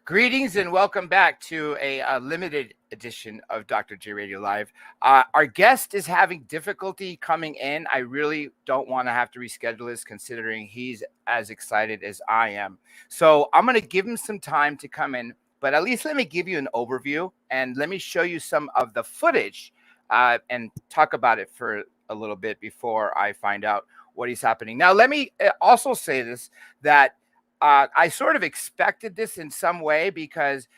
Greetings and welcome back to a limited edition of Dr. J Radio Live. Our guest is having difficulty coming in. I really don't want to have to reschedule this considering he's as excited as I am. So I'm going to give him some time to come in, but at least let me give you an overview and let me show you some of the footage and talk about it for a little bit before I find out what is happening. Now, let me also say this, that I sort of expected this in some way because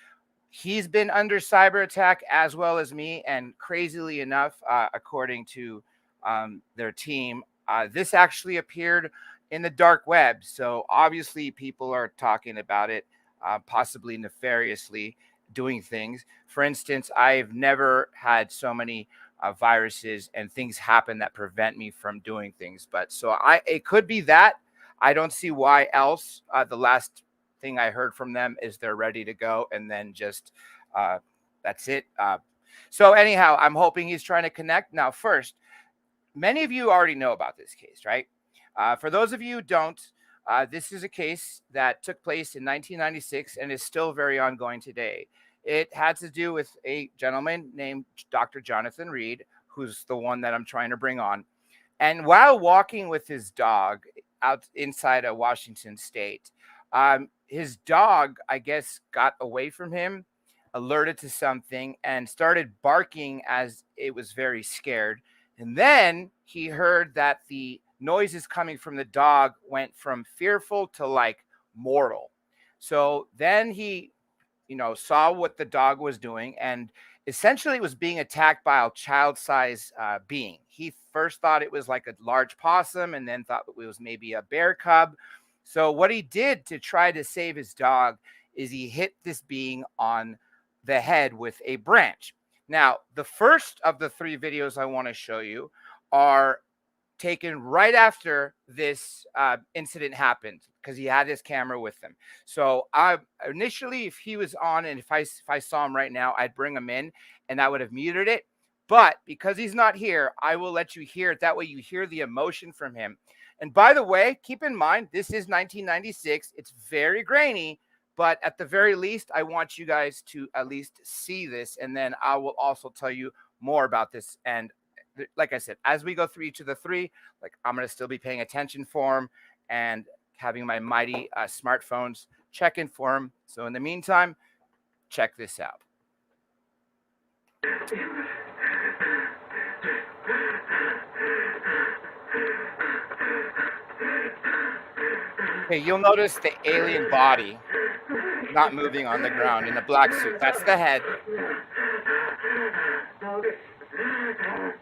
he's been under cyber attack as well as me. And crazily enough, according to their team, this actually appeared in the dark web. So obviously people are talking about it, possibly nefariously doing things. For instance, I've never had so many viruses and things happen that prevent me from doing things. But so it could be that. I don't see why else. The last thing I heard from them is they're ready to go, and then just that's it. So anyhow, I'm hoping he's trying to connect. Now, first, many of you already know about this case, right? For those of you who don't, this is a case that took place in 1996 and is still very ongoing today. It had to do with a gentleman named Dr. Jonathan Reed, who's the one that I'm trying to bring on. And while walking with his dog out inside of Washington State, his dog, I guess, got away from him, alerted to something, and started barking as it was very scared. And then he heard that the noises coming from the dog went from fearful to like mortal. So then he, saw what the dog was doing, and essentially it was being attacked by a child-sized being. He first thought it was like a large possum and then thought it was maybe a bear cub. So what he did to try to save his dog is he hit this being on the head with a branch. Now, the first of the 3 videos I want to show you are taken right after this incident happened, because he had his camera with him. So initially, if he was on and if I saw him right now, I'd bring him in and I would have muted it. But because he's not here, I will let you hear it. That way you hear the emotion from him. And by the way, keep in mind, this is 1996. It's very grainy, but at the very least, I want you guys to at least see this. And then I will also tell you more about this. And like I said, as we go through each of the 3, like I'm going to still be paying attention for him and having my mighty smartphones check in for him. So in the meantime, check this out. Okay, you'll notice the alien body not moving on the ground in a black suit. That's the head.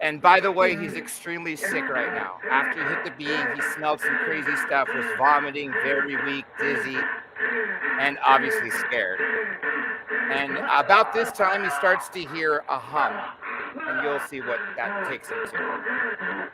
And by the way, he's extremely sick right now. After he hit the being, he smelled some crazy stuff, was vomiting, very weak, dizzy, and obviously scared. And about this time, he starts to hear a hum, and you'll see what that takes him to.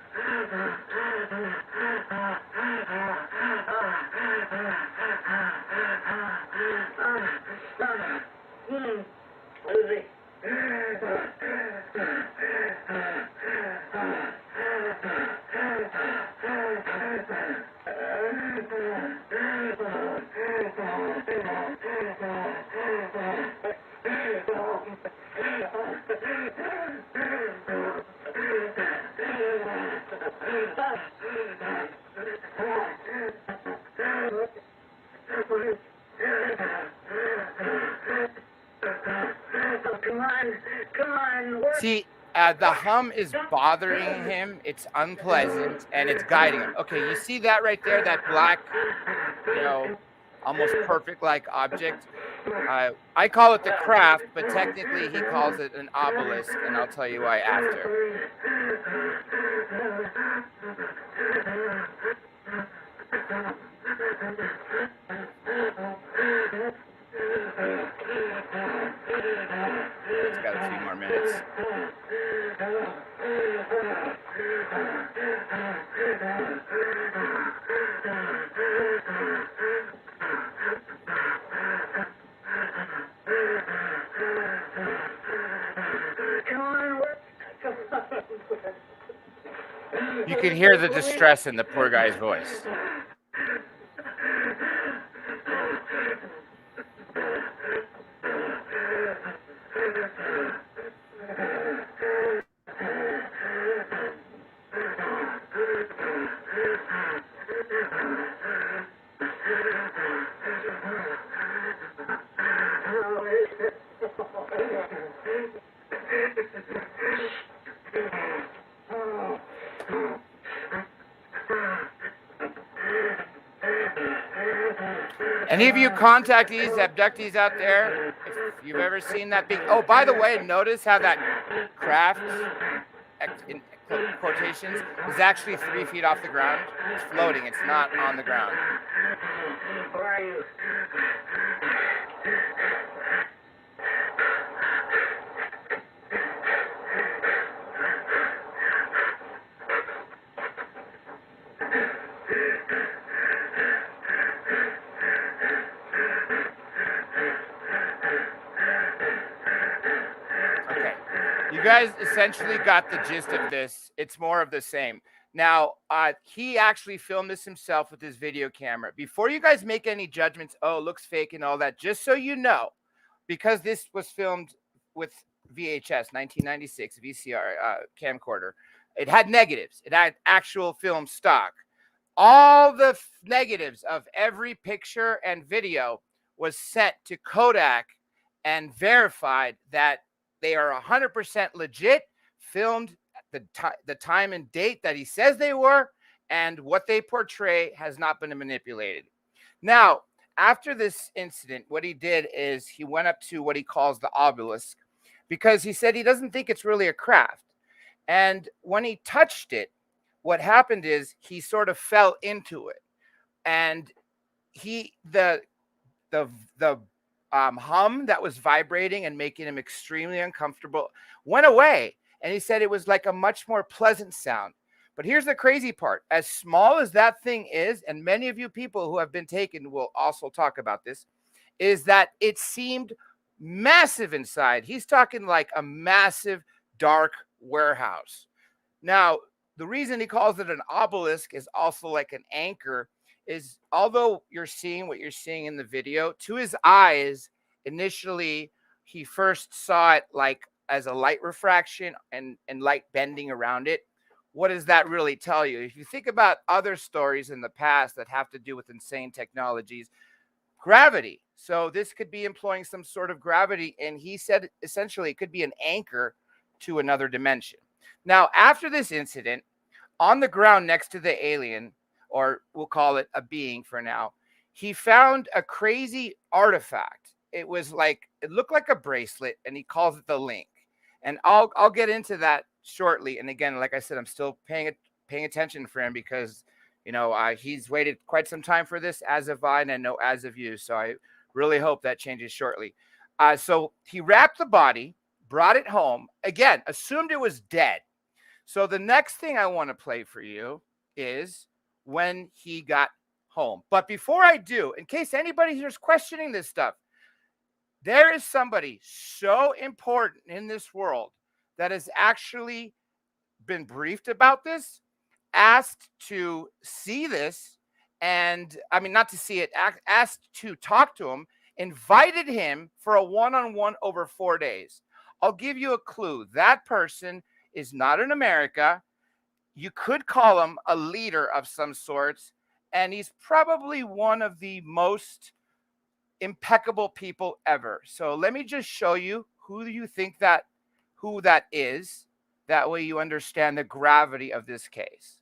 See, the hum is bothering him. It's unpleasant, and it's guiding him. Okay, you see that right there, that black, almost perfect-like object? I call it the craft, but technically he calls it an obelisk, and I'll tell you why after. It's got a few more minutes. You can hear the distress in the poor guy's voice. Any of you contactees, abductees out there, if you've ever seen that big... Oh, by the way, notice how that craft, in quotations, is actually 3 feet off the ground. It's floating. It's not on the ground. Where are you? You guys essentially got the gist of this. It's more of the same. Now, he actually filmed this himself with his video camera. Before you guys make any judgments, oh, it looks fake and all that, just so you know, because this was filmed with VHS, 1996, VCR camcorder, it had negatives. It had actual film stock. All the negatives of every picture and video was sent to Kodak and verified that they are 100% legit, filmed at the time and date that he says they were, and what they portray has not been manipulated. Now, after this incident, what he did is he went up to what he calls the obelisk, because he said he doesn't think it's really a craft. And when he touched it, what happened is he sort of fell into it, and the hum that was vibrating and making him extremely uncomfortable went away. And he said it was like a much more pleasant sound. But here's the crazy part. As small as that thing is, and many of you people who have been taken will also talk about this, is that it seemed massive inside. He's talking like a massive dark warehouse. Now, the reason he calls it an obelisk is also like an anchor, is although you're seeing what you're seeing in the video, to his eyes, initially, he first saw it like as a light refraction and light bending around it. What does that really tell you? If you think about other stories in the past that have to do with insane technologies, gravity. So this could be employing some sort of gravity, and he said essentially it could be an anchor to another dimension. Now, after this incident, on the ground next to the alien, or we'll call it a being for now, he found a crazy artifact. It was like, it looked like a bracelet, and he calls it the link. And I'll get into that shortly. And again, like I said, I'm still paying attention for him because, you know, he's waited quite some time for this, as have I, and I know as of you. So I really hope that changes shortly. So he wrapped the body, brought it home, again, assumed it was dead. So the next thing I want to play for you is when he got home. But before I do, in case anybody here's questioning this stuff, there is somebody so important in this world that has actually been briefed about this, asked to see this, and I mean, not to see it, asked to talk to him, invited him for a one-on-one over 4 days. I'll give you a clue. That person is not in America. You could call him a leader of some sorts, and he's probably one of the most impeccable people ever. So let me just show you who that is. That way you understand the gravity of this case.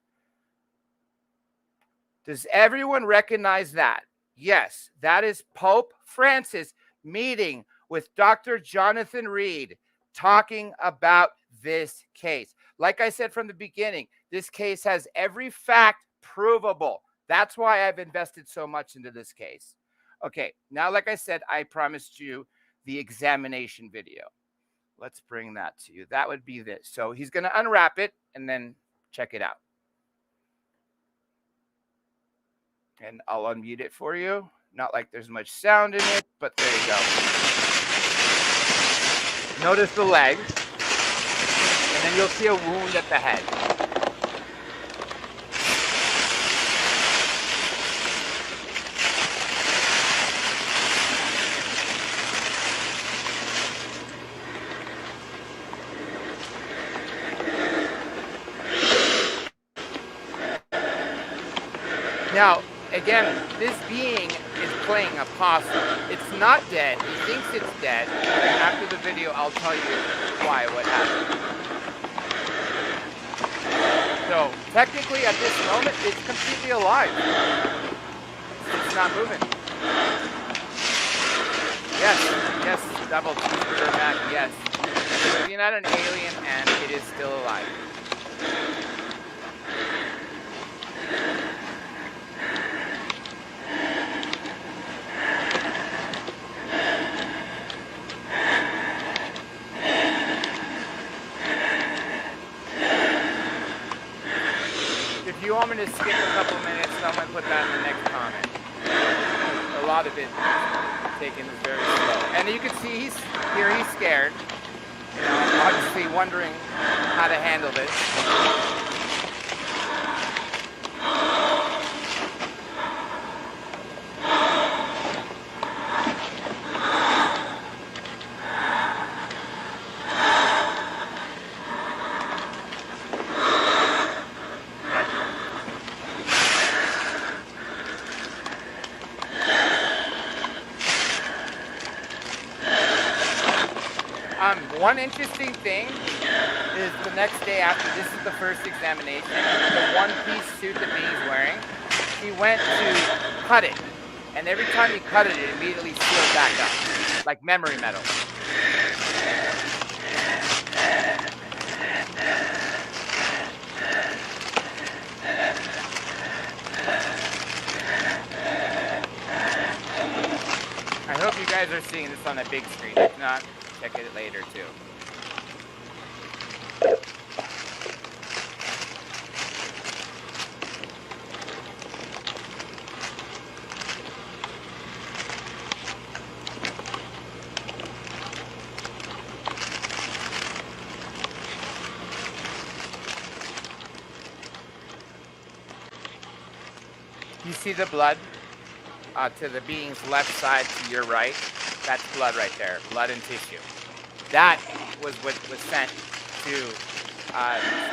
Does everyone recognize that? Yes, that is Pope Francis meeting with Dr. Jonathan Reed, talking about this case. Like I said from the beginning, this case has every fact provable. That's why I've invested so much into this case. Okay, now, like I said, I promised you the examination video. Let's bring that to you. That would be this. So he's going to unwrap it and then check it out. And I'll unmute it for you. Not like there's much sound in it, but there you go. Notice the legs. And then you'll see a wound at the head. Now, again, this being is playing a possum. It's not dead. He thinks it's dead. And after the video, I'll tell you what happened. So technically, at this moment, it's completely alive. It's not moving. Yes, double cheeseburger Mac, yes. You're not an alien, and it is still alive. If you want me to skip a couple minutes, I'm going to put that in the next comment. A lot of it taken is very slow. And you can see he's scared. You know, obviously wondering how to handle this. One interesting thing is the next day after this is the first examination, the one-piece suit that he's wearing, he went to cut it. And every time he cut it, it immediately sealed back up, like memory metal. I hope you guys are seeing this on a big screen. If not, check it later too. You see the blood to the being's left side to your right? That's blood right there, blood and tissue. That was what was sent to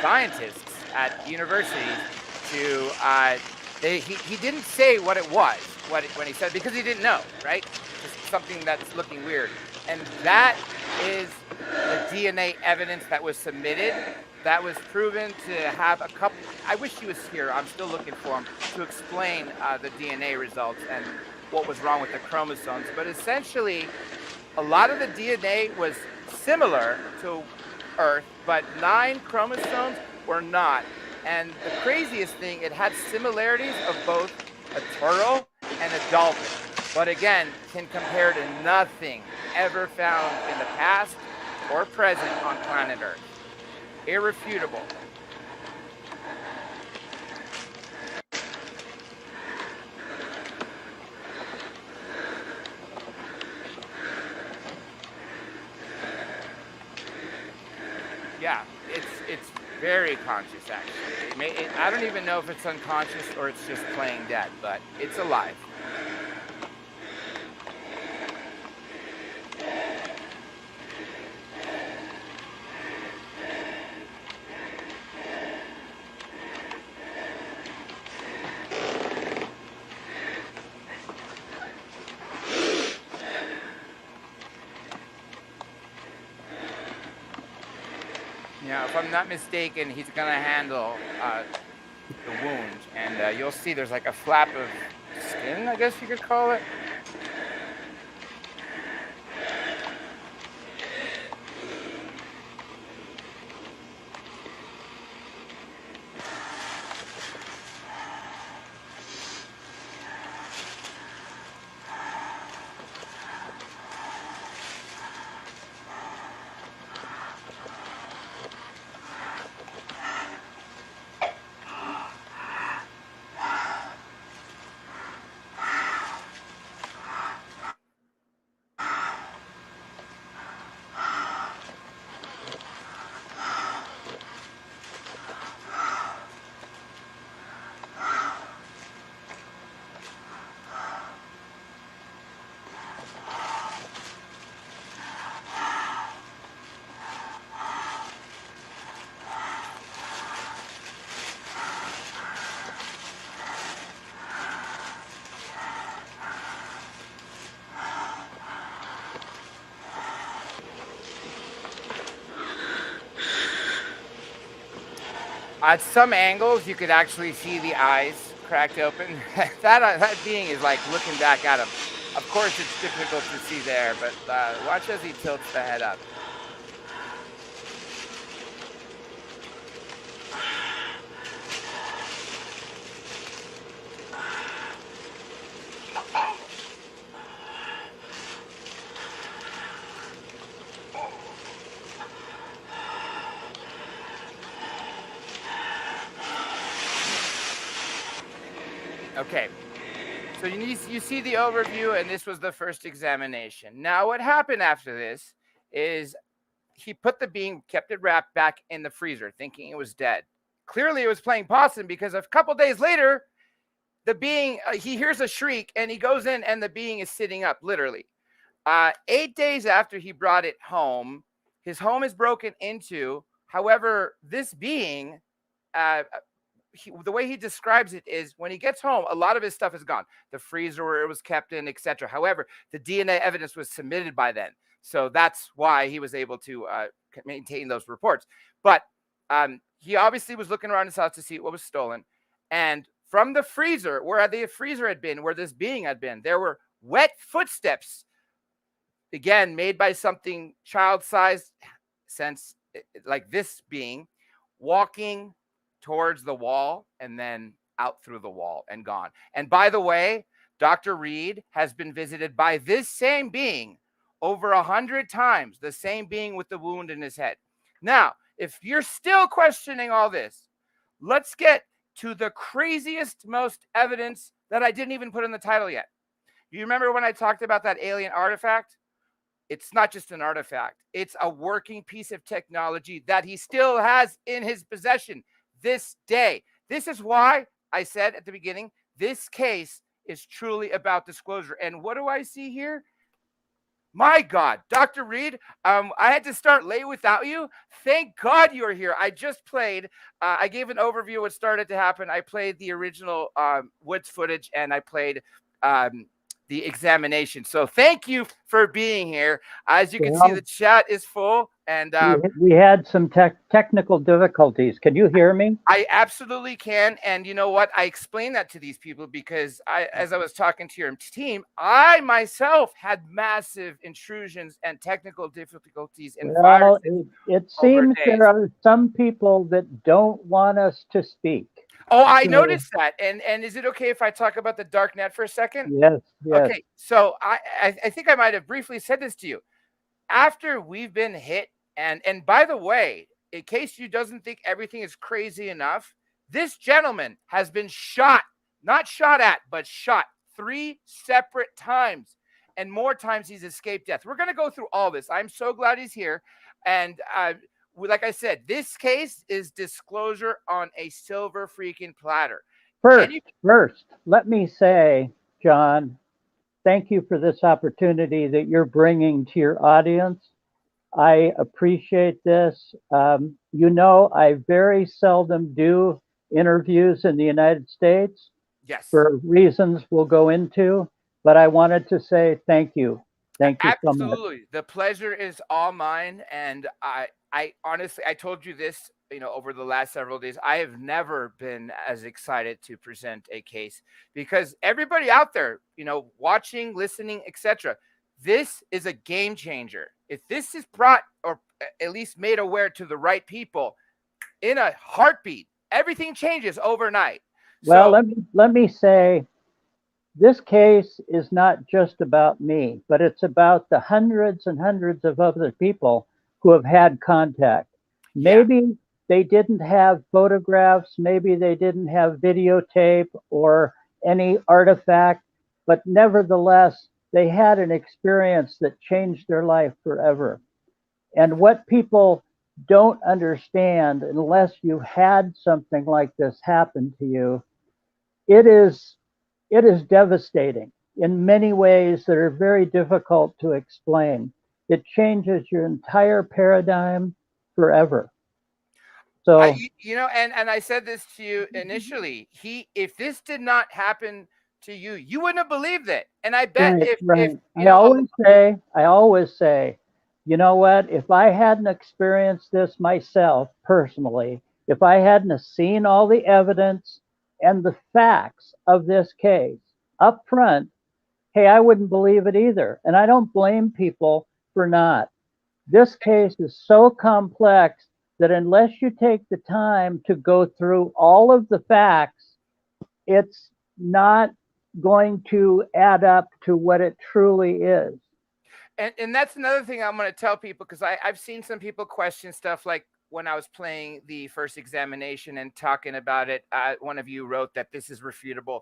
scientists at universities to, he didn't say what it was when he said, because he didn't know, right? Just something that's looking weird. And that is the DNA evidence that was submitted that was proven to have a couple, I wish he was here, I'm still looking for him, to explain the DNA results and what was wrong with the chromosomes. But essentially, a lot of the DNA was similar to Earth, but 9 chromosomes were not. And the craziest thing, it had similarities of both a turtle and a dolphin. But again, can compare to nothing ever found in the past or present on planet Earth. Irrefutable. Yeah, it's very conscious actually. I don't even know if it's unconscious or it's just playing dead, but it's alive. Yeah, if I'm not mistaken, he's gonna handle the wound, and you'll see there's like a flap of skin, I guess you could call it. At some angles, you could actually see the eyes cracked open. That being is like looking back at him. Of course, it's difficult to see there, but watch as he tilts the head up. Okay, so you see the overview, and this was the first examination. Now, what happened after this is he put the being, kept it wrapped back in the freezer, thinking it was dead. Clearly, it was playing possum because a couple days later, the being, he hears a shriek, and he goes in, and the being is sitting up, literally. 8 days after he brought it home, his home is broken into. However, this being, the way he describes it is when he gets home, a lot of his stuff is gone. The freezer where it was kept in, etc. However, the DNA evidence was submitted by then. So that's why he was able to maintain those reports. But he obviously was looking around his house to see what was stolen. And from the freezer, where the freezer had been, where this being had been, there were wet footsteps, again, made by something child-sized, sense like this being, walking towards the wall and then out through the wall and gone. And by the way, Dr. Reed has been visited by this same being over 100 times, the same being with the wound in his head. Now, if you're still questioning all this, let's get to the craziest, most evidence that I didn't even put in the title yet. You remember when I talked about that alien artifact? It's not just an artifact. It's a working piece of technology that he still has in his possession this day. This is why I said at the beginning, this case is truly about disclosure. And what do I see here? My God, Dr. Reed, I had to start late without you. Thank God you're here. I just played, I gave an overview of what started to happen. I played the original Woods footage, and I played the examination. So thank you for being here. As you can see, the chat is full. And we had some technical difficulties. Can you hear me? I absolutely can. And you know what? I explained that to these people because as I was talking to your team, I myself had massive intrusions and technical difficulties in viruses. It seems there are some people that don't want us to speak. Oh, I noticed that. And is it okay if I talk about the dark net for a second? Yes. Okay. So I think I might have briefly said this to you. After we've been hit, and by the way, in case you doesn't think everything is crazy enough, this gentleman has been shot, not shot at, but shot 3 separate times, and more times he's escaped death. We're going to go through all this. I'm so glad he's here. And like I said, this case is disclosure on a silver freaking platter. First, let me say, John, thank you for this opportunity that you're bringing to your audience. I appreciate this. You know, I very seldom do interviews in the United States. Yes. For reasons we'll go into, but I wanted to say thank you. Thank you so much. Absolutely. The pleasure is all mine. And I honestly, I told you this, over the last several days, I have never been as excited to present a case because everybody out there, watching, listening, etc., this is a game changer. If this is brought or at least made aware to the right people in a heartbeat, everything changes overnight. Well, let me say, this case is not just about me, but it's about the hundreds and hundreds of other people who have had contact. Maybe they didn't have photographs, maybe they didn't have videotape or any artifact, but nevertheless, they had an experience that changed their life forever. And what people don't understand, unless you had something like this happen to you, it is devastating in many ways that are very difficult to explain. It changes your entire paradigm forever. So, and I said this to you initially. If this did not happen to you, you wouldn't have believed it. And I bet I always say, you know what? If I hadn't experienced this myself personally, if I hadn't have seen all the evidence and the facts of this case up front, hey, I wouldn't believe it either. And I don't blame people for not. This case is so complex that unless you take the time to go through all of the facts, it's not going to add up to what it truly is. And that's another thing I'm going to tell people, because I've seen some people question stuff like when I was playing the first examination and talking about it. One of you wrote that this is refutable.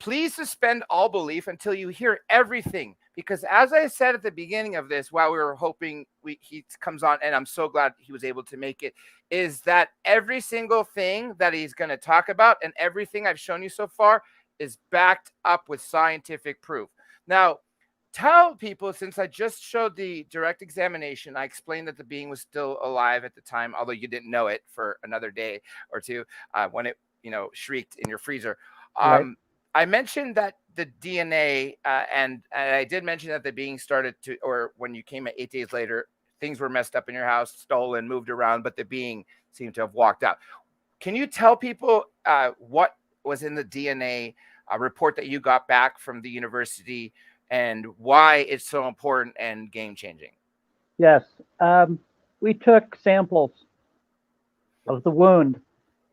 Please suspend all belief until you hear everything, because as I said at the beginning of this, while we were hoping he comes on, and I'm so glad he was able to make it, is that every single thing that he's going to talk about and everything I've shown you so far is backed up with scientific proof. Now, tell people, since I just showed the direct examination, I explained that the being was still alive at the time, although you didn't know it for another day or two when it, shrieked in your freezer. Right. I mentioned that the DNA, and I did mention that the being started to, or when you came 8 days later, things were messed up in your house, stolen, moved around, but the being seemed to have walked out. Can you tell people what was in the DNA report that you got back from the university and why it's so important and game-changing? Yes. We took samples of the wound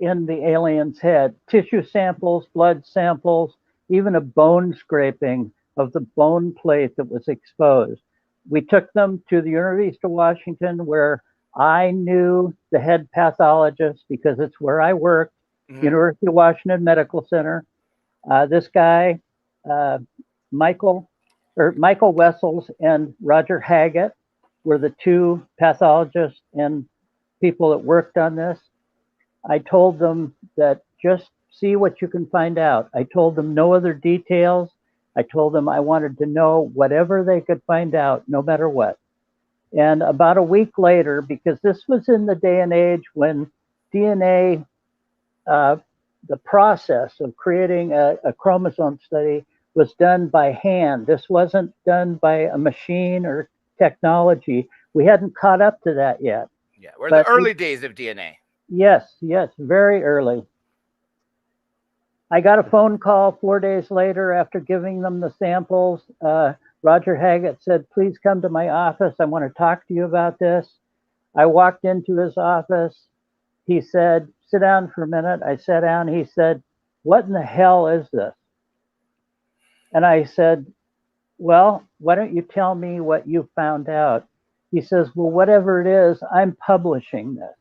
in the alien's head, tissue samples, blood samples, even a bone scraping of the bone plate that was exposed. We took them to the University of Washington, where I knew the head pathologist because it's where I worked, University of Washington Medical Center. This guy, Michael Wessels and Roger Haggett, were the two pathologists and people that worked on this. I told them that just see what you can find out. I told them no other details. I told them I wanted to know whatever they could find out, no matter what. And about a week later, because this was in the day and age when DNA, the process of creating a chromosome study was done by hand. This wasn't done by a machine or technology. We hadn't caught up to that yet. Yeah, we're in the early days of DNA. Yes, very early. I got a phone call 4 days later after giving them the samples. Roger Haggett said, please come to my office. I want to talk to you about this. I walked into his office. He said, sit down for a minute. I sat down. He said, what in the hell is this? And I said, well, why don't you tell me what you found out? He says, well, whatever it is, I'm publishing this,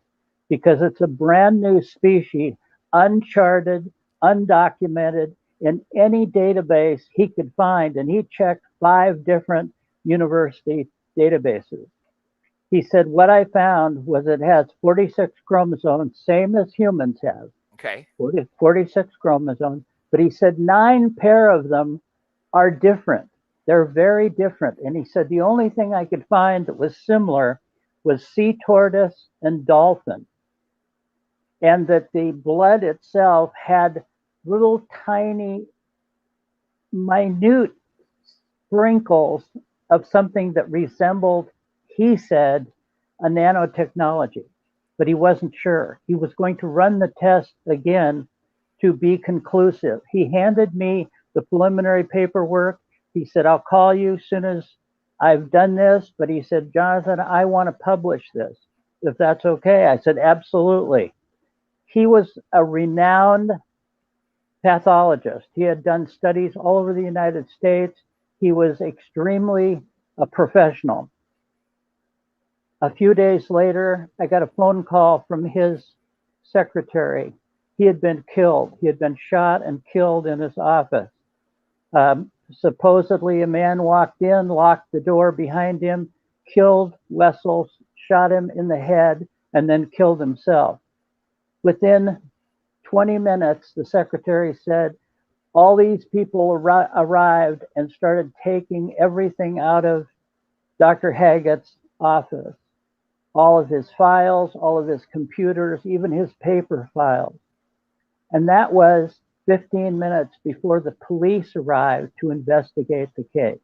because it's a brand new species, uncharted, undocumented, in any database he could find. And he checked 5 different university databases. He said, what I found was it has 46 chromosomes, same as humans have. Okay. 46 chromosomes. But he said 9 pair of them are different. They're very different. And he said the only thing I could find that was similar was sea tortoise and dolphin. And that the blood itself had little tiny, minute sprinkles of something that resembled, he said, a nanotechnology. But he wasn't sure. He was going to run the test again to be conclusive. He handed me the preliminary paperwork. He said, I'll call you as soon as I've done this. But he said, Jonathan, I want to publish this, if that's okay. I said, absolutely. He was a renowned pathologist. He had done studies all over the United States. He was extremely a professional. A few days later, I got a phone call from his secretary. He had been killed. He had been shot and killed in his office. Supposedly, a man walked in, locked the door behind him, killed Wessels, shot him in the head, and then killed himself. Within 20 minutes, the secretary said, all these people arrived and started taking everything out of Dr. Haggett's office. All of his files, all of his computers, even his paper files. And that was 15 minutes before the police arrived to investigate the case.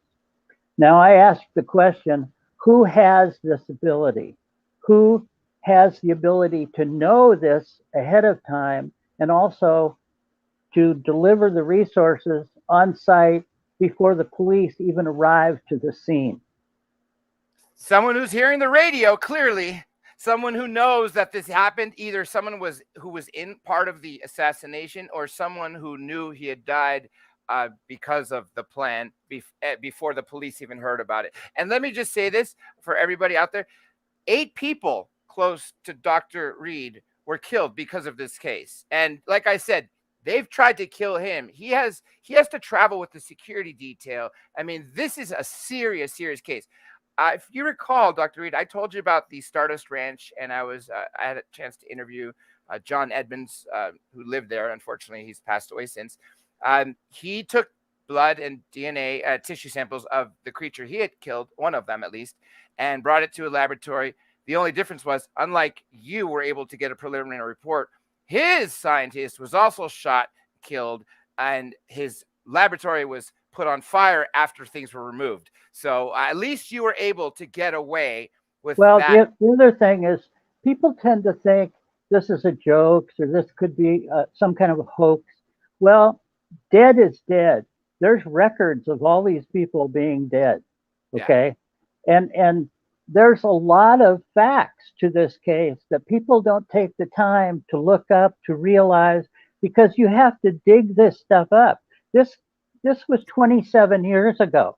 Now I ask the question, who has this ability? Who has the ability to know this ahead of time and also to deliver the resources on site before the police even arrive to the scene. Someone who's hearing the radio, clearly. Someone who knows that this happened, either someone who was in part of the assassination or someone who knew he had died because of the plan before the police even heard about it. And let me just say this for everybody out there. 8 people close to Dr. Reed were killed because of this case. And like I said, they've tried to kill him. He has to travel with the security detail. I mean, this is a serious case. If you recall, Dr. Reed, I told you about the Stardust Ranch, and I had a chance to interview John Edmonds, who lived there. Unfortunately, he's passed away since. He took blood and DNA tissue samples of the creature he had killed, one of them at least, and brought it to a laboratory. The only difference was, unlike you were able to get a preliminary report, his scientist was also shot, killed, and his laboratory was put on fire after things were removed. So at least you were able to get away with that. Well, the other thing is people tend to think this is a joke or this could be some kind of a hoax. Well, dead is dead. There's records of all these people being dead. Okay. Yeah. And there's a lot of facts to this case that people don't take the time to look up, to realize, because you have to dig this stuff up. This was 27 years ago,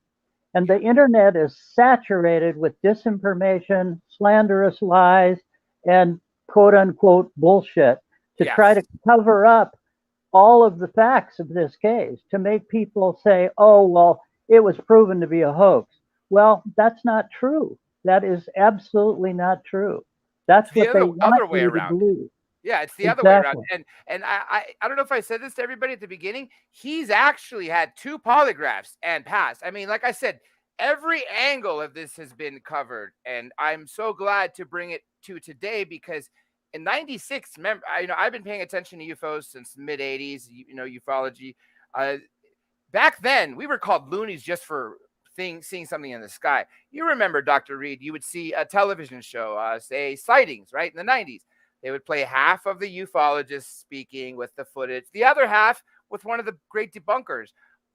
and the internet is saturated with disinformation, slanderous lies, and quote unquote bullshit to try to cover up all of the facts of this case, to make people say, oh, well, it was proven to be a hoax. Well, that's not true. That is absolutely not true. That's what they want you to believe. Yeah, it's the other way around. And I don't know if I said this to everybody at the beginning. He's actually had 2 polygraphs and passed. I mean, like I said, every angle of this has been covered. And I'm so glad to bring it to today because in 96, I've been paying attention to UFOs since the mid 80s, ufology. Back then, we were called loonies just for seeing something in the sky. You remember, Dr. Reed, you would see a television show, say Sightings, right, in the 90s. They would play half of the ufologists speaking with the footage, the other half with one of the great debunkers.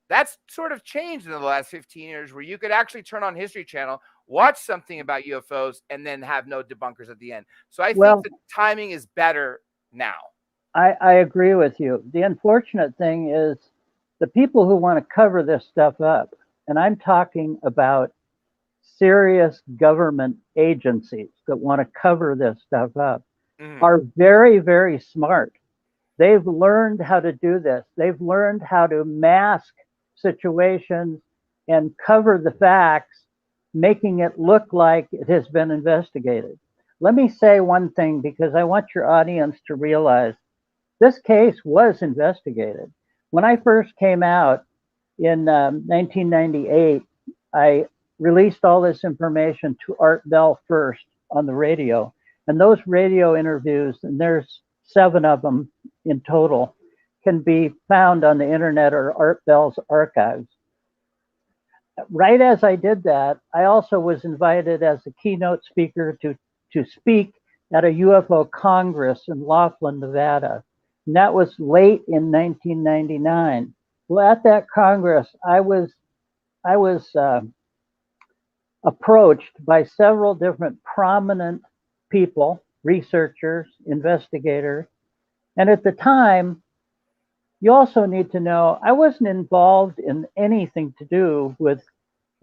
That's sort of changed in the last 15 years where you could actually turn on History Channel, watch something about UFOs, and then have no debunkers at the end. So I think the timing is better now. I agree with you. The unfortunate thing is the people who want to cover this stuff up, and I'm talking about serious government agencies that want to cover this stuff up, are very, very smart. They've learned how to do this. They've learned how to mask situations and cover the facts, making it look like it has been investigated. Let me say one thing, because I want your audience to realize this case was investigated. When I first came out in 1998, I released all this information to Art Bell first on the radio. And those radio interviews, and there's 7 of them in total, can be found on the internet or Art Bell's archives. Right as I did that, I also was invited as a keynote speaker to speak at a UFO Congress in Laughlin, Nevada. And that was late in 1999. Well, at that Congress, I was approached by several different prominent people, researchers, investigators. And at the time, you also need to know, I wasn't involved in anything to do with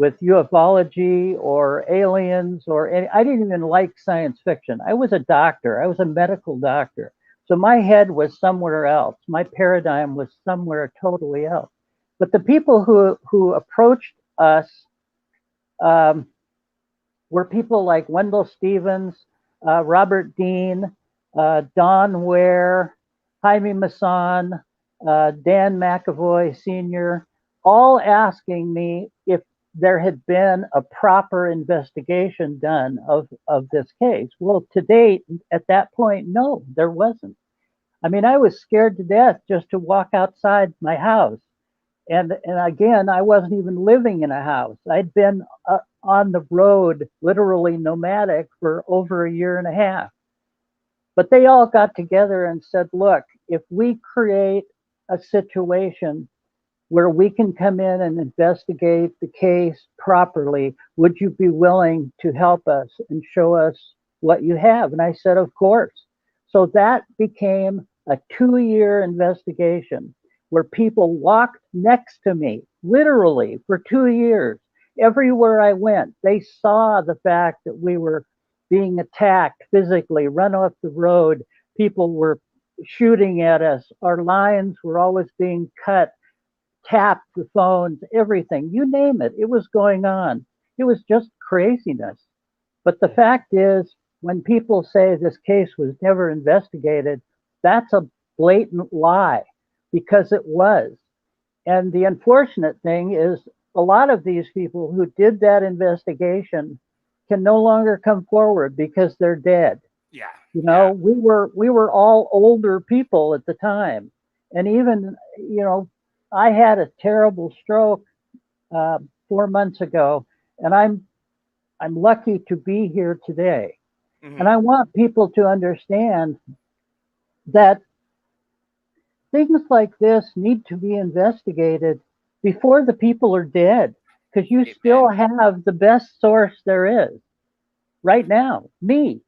ufology or aliens or I didn't even like science fiction. I was a doctor. I was a medical doctor. So my head was somewhere else. My paradigm was somewhere totally else. But the people who approached us were people like Wendell Stevens, Robert Dean, Don Ware, Jaime Maussan, Dan McAvoy Sr., all asking me if there had been a proper investigation done of this case. Well, to date, at that point, no, there wasn't. I mean, I was scared to death just to walk outside my house. And again, I wasn't even living in a house. I'd been on the road, literally nomadic, for over a year and a half. But they all got together and said, look, if we create a situation where we can come in and investigate the case properly, would you be willing to help us and show us what you have? And I said, of course. So that became a 2-year investigation where people walked next to me, literally for 2 years. Everywhere I went, they saw the fact that we were being attacked physically, run off the road. People were shooting at us. Our lines were always being cut, tapped the phones, everything, you name it. It was going on. It was just craziness. But the fact is, when people say this case was never investigated, that's a blatant lie, because it was. And the unfortunate thing is, a lot of these people who did that investigation can no longer come forward because they're dead. Yeah. You know, we were all older people at the time. And even, you know, I had a terrible stroke 4 months ago, and I'm lucky to be here today. Mm-hmm. And I want people to understand that things like this need to be investigated before the people are dead, because you still have the best source there is right now, me.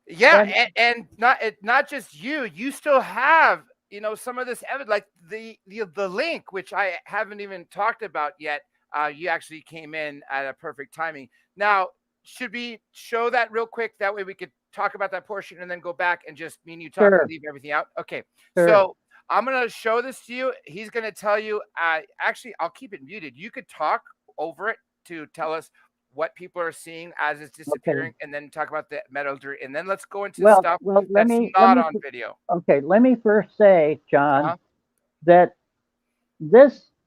Yeah, and not just you. You still have, you know, some of this evidence, like the link, which I haven't even talked about yet. You actually came in at a perfect timing. Now, should we show that real quick? That way we could talk about that portion and then go back and just me and you talk and leave everything out. Okay. Sure. So I'm gonna show this to you. He's gonna tell you. Actually, I'll keep it muted. You could talk over it to tell us what people are seeing as it's disappearing, and then talk about the metallurgy, and then let's go into stuff that's not on video. Okay, let me first say, John, that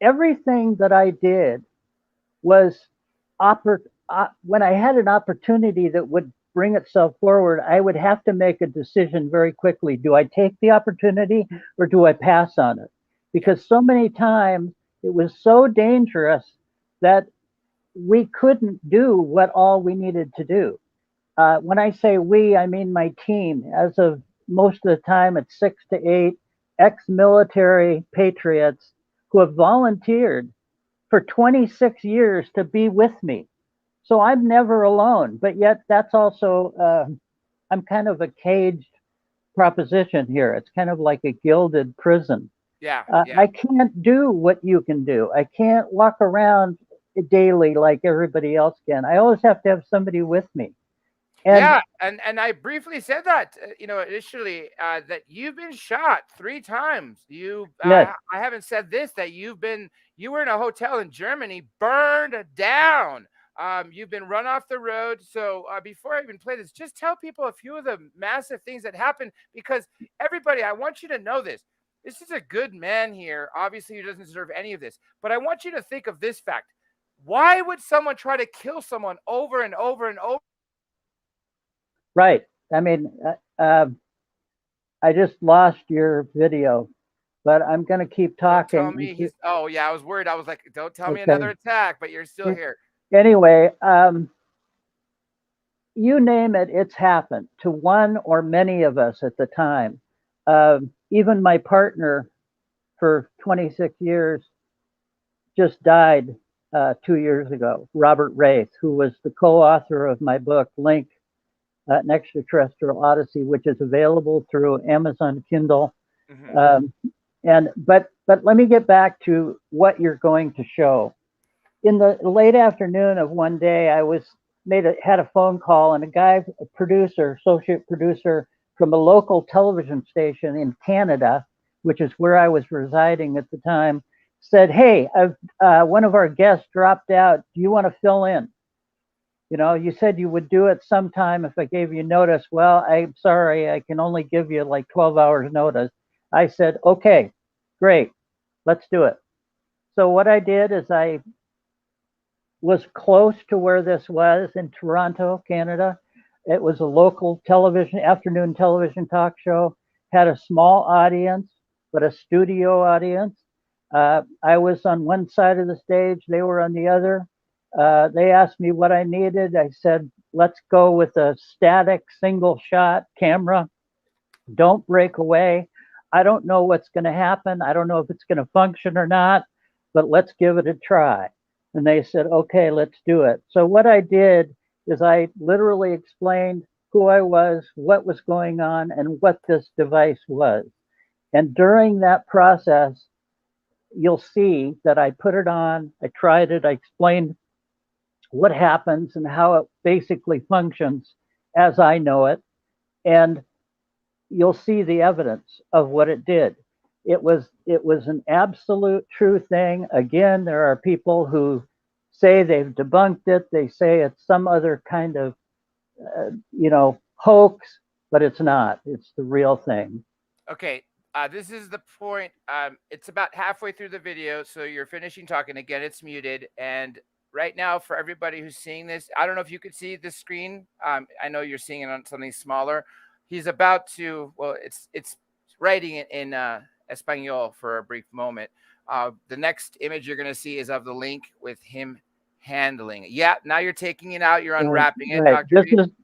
everything that I did was when I had an opportunity that would bring itself forward, I would have to make a decision very quickly. Do I take the opportunity or do I pass on it? Because so many times it was so dangerous that we couldn't do what all we needed to do. When I say we, I mean my team. As of most of the time, it's 6 to 8 ex-military patriots who have volunteered for 26 years to be with me. So I'm never alone, but yet that's also, I'm kind of a caged proposition here. It's kind of like a gilded prison. Yeah. I can't do what you can do. I can't walk around daily like everybody else can. I always have to have somebody with me. And and I briefly said that, you know, initially, that you've been shot 3 times. I haven't said this, that you were in a hotel in Germany, burned down. You've been run off the road. So before I even play this, just tell people a few of the massive things that happened, because everybody, I want you to know this. This is a good man here. Obviously, he doesn't deserve any of this. But I want you to think of this fact. Why would someone try to kill someone over and over and over? Right. I mean, I just lost your video, but I'm going to keep talking. Don't tell me oh, yeah, I was worried. I was like, don't tell me another attack, but you're still here. Anyway, you name it, it's happened to one or many of us at the time. Even my partner for 26 years just died 2 years ago, Robert Wraith, who was the co-author of my book, Link, An Extraterrestrial Odyssey, which is available through Amazon Kindle. But let me get back to what you're going to show. In the late afternoon of one day, I had a phone call, and a guy, a producer, associate producer from a local television station in Canada, which is where I was residing at the time, said, "Hey, one of our guests dropped out. Do you want to fill in? You know, you said you would do it sometime if I gave you notice." Well, I'm sorry, I can only give you like 12 hours notice. I said, okay, great, let's do it. So what I did is I was close to where this was in Toronto, Canada. It was a local television, afternoon television talk show, had a small audience, but a studio audience. I was on one side of the stage, they were on the other. They asked me what I needed. I said, let's go with a static single shot camera. Don't break away. I don't know what's going to happen. I don't know if it's going to function or not, but let's give it a try. And they said, okay, let's do it. So what I did is I literally explained who I was, what was going on, and what this device was. And during that process, you'll see that I put it on, I tried it, I explained what happens and how it basically functions as I know it. And you'll see the evidence of what it did. It was an absolute true thing. Again, there are people who say they've debunked it. They say it's some other kind of hoax, but it's not. It's the real thing. Okay. This is the point. It's about halfway through the video, so you're finishing talking. Again, it's muted. And right now, for everybody who's seeing this, I don't know if you could see the screen. I know you're seeing it on something smaller. He's about to, well, it's writing it in Espanol for a brief moment. The next image you're going to see is of the link with him handling it. Yeah, now you're taking it out. You're unwrapping it. Right.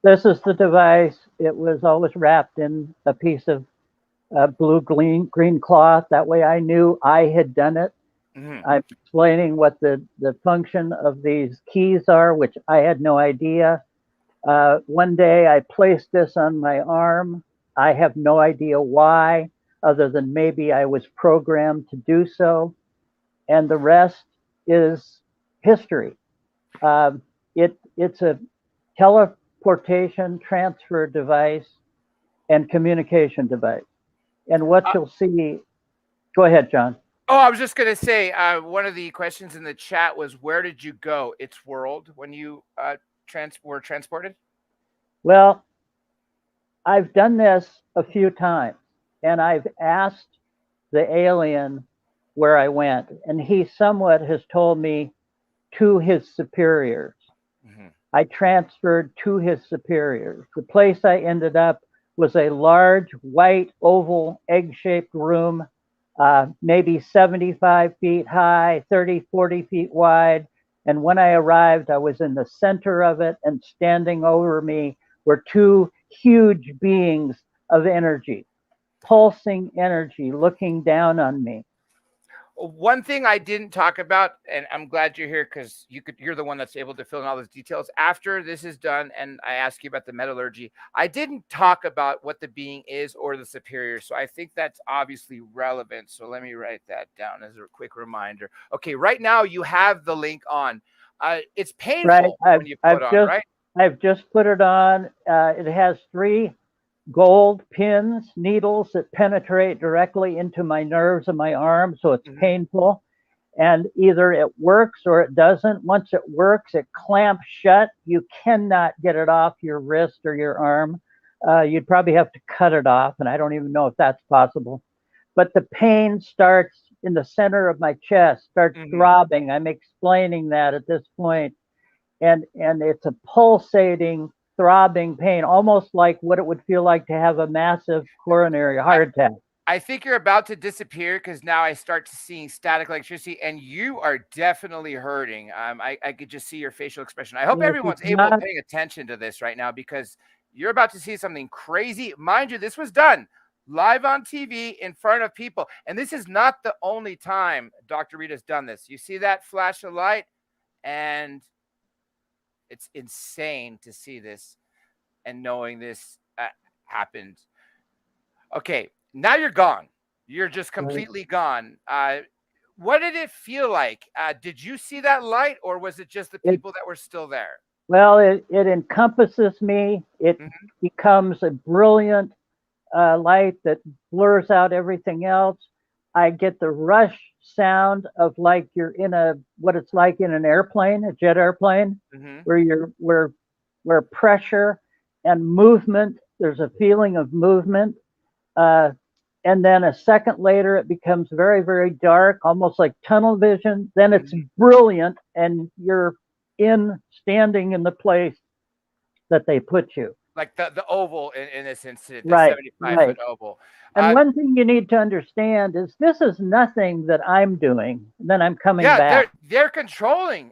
This is the device. It was always wrapped in a piece of blue green cloth. That way I knew I had done it. Mm-hmm. I'm explaining what the function of these keys are, which I had no idea. One day I placed this on my arm. I have no idea why, other than maybe I was programmed to do so. And the rest is history. It's a teleportation transfer device and communication device. And what you'll see, go ahead, John. Oh, I was just going to say, one of the questions in the chat was, where did you go? It's world when you were transported? Well, I've done this a few times, and I've asked the alien where I went, and he somewhat has told me to his superiors. Mm-hmm. I transferred to his superiors. The place I ended up was a large, white, oval, egg-shaped room, maybe 75 feet high, 30, 40 feet wide. And when I arrived, I was in the center of it, and standing over me were two huge beings of energy, pulsing energy, looking down on me. One thing I didn't talk about, and I'm glad you're here because you're the one that's able to fill in all those details. After this is done, and I ask you about the metallurgy, I didn't talk about what the being is or the superior. So I think that's obviously relevant. So let me write that down as a quick reminder. Okay, right now you have the link on. It's painful when you put on, right? I've just put it on. It has 3 gold pins, needles that penetrate directly into my nerves and my arm, so it's painful. And either it works or it doesn't. Once it works, it clamps shut. You cannot get it off your wrist or your arm. You'd probably have to cut it off, and I don't even know if that's possible. But the pain starts in the center of my chest, starts throbbing. I'm explaining that at this point. And it's a pulsating, throbbing pain, almost like what it would feel like to have a massive coronary heart attack. I think you're about to disappear because now I start seeing static electricity, and you are definitely hurting. I could just see your facial expression. I hope everyone's able to pay attention to this right now because you're about to see something crazy. Mind you, this was done live on TV in front of people, and this is not the only time Dr. Rita's done this. You see that flash of light, and it's insane to see this and knowing this happened. Okay, now you're gone. You're just completely gone. What did it feel like? Did you see that light, or was it just the people that were still there? Well, it encompasses me. It becomes a brilliant light that blurs out everything else. I get the rush sound of like you're in what it's like in an airplane, a jet airplane, where pressure and movement, there's a feeling of movement. And then a second later, it becomes very, very dark, almost like tunnel vision. Then it's brilliant, and you're standing in the place that they put you. Like the oval in this incident, the 75-foot oval. And one thing you need to understand is this is nothing that I'm doing. Then I'm coming back. They're controlling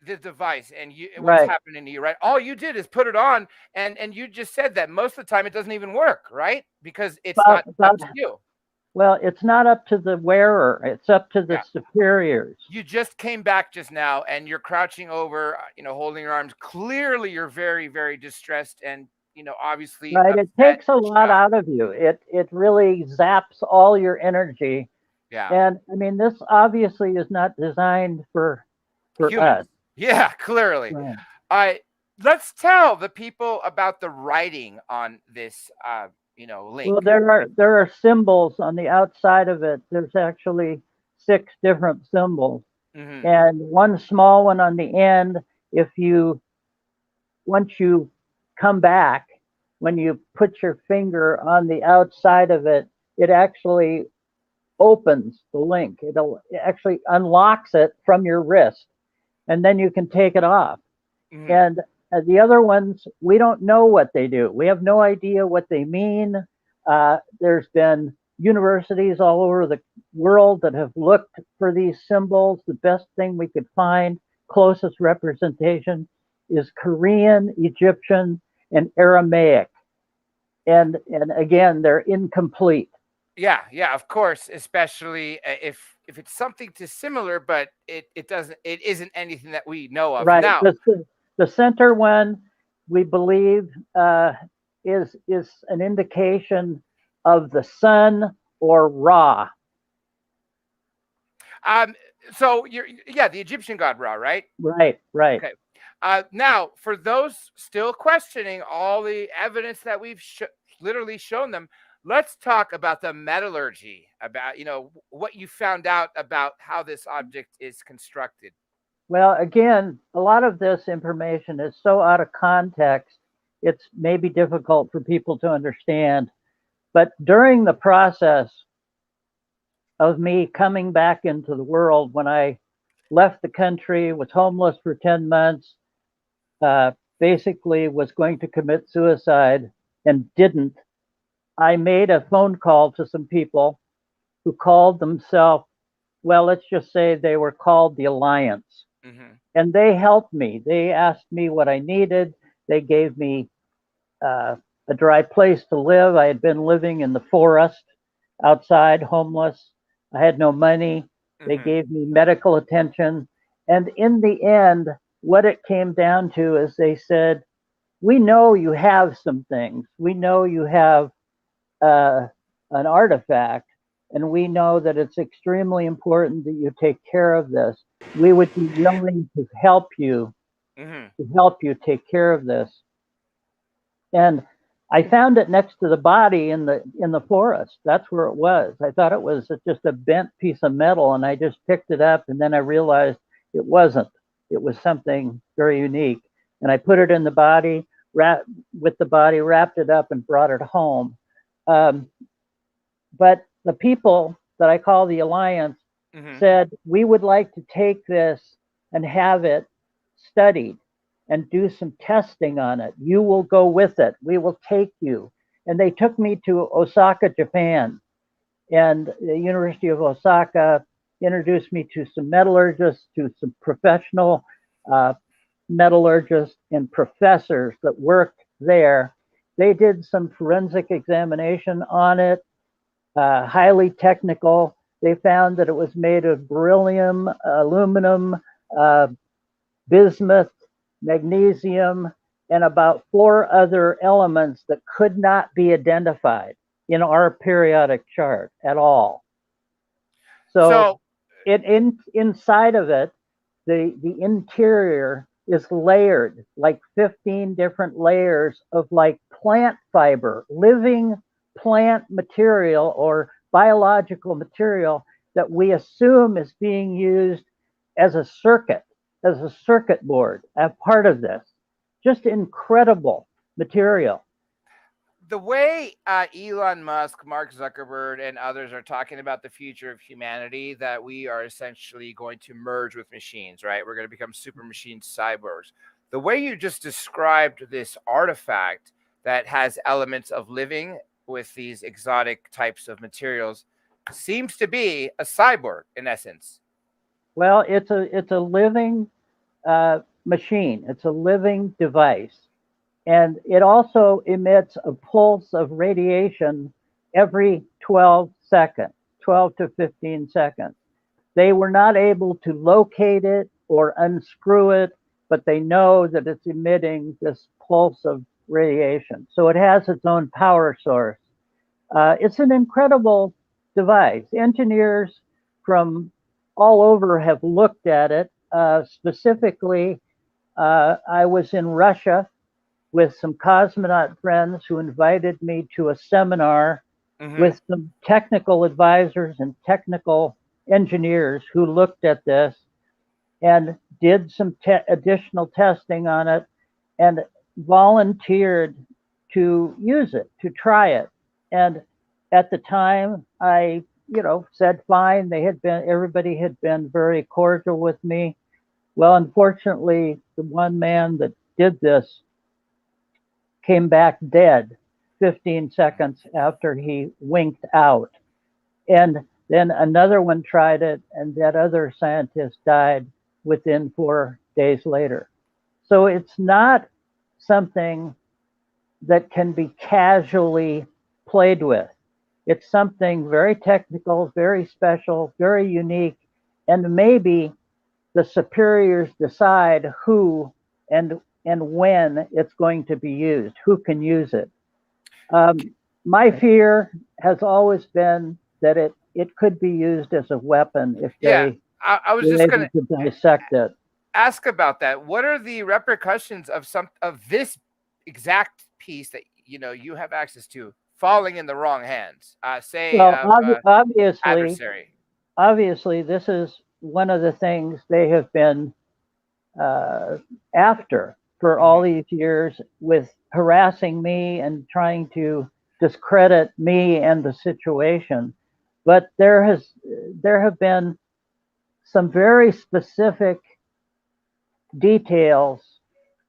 the device and what's Right. happening to you, right? All you did is put it on, and you just said that most of the time it doesn't even work, right? Because it's not up About to you. Well, it's not up to the wearer. It's up to the Yeah. superiors. You just came back just now, and you're crouching over, holding your arms. Clearly, you're very, very distressed, and obviously Right. It upset, takes a lot shocked. out of you. It really zaps all your energy. Yeah. And I mean, this obviously is not designed for Humans. us. Yeah, clearly. Right. I Let's tell the people about the writing on this link. Well, there are symbols on the outside of it. There's actually 6 different symbols, Hmm. and one small one on the end. If you Once you come back, when you put your finger on the outside of it, it actually opens the link. It actually unlocks it from your wrist, and then you can take it off. Hmm. And the other ones, we don't know what they do. We have no idea what they mean. There's been universities all over the world that have looked for these symbols. The best thing we could find, closest representation, is Korean, Egyptian, and Aramaic. And again, they're incomplete. Yeah, yeah, of course, especially if it's something too similar, but it isn't anything that we know of Right. now. The center one, we believe, is an indication of the sun or Ra. Um, so the Egyptian god Ra, right? Right. Right. Okay. Now, for those still questioning all the evidence that we've literally shown them, let's talk about the metallurgy, about what you found out about how this object is constructed. Well, again, a lot of this information is so out of context, it's maybe difficult for people to understand. But during the process of me coming back into the world, when I left the country, was homeless for 10 months, uh, basically was going to commit suicide and didn't, I made a phone call to some people who called themselves, well, let's just say they were called the Alliance. Hmm. And they helped me. They asked me what I needed. They gave me a dry place to live. I had been living in the forest outside, homeless. I had no money. They Hmm. gave me medical attention. And in the end, what it came down to is they said, we know you have some things. We know you have uh, an artifact, and we know that it's extremely important that you take care of this. We would be willing Hmm. to help you take care of this. And I found it next to the body in the forest. That's where it was. I thought it was just a bent piece of metal, and I just picked it up, and then I realized it wasn't. It was something very unique, and I put it in the body, wrapped it up, and brought it home. Um, but the people that I call the Alliance Hmm. said, we would like to take this and have it studied and do some testing on it. You will go with it. We will take you. And they took me to Osaka, Japan. And the University of Osaka introduced me to some metallurgists, to some professional uh, metallurgists and professors that worked there. They did some forensic examination on it, highly technical. They found that it was made of beryllium, aluminum, uh, bismuth, magnesium, and about 4 other elements that could not be identified in our periodic chart at all. So So, inside of it, the interior is layered, like 15 different layers of like plant fiber, living plant material or biological material that we assume is being used as a circuit board, a part of this. Just incredible material. the way Elon Musk, Mark Zuckerberg, and others are talking about the future of humanity, that we are essentially going to merge with machines, right? We're going to become super machine cyborgs. The way you just described this artifact that has elements of living with these exotic types of materials seems to be a cyborg in essence. Well, it's a living machine. It's a living device. And it also emits a pulse of radiation every 12 seconds, 12 to 15 seconds. They were not able to locate it or unscrew it, but they know that it's emitting this pulse of radiation. So it has its own power source. It's an incredible device. Engineers from all over have looked at it. Specifically, I was in Russia with some cosmonaut friends who invited me to a seminar with some technical advisors and technical engineers who looked at this and did some additional testing on it and volunteered to use it, to try it. And at the time, I, said fine. Everybody had been very cordial with me. Well, unfortunately, the one man that did this came back dead 15 seconds after he winked out. And then another one tried it, and that other scientist died within 4 days later. So it's not something that can be casually played with. It's something very technical, very special, very unique, and maybe the superiors decide who and when it's going to be used, who can use it. My fear has always been that it could be used as a weapon if I was were just able going to dissect it. ask about that. What are the repercussions of this exact piece that you have access to falling in the wrong hands? Well, Adversary. obviously, this is one of the things they have been after for all these years, with harassing me and trying to discredit me and the situation. But there have been some very specific details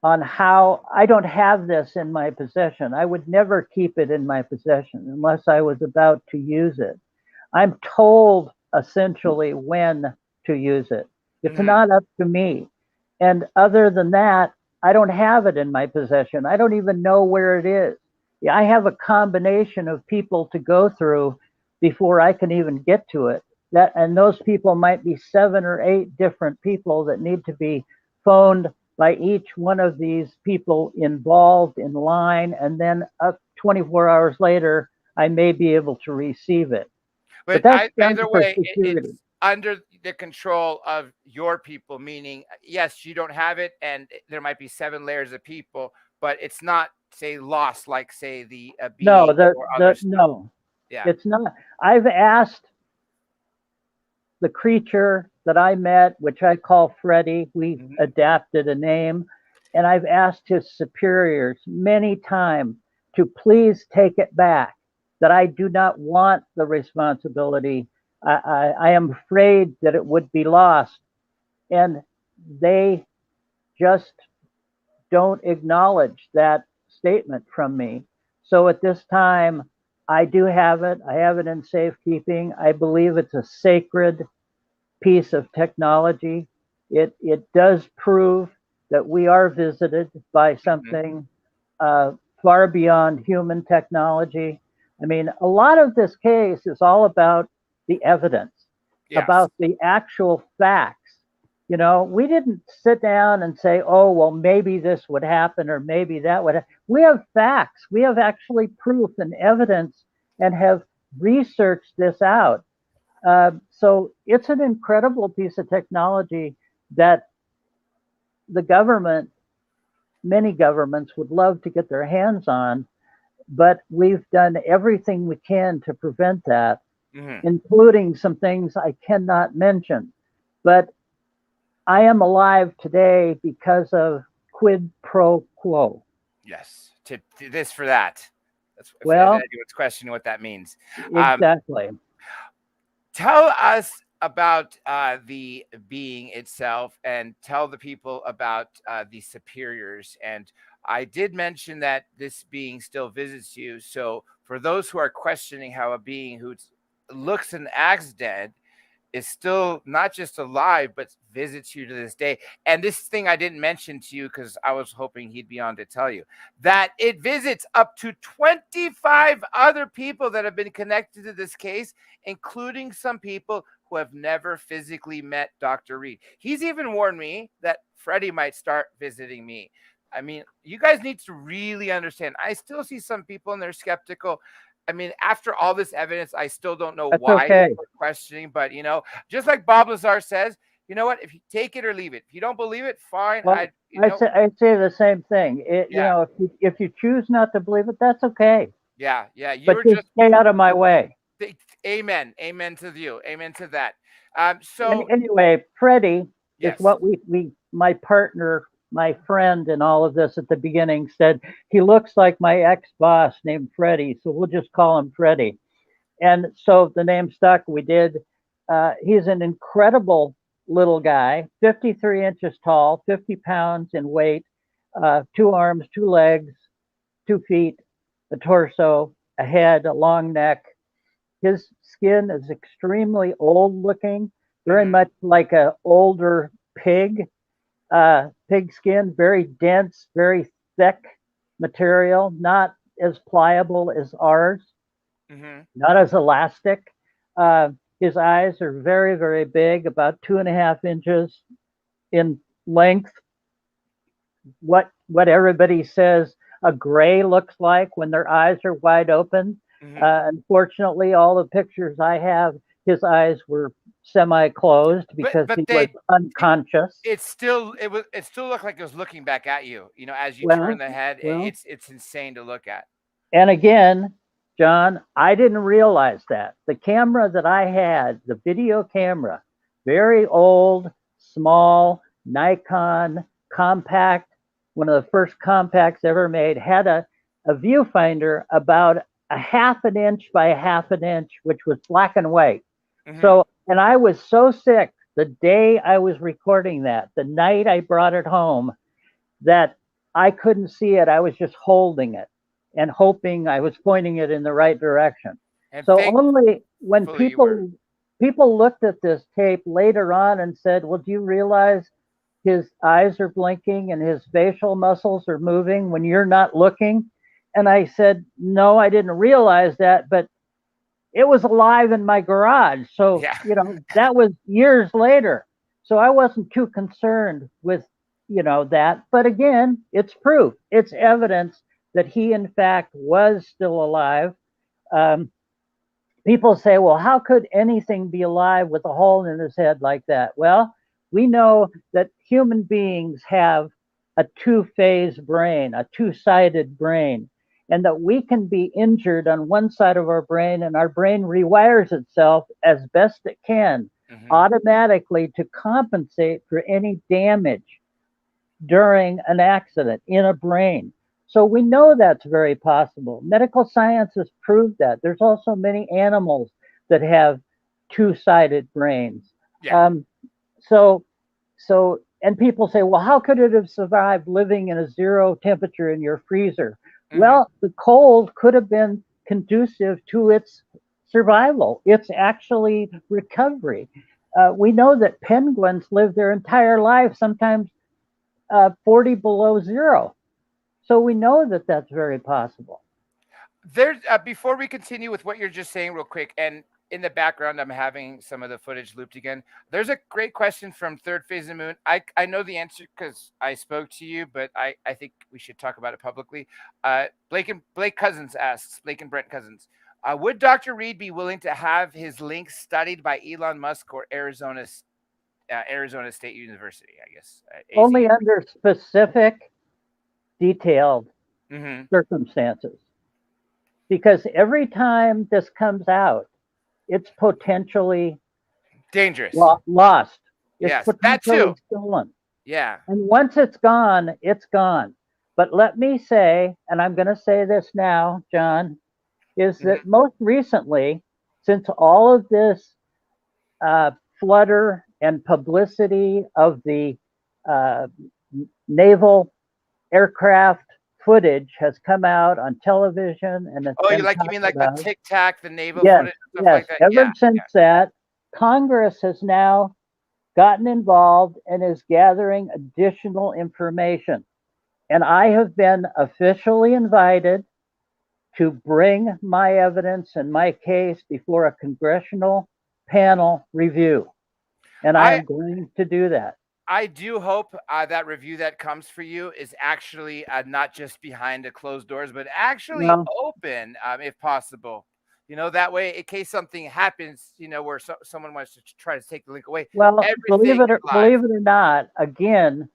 on how I don't have this in my possession. I would never keep it in my possession unless I was about to use it. I'm told essentially when to use it. It's not up to me. And other than that, I don't have it in my possession. I don't even know where it is. Yeah, I have a combination of people to go through before I can even get to it. And those people might be 7 or 8 different people that need to be phoned by each one of these people involved in line, and then up 24 hours later, I may be able to receive it. But that's either way, security. it's under the control of your people, meaning, yes, you don't have it, and there might be 7 layers of people, but it's not, say, lost like, say, the being or others. No, yeah, it's not. I've asked the creature that I met, which I call Freddy, we adapted a name, and I've asked his superiors many times to please take it back, that I do not want the responsibility. I am afraid that it would be lost. And they just don't acknowledge that statement from me. So at this time, I do have it. I have it in safekeeping. I believe it's a sacred piece of technology. It does prove that we are visited by something far beyond human technology. I mean, a lot of this case is all about the evidence, about the actual facts. We didn't sit down and say, oh, well, maybe this would happen or maybe that would happen. We have facts. We have actually proof and evidence and have researched this out. So it's an incredible piece of technology that the government, many governments would love to get their hands on, but we've done everything we can to prevent that, including some things I cannot mention. But I am alive today because of quid pro quo. Yes, to this for that. That's anyone's question what that means. Exactly. Tell us about the being itself, and tell the people about the superiors. And I did mention that this being still visits you. So for those who are questioning how a being who looks and acts dead is still not just alive, but visits you to this day. And this thing I didn't mention to you because I was hoping he'd be on to tell you that it visits up to 25 other people that have been connected to this case, including some people who have never physically met Dr. Reed. He's even warned me that Freddy might start visiting me. I mean, you guys need to really understand. I still see some people and they're skeptical. I mean, after all this evidence, I still don't know That's why okay. we're questioning, but just like Bob Lazar says, you know what? If you take it or leave it, if you don't believe it, fine. Well, I'd say the same thing. Yeah. If you choose not to believe it, that's okay. Yeah. But You're just stay out of my way. amen. Amen to you. Amen to that. And anyway, Freddy is yes. what my partner, my friend in all of this at the beginning said, he looks like my ex-boss named Freddy, so we'll just call him Freddy. And so the name stuck. We did. He's an incredible little guy, 53 inches tall, 50 pounds in weight, 2 arms, 2 legs, 2 feet, a torso, a head, a long neck. His skin is extremely old looking, very much like an older pig skin, very dense, very thick material, not as pliable as ours, not as elastic. His eyes are very, very big, about 2.5 inches in length. What everybody says a gray looks like when their eyes are wide open. Unfortunately, all the pictures I have, his eyes were semi-closed because he was unconscious. It still looked like it was looking back at you. As you turn the head, it's insane to look at. And again, John, I didn't realize that the camera that I had, the video camera, very old, small, Nikon, compact, one of the first compacts ever made, had a viewfinder about 1/2 inch by 1/2 inch, which was black and white. So, and I was so sick the day I was recording that, the night I brought it home, that I couldn't see it. I was just holding it and hoping I was pointing it in the right direction. And so only when people looked at this tape later on and said, well, do you realize his eyes are blinking and his facial muscles are moving when you're not looking? And I said, no, I didn't realize that, but it was alive in my garage. So, that was years later. So I wasn't too concerned with, that. But again, it's proof. It's evidence that he, in fact, was still alive. People say, well, how could anything be alive with a hole in his head like that? Well, we know that human beings have a 2-phase brain, a 2-sided brain, and that we can be injured on one side of our brain and our brain rewires itself as best it can automatically to compensate for any damage during an accident in a brain. So we know that's very possible. Medical science has proved that. There's also many animals that have 2-sided brains. And people say, well, how could it have survived living in a 0 temperature in your freezer? Well, the cold could have been conducive to its survival. It's actually recovery. We know that penguins live their entire life, sometimes 40 below 0. So we know that that's very possible. There's before we continue with what you're just saying real quick, and in the background, I'm having some of the footage looped again. There's a great question from Third Phase of the Moon. I know the answer because I spoke to you, but I think we should talk about it publicly. Blake Cousins asks, Blake and Brent Cousins, would Dr. Reed be willing to have his links studied by Elon Musk or Arizona State University, I guess? Only under specific, detailed circumstances. Because every time this comes out, it's potentially dangerous, lost. It's potentially stolen. Yeah. And once it's gone, it's gone. But let me say, and I'm going to say this now, John, is that most recently, since all of this flutter and publicity of the naval aircraft footage has come out on television, and it's you mean like the Tic Tac, the naval footage, stuff yes. like that? Ever since that, Congress has now gotten involved and is gathering additional information. And I have been officially invited to bring my evidence and my case before a congressional panel review. And I am going to do that. I do hope that review that comes for you is actually not just behind the closed doors, but actually open, if possible. You know, that way, in case something happens, you know, where someone wants to try to take the link away. Well, believe it or not, again,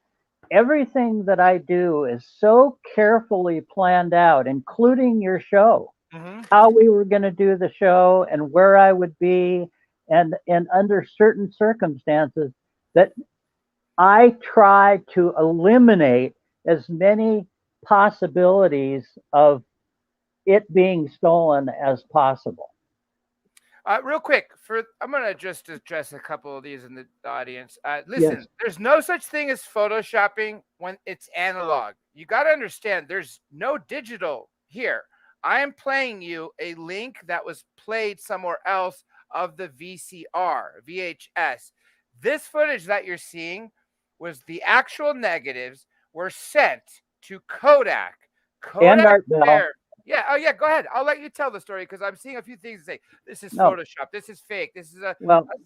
everything that I do is so carefully planned out, including your show, how we were going to do the show and where I would be, and under certain circumstances, that I try to eliminate as many possibilities of it being stolen as possible. Real quick, I'm going to just address a couple of these in the audience. Listen, there's no such thing as photoshopping when it's analog. You got to understand there's no digital here. I am playing you a link that was played somewhere else of the VHS. This footage that you're seeing was the actual negatives were sent to Kodak. Kodak there. Yeah. Oh, yeah. Go ahead. I'll let you tell the story because I'm seeing a few things to say. This is Photoshop. This is fake. This is a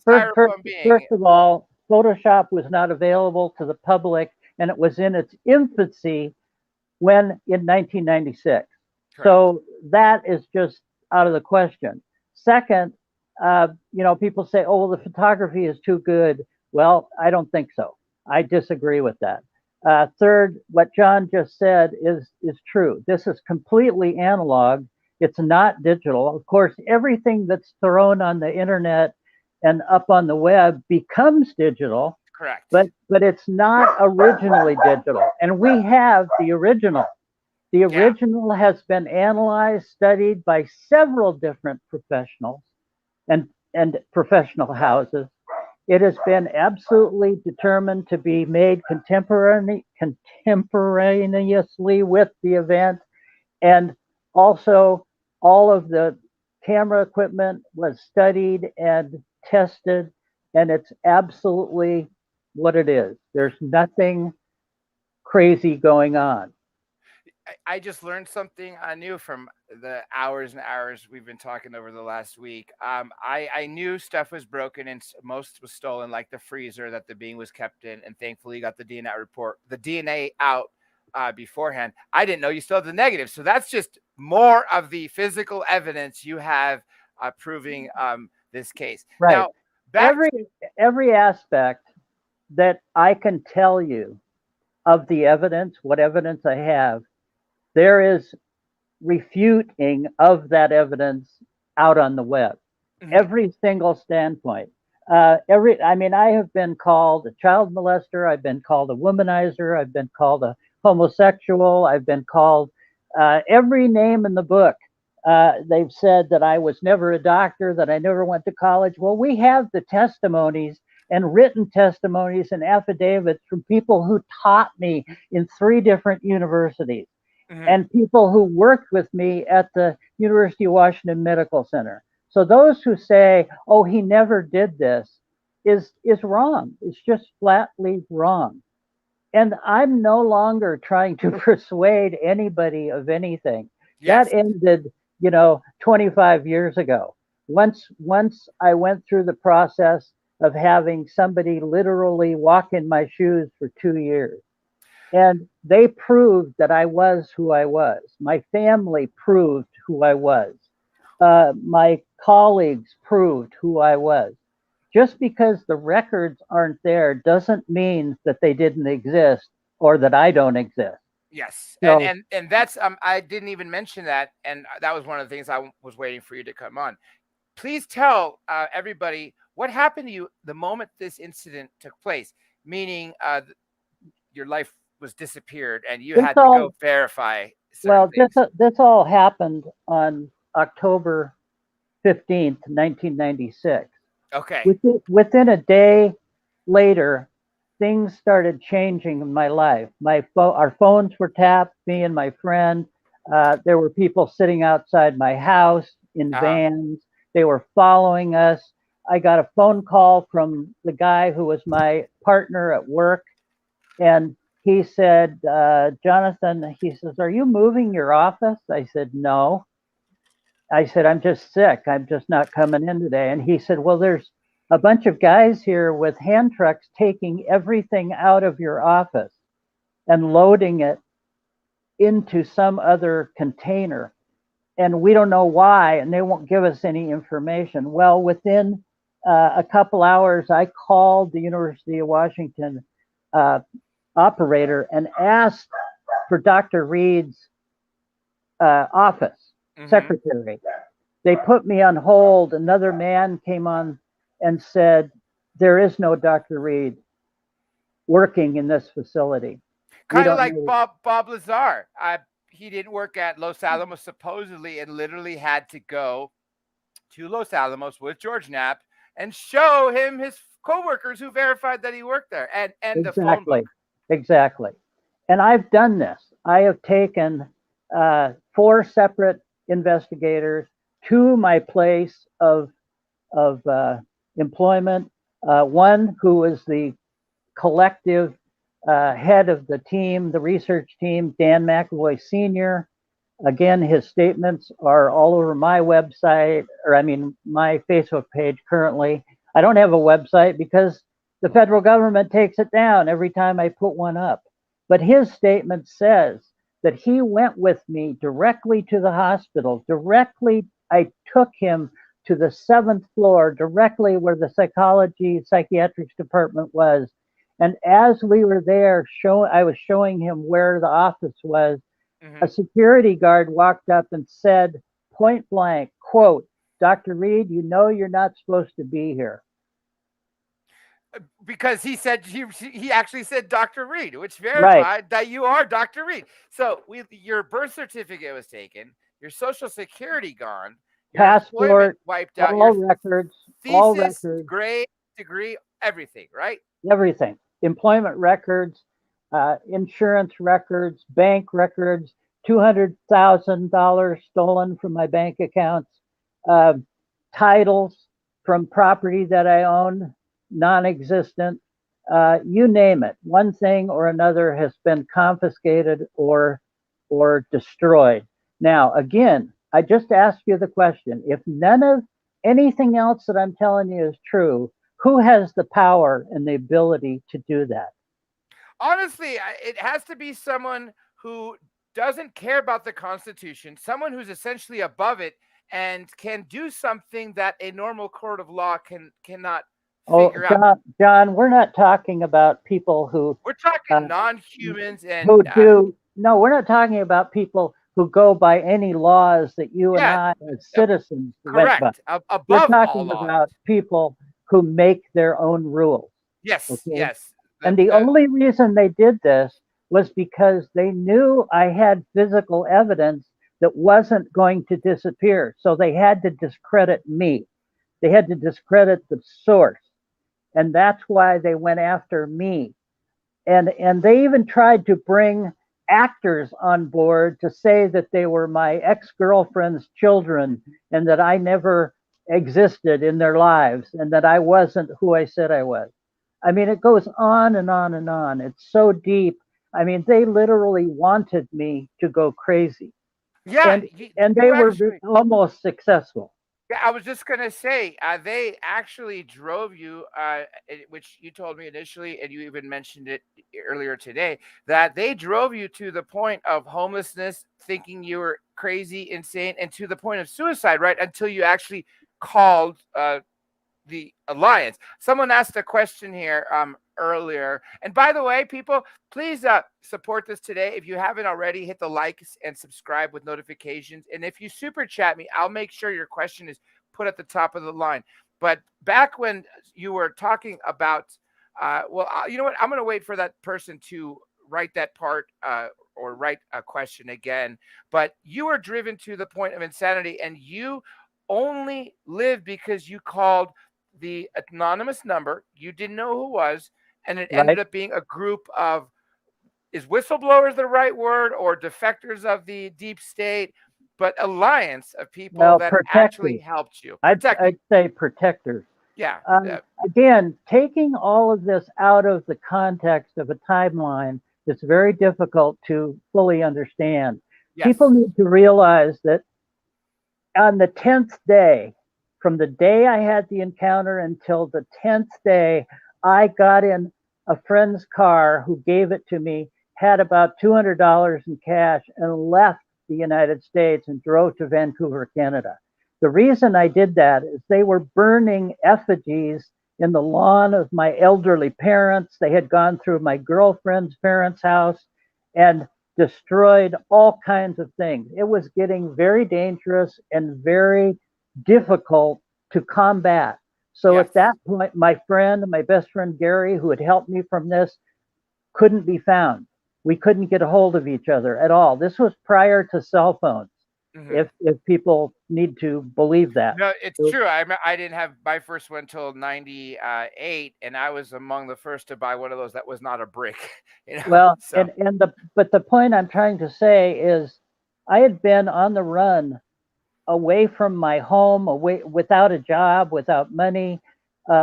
styrofoam being. First of all, Photoshop was not available to the public, and it was in its infancy in 1996. Correct. So that is just out of the question. Second, people say, "Oh, well, the photography is too good." Well, I don't think so. I disagree with that. Third, what John just said is true. This is completely analog. It's not digital. Of course, everything that's thrown on the internet and up on the web becomes digital. Correct. But it's not originally digital. And we have the original. The original has been analyzed, studied by several different professionals and professional houses. It has been absolutely determined to be made contemporaneously with the event. And also, all of the camera equipment was studied and tested, and it's absolutely what it is. There's nothing crazy going on. I just learned something new from the hours and hours we've been talking over the last week. I knew stuff was broken and most was stolen, like the freezer that the being was kept in, and thankfully got the DNA out beforehand. I didn't know you still had the negative, so that's just more of the physical evidence you have proving this case. Right. Now, every aspect that I can tell you of the evidence, what evidence I have, there is refuting of that evidence out on the web. Every single standpoint. I have been called a child molester. I've been called a womanizer. I've been called a homosexual. I've been called every name in the book. They've said that I was never a doctor, that I never went to college. Well, we have the testimonies and written testimonies and affidavits from people who taught me in 3 different universities. And people who worked with me at the University of Washington Medical Center. So those who say, "Oh, he never did this," is wrong. It's just flatly wrong. And I'm no longer trying to persuade anybody of anything. That ended, 25 years ago. Once I went through the process of having somebody literally walk in my shoes for 2 years. And they proved that I was who I was. My family proved who I was. My colleagues proved who I was. Just because the records aren't there doesn't mean that they didn't exist or that I don't exist. Yes. So, and that's, I didn't even mention that. And that was one of the things I was waiting for you to come on. Please tell everybody what happened to you the moment this incident took place, meaning your life was disappeared and you had to go verify. Well, this all happened on October 15th, 1996. Okay. Within a day later, things started changing in my life. Our phones were tapped, me and my friend. There were people sitting outside my house in vans. They were following us. I got a phone call from the guy who was my partner at work, and he said, Jonathan, he says, "Are you moving your office?" I said, "No." I said, "I'm just sick. I'm just not coming in today." And he said, "Well, there's a bunch of guys here with hand trucks taking everything out of your office and loading it into some other container. And we don't know why, and they won't give us any information." Well, within a couple hours, I called the University of Washington operator and asked for Dr. Reed's office secretary. They put me on hold. Another man came on and said, "There is no Dr. Reed working in this facility." Kind of like Bob Lazar. He didn't work at Los Alamos supposedly, and literally had to go to Los Alamos with George Knapp and show him his coworkers who verified that he worked there, and the phone book. Exactly. And I've done this. I have taken 4 separate investigators to my place of employment. One who was the collective head of the team, the research team, Dan McAvoy Sr. Again, his statements are all over my website, my Facebook page currently. I don't have a website because the federal government takes it down every time I put one up. But his statement says that he went with me directly to the hospital. I took him to the 7th floor, directly where the psychiatrics department was. And as we were there, I was showing him where the office was. A security guard walked up and said, point blank, quote, "Dr. Reed, you know you're not supposed to be here." Because he said he actually said Dr. Reed, which verified that you are Dr. Reed. So your birth certificate was taken, your social security gone, your passport wiped out, all records, thesis, grade, degree, everything, right? Everything. Employment records, insurance records, bank records, $200,000 stolen from my bank accounts, titles from property that I own, non-existent, you name it. One thing or another has been confiscated or destroyed. Now, again, I just asked you the question. If none of anything else that I'm telling you is true, who has the power and the ability to do that? Honestly, it has to be someone who doesn't care about the Constitution, someone who's essentially above it and can do something that a normal court of law cannot figure out. John, we're not talking about people who... We're talking non-humans and... No, we're not talking about people who go by any laws that you and I as citizens went by. Above we're talking all laws. About people who make their own rules. Yes, okay? Yes. And the only reason they did this was because they knew I had physical evidence that wasn't going to disappear. So they had to discredit me. They had to discredit the source. And that's why they went after me. And they even tried to bring actors on board to say that they were my ex-girlfriend's children and that I never existed in their lives and that I wasn't who I said I was. I mean, it goes on and on and on. It's so deep. I mean, they literally wanted me to go crazy. Yeah. And they were almost successful. Yeah, I was just going to say, they actually drove you, which you told me initially, and you even mentioned it earlier today, that they drove you to the point of homelessness, thinking you were crazy, insane, and to the point of suicide, right? Until you actually called the Alliance. Someone asked a question here earlier. And by the way, people, please support this today. If you haven't already, hit the likes and subscribe with notifications. And if you super chat me, I'll make sure your question is put at the top of the line. But back when you were talking about, you know what? I'm going to wait for that person to write that part or write a question again. But you were driven to the point of insanity, and you only lived because you called the anonymous number. You didn't know who it was, and it ended up being a group of, is whistleblowers the right word, or defectors of the deep state, but alliance of people that actually helped you. I'd say protectors. Yeah. Again, taking all of this out of the context of a timeline, it's very difficult to fully understand. Yes. People need to realize that on the 10th day, from the day I had the encounter until the 10th day, I got in a friend's car who gave it to me, had about $200 in cash, and left the United States and drove to Vancouver, Canada. The reason I did that is they were burning effigies in the lawn of my elderly parents. They had gone through my girlfriend's parents' house and destroyed all kinds of things. It was getting very dangerous and very difficult to combat. So Yes. at that point, my best friend Gary, who had helped me from this, couldn't be found. We couldn't get a hold of each other at all. This was prior to cell phones. Mhm. If people need to believe that. No, it's true. I didn't have my first one till 98, and I was among the first to buy one of those that was not a brick. You know? Well, So, but the point I'm trying to say is I had been on the run away from my home, away without a job, without money,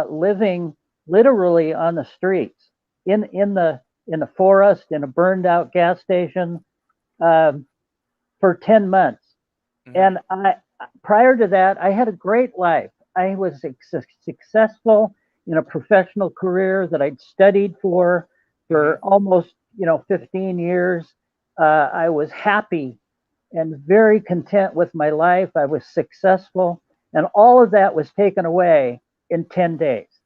living literally on the streets, in the forest, in a burned out gas station, for 10 months. mhm. And prior to that, I had a great life. I was successful in a professional career that I'd studied for almost 15 years. I was happy and very content with my life. I was successful, and all of that was taken away in 10 days.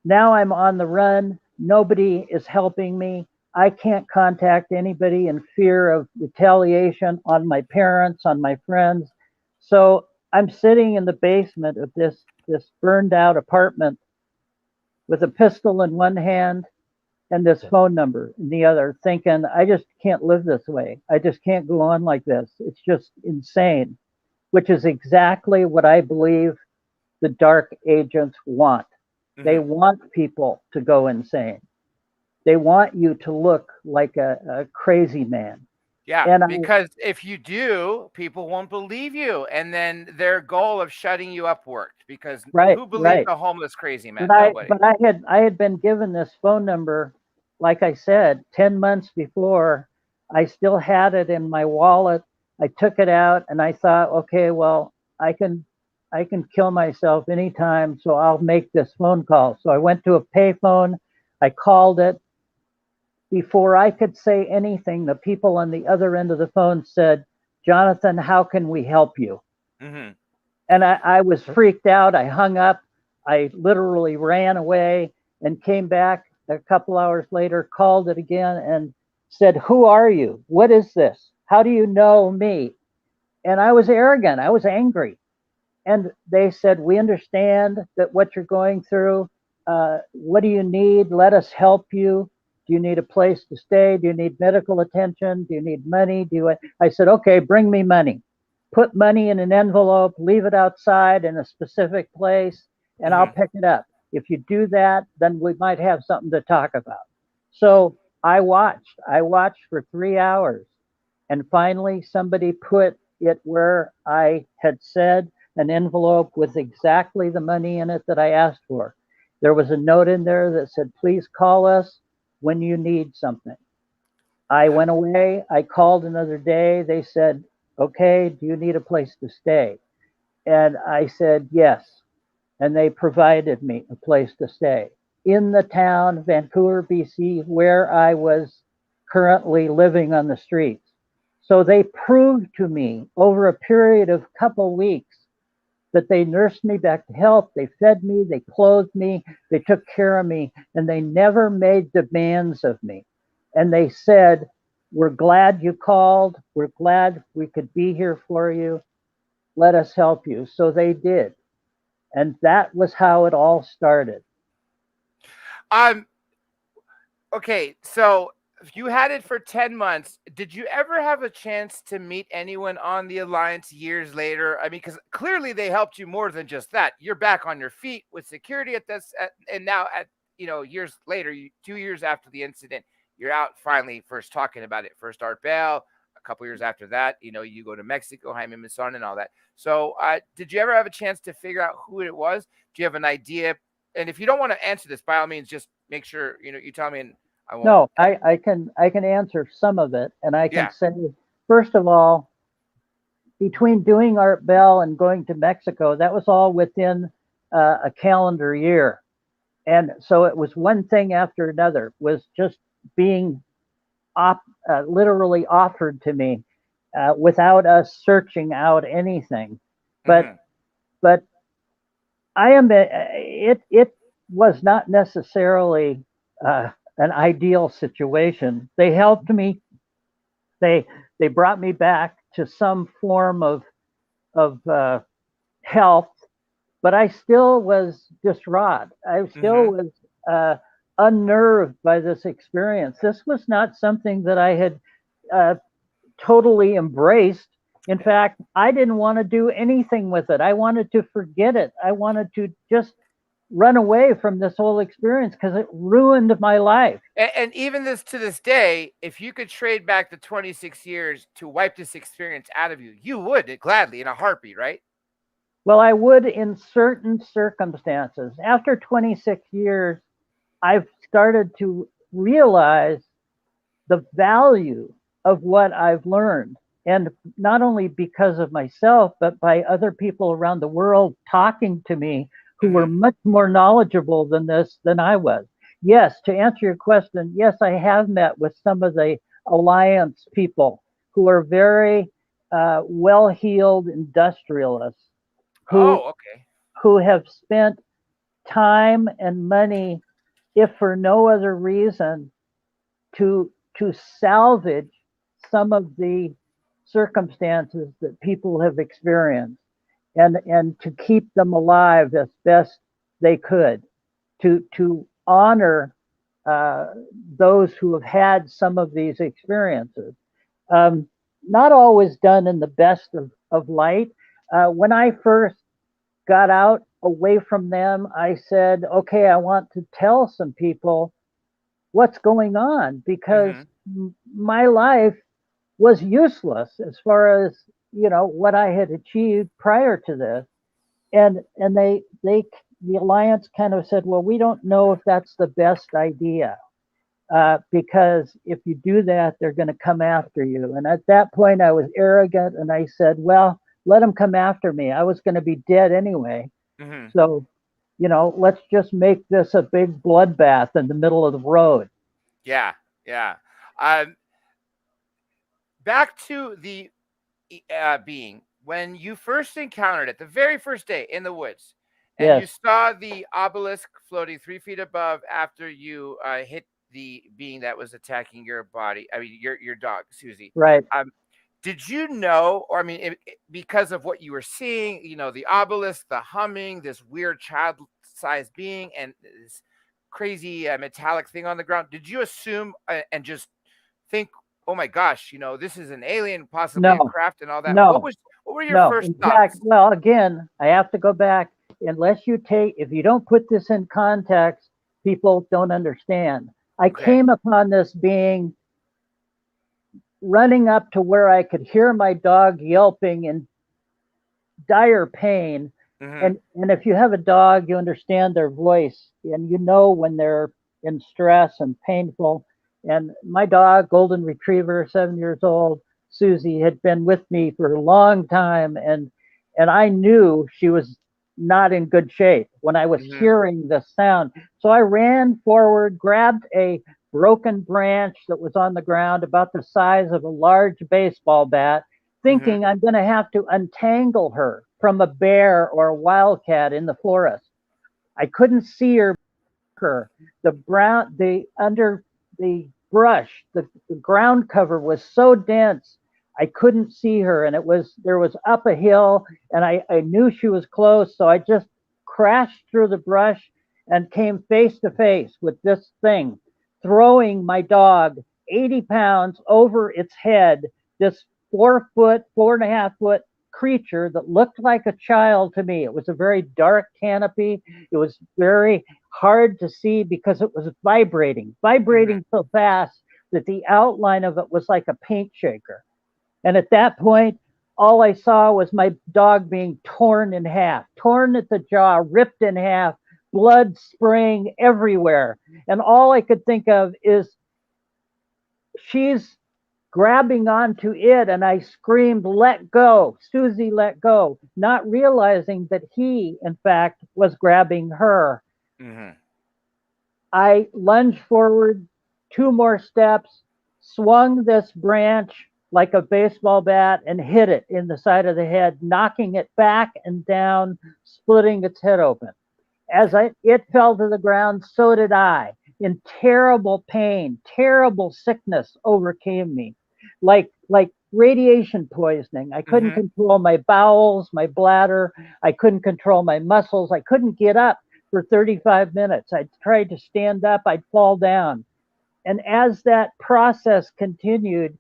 Now I'm on the run. Nobody is helping me. I can't contact anybody in fear of retaliation on my parents, on my friends. So I'm sitting in the basement of this burned out apartment with a pistol in one hand and this phone number in the other, thinking, I just can't live this way. I just can't go on like this. It's just insane, which is exactly what I believe the dark agents want. They Mhm. want people to go insane. They want you to look like a crazy man. Yeah, And because if you do, people won't believe you, and then their goal of shutting you up worked. Because right, who believes right. a homeless crazy man? But Nobody. I had been given this phone number, like I said, 10 months before. I still had it in my wallet. I took it out and I thought, okay, well, I can kill myself anytime, so I'll make this phone call. So I went to a payphone, I called it. Before I could say anything, the people on the other end of the phone said, Jonathan, how can we help you? Mhm. And I was freaked out. I hung up. I literally ran away and came back a couple hours later, called it again, and said, who are you? What is this? How do you know me? And I was arrogant. I was angry. And they said, we understand that what you're going through. What do you need? Let us help you. Do you need a place to stay? Do you need medical attention? Do you need money? I said, okay, bring me money. Put money in an envelope, leave it outside in a specific place, and I'll Mhm. pick it up. If you do that, then we might have something to talk about. So I watched. I watched for 3 hours. And finally, somebody put it where I had said, an envelope with exactly the money in it that I asked for. There was a note in there that said, please call us when you need something. I went away. I called another day. They said, okay, do you need a place to stay? And I said, yes. And they provided me a place to stay in the town, Vancouver, BC, where I was currently living on the streets. So they proved to me over a period of a couple weeks that they nursed me back to health. They fed me, they clothed me, they took care of me, and they never made demands of me. And they said, we're glad you called. We're glad we could be here for you. Let us help you. So they did. And that was how it all started. Um. Okay, so if you had it for 10 months, did you ever have a chance to meet anyone on the Alliance years later? I mean, because clearly they helped you more than just that. You're back on your feet with security and now at years later, 2 years after the incident, you're out finally first talking about it. First Art Bell, couple years after that, you go to Mexico, Jaime Maussan and all that. So did you ever have a chance to figure out who it was? Do you have an idea? And if you don't want to answer this, by all means, just make sure, you tell me and I won't. No, I can answer some of it. And I can Yeah. say, first of all, between doing Art Bell and going to Mexico, that was all within a calendar year. And so it was one thing after another, was just being literally offered to me without us searching out anything. But but I am it was not necessarily an ideal situation. They helped me. They brought me back to some form of health, but I still was distraught. I still was unnerved by this experience. This was not something that I had totally embraced. In fact, I didn't want to do anything with it. I wanted to forget it. I wanted to just run away from this whole experience because it ruined my life. And even to this day, if you could trade back the 26 years to wipe this experience out of you, you would gladly in a heartbeat, right? Well, I would in certain circumstances. After 26 years, I've started to realize the value of what I've learned. And not only because of myself, but by other people around the world talking to me who were much more knowledgeable than I was. Yes, to answer your question, yes, I have met with some of the Alliance people who are very well-heeled industrialists who have spent time and money, if for no other reason, to salvage some of the circumstances that people have experienced and to keep them alive as best they could, to honor those who have had some of these experiences. Not always done in the best of light. When I first got out away from them, I said, okay, I want to tell some people what's going on, because my life was useless as far as what I had achieved prior to this. And the Alliance kind of said, well, we don't know if that's the best idea, because if you do that, they're going to come after you. And at that point I was arrogant and I said, well, let them come after me. I was going to be dead anyway. So let's just make this a big bloodbath in the middle of the road. Yeah. Back to the being, when you first encountered it, the very first day in the woods, and you saw the obelisk floating 3 feet above after you hit the being that was attacking your body, I mean your dog, Susie. Right. Did you know, or I mean, because of what you were seeing, the obelisk, the humming, this weird child-sized being, and this crazy metallic thing on the ground, did you assume and just think, oh my gosh, this is an alien, possibly a craft and all that? No. What were your first thoughts? Fact, well, again, I have to go back. If you don't put this in context, people don't understand. I came upon this being running up to where I could hear my dog yelping in dire pain. And if you have a dog, you understand their voice and when they're in stress and painful. And my dog, golden retriever, 7 years old, Susie, had been with me for a long time, and I knew she was not in good shape when I was hearing the sound. So I ran forward, grabbed a broken branch that was on the ground about the size of a large baseball bat, thinking I'm going to have to untangle her from a bear or a wildcat in the forest. I couldn't see her. Under the brush, the ground cover was so dense I couldn't see her, and there was up a hill, and I knew she was close, so I just crashed through the brush and came face to face with this thing, throwing my dog 80 pounds over its head, this 4.5 foot creature that looked like a child to me. It was a very dark canopy. It was very hard to see because it was vibrating so fast that the outline of it was like a paint shaker. And at that point, all I saw was my dog being torn in half, torn at the jaw, ripped in half, blood spraying everywhere. And all I could think of is she's grabbing onto it, and I screamed, "Let go, Susie, let go," not realizing that he, in fact, was grabbing her. Mm-hmm. I lunged forward 2 more steps, swung this branch like a baseball bat, and hit it in the side of the head, knocking it back and down, splitting its head open. As it fell to the ground, so did I. In terrible pain, terrible sickness overcame me, like radiation poisoning. I couldn't Mm-hmm. control my bowels, my bladder. I couldn't control my muscles. I couldn't get up for 35 minutes. I tried to stand up, I'd fall down. And as that process continued,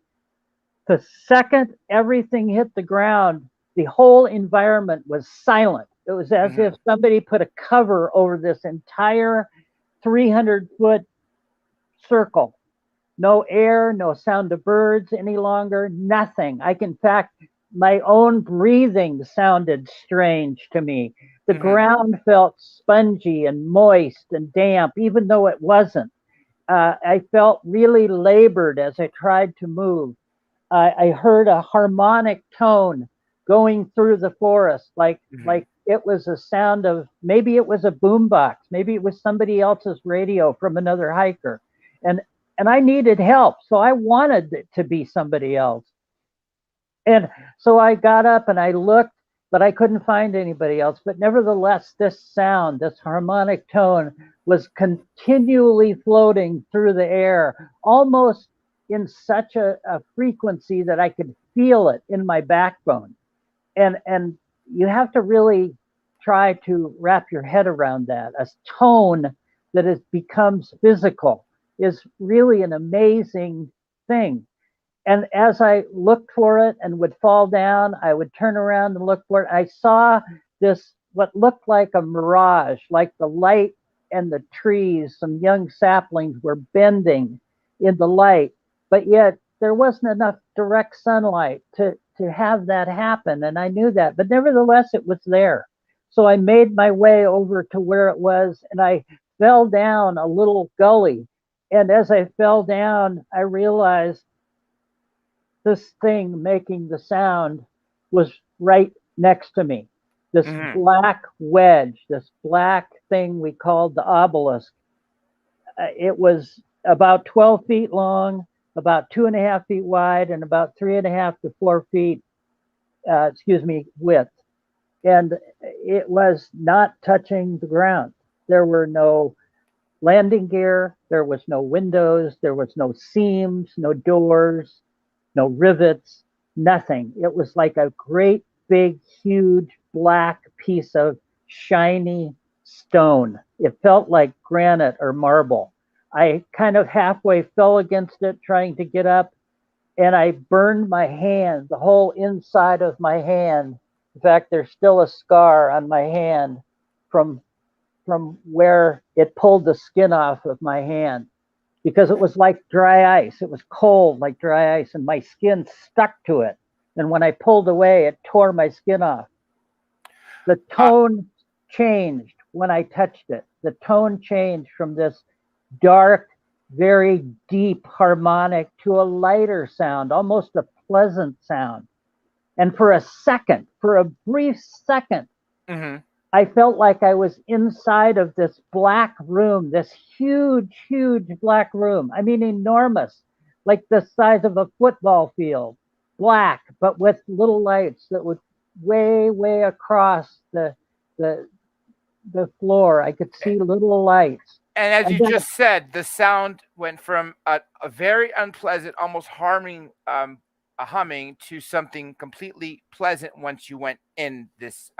the second everything hit the ground, the whole environment was silent. It was as Mm-hmm. if somebody put a cover over this entire 300-foot circle. No air, no sound of birds any longer, nothing. In fact, my own breathing sounded strange to me. The Mm-hmm. ground felt spongy and moist and damp, even though it wasn't. I felt really labored as I tried to move. I heard a harmonic tone going through the forest, like it was a sound of, maybe it was a boombox, maybe it was somebody else's radio from another hiker, and I needed help, so I wanted it to be somebody else. And so I got up and I looked, but I couldn't find anybody else. But nevertheless, this sound, this harmonic tone, was continually floating through the air, almost in such a frequency that I could feel it in my backbone. And you have to really try to wrap your head around that. A tone that becomes physical is really an amazing thing. And as I looked for it and would fall down, I would turn around and look for it. I saw this, what looked like a mirage, like the light and the trees, some young saplings were bending in the light, but yet there wasn't enough direct sunlight to have that happen. And I knew that, but nevertheless, it was there. So I made my way over to where it was, and I fell down a little gully. And as I fell down, I realized this thing making the sound was right next to me. This Mm-hmm. black wedge, this black thing we called the obelisk. It was about 12 feet long, about 2.5 feet wide, and about 3.5 to 4 feet, width. And it was not touching the ground. There were no landing gear, there was no windows, there was no seams, no doors, no rivets, nothing. It was like a great big, huge black piece of shiny stone. It felt like granite or marble. I kind of halfway fell against it trying to get up, and I burned my hand, the whole inside of my hand. In fact, there's still a scar on my hand from where it pulled the skin off of my hand, because it was like dry ice. It was cold like dry ice, and my skin stuck to it. And when I pulled away, it tore my skin off. The tone changed when I touched it. The tone changed from this dark, very deep harmonic to a lighter sound, almost a pleasant sound. And for a brief second, Mm-hmm. I felt like I was inside of this black room, this huge, huge black room. I mean, enormous, like the size of a football field, black, but with little lights that would way, way across the floor. I could see little lights. And as And you then, just said, the sound went from a very unpleasant, almost harming, a humming, to something completely pleasant once you went in this